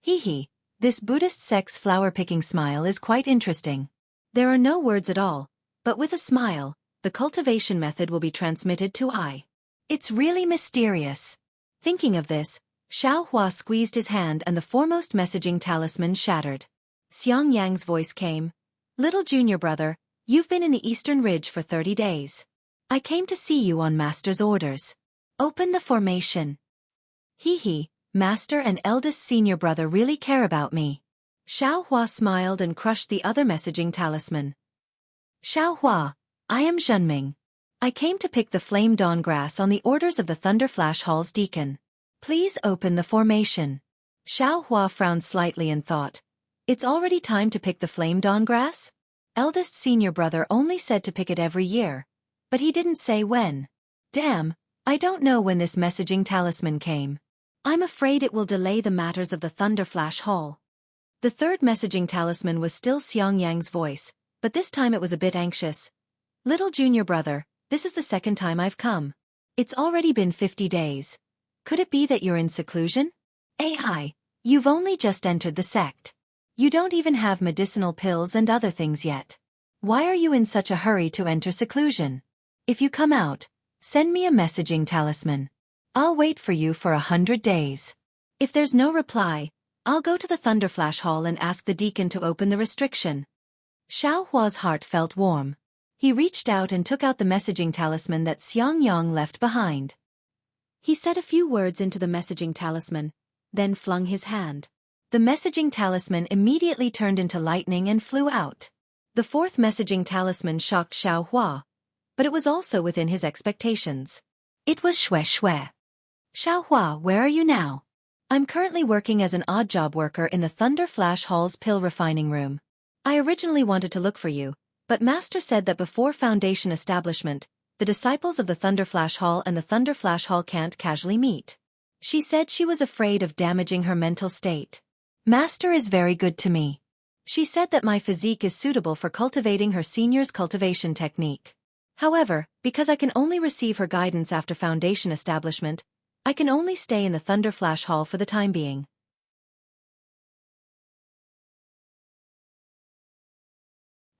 Hee, this Buddhist sect's flower-picking smile is quite interesting. There are no words at all, but with a smile, the cultivation method will be transmitted to I. It's really mysterious. Thinking of this, Xiaohua squeezed his hand and the foremost messaging talisman shattered. Xiangyang's voice came. Little junior brother, you've been in the Eastern Ridge for 30 days. I came to see you on Master's orders. Open the formation. Hee, Master and eldest senior brother really care about me. Xiaohua smiled and crushed the other messaging talisman. Xiaohua, I am Zhenming. I came to pick the flame dawn grass on the orders of the Thunder Flash Hall's deacon. Please open the formation. Xiaohua frowned slightly and thought, it's already time to pick the flame dawn grass? Eldest senior brother only said to pick it every year, but he didn't say when. Damn, I don't know when this messaging talisman came. I'm afraid it will delay the matters of the Thunder Flash Hall. The third messaging talisman was still Xiangyang's voice, but this time it was a bit anxious. Little junior brother, this is the second time I've come. It's already been 50 days. Could it be that you're in seclusion? Ai, you've only just entered the sect. You don't even have medicinal pills and other things yet. Why are you in such a hurry to enter seclusion? If you come out, send me a messaging talisman. I'll wait for you for 100 days. If there's no reply, I'll go to the Thunderflash Hall and ask the deacon to open the restriction. Xiaohua's heart felt warm. He reached out and took out the messaging talisman that Xiangyang left behind. He said a few words into the messaging talisman, then flung his hand. The messaging talisman immediately turned into lightning and flew out. The fourth messaging talisman shocked Xiaohua, but it was also within his expectations. It was Xue Xue. Xiaohua, where are you now? I'm currently working as an odd job worker in the Thunder Flash Hall's pill refining room. I originally wanted to look for you, but Master said that before Foundation establishment, The disciples of the Thunderflash Hall and the Thunderflash Hall can't casually meet. She said she was afraid of damaging her mental state. Master is very good to me. She said that my physique is suitable for cultivating her senior's cultivation technique. However, because I can only receive her guidance after foundation establishment, I can only stay in the Thunderflash Hall for the time being.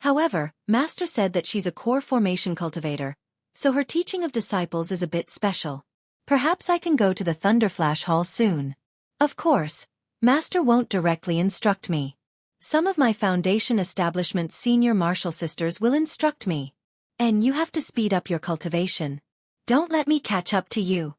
However, Master said that she's a core formation cultivator, so her teaching of disciples is a bit special. Perhaps I can go to the Thunderflash Hall soon. Of course, Master won't directly instruct me. Some of my foundation establishment's senior martial sisters will instruct me. And you have to speed up your cultivation. Don't let me catch up to you.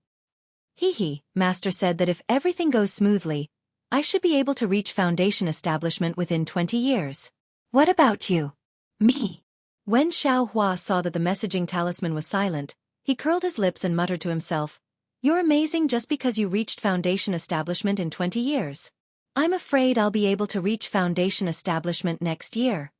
Master said that if everything goes smoothly, I should be able to reach foundation establishment within 20 years. What about you? Me. When Xiao Hua saw that the messaging talisman was silent, he curled his lips and muttered to himself, "You're amazing just because you reached foundation establishment in 20 years. I'm afraid I'll be able to reach foundation establishment next year."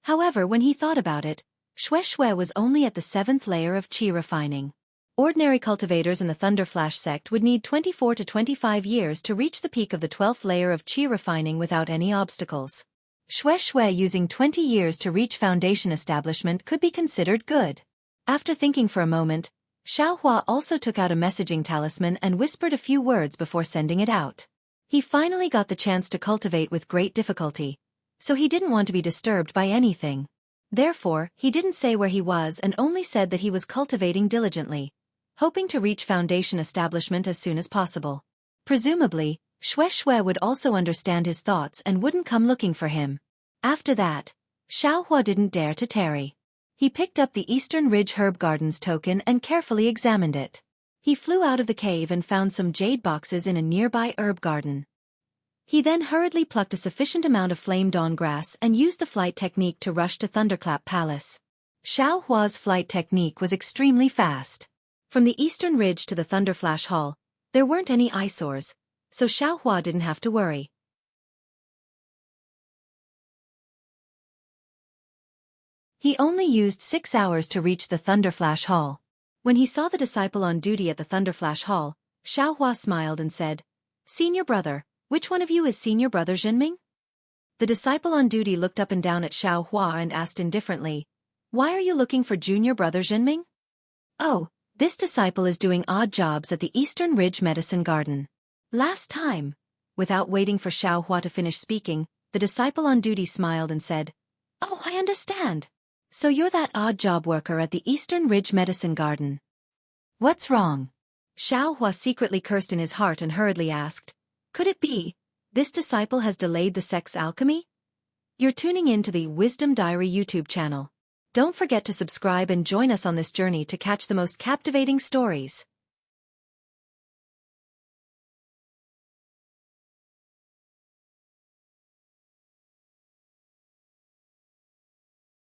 However, when he thought about it, Shui was only at the 7th layer of qi refining. Ordinary cultivators in the Thunderflash sect would need 24 to 25 years to reach the peak of the 12th layer of qi refining without any obstacles. Shui using 20 years to reach foundation establishment could be considered good. After thinking for a moment, Xiao Hua also took out a messaging talisman and whispered a few words before sending it out. He finally got the chance to cultivate with great difficulty, so he didn't want to be disturbed by anything. Therefore, he didn't say where he was and only said that he was cultivating diligently, hoping to reach foundation establishment as soon as possible. Presumably, Shui would also understand his thoughts and wouldn't come looking for him. After that, Xiao Hua didn't dare to tarry. He picked up the Eastern Ridge Herb Gardens token and carefully examined it. He flew out of the cave and found some jade boxes in a nearby herb garden. He then hurriedly plucked a sufficient amount of flame dawn grass and used the flight technique to rush to Thunderclap Palace. Xiao Hua's flight technique was extremely fast. From the Eastern Ridge to the Thunderflash Hall, there weren't any eyesores, so Xiao Hua didn't have to worry. He only used 6 hours to reach the Thunderflash Hall. When he saw the disciple on duty at the Thunderflash Hall, Xiao Hua smiled and said, "Senior brother, which one of you is senior brother Jinming?" The disciple on duty looked up and down at Xiao Hua and asked indifferently, "Why are you looking for junior brother Jinming?" "Oh, this disciple is doing odd jobs at the Eastern Ridge Medicine Garden." Last time. Without waiting for Xiao Hua to finish speaking, the disciple on duty smiled and said, "Oh, I understand. So you're that odd job worker at the Eastern Ridge Medicine Garden." "What's wrong?" Xiao Hua secretly cursed in his heart and hurriedly asked, "Could it be this disciple has delayed the sect's alchemy?" You're tuning in to the Wisdom Diary YouTube channel. Don't forget to subscribe and join us on this journey to catch the most captivating stories.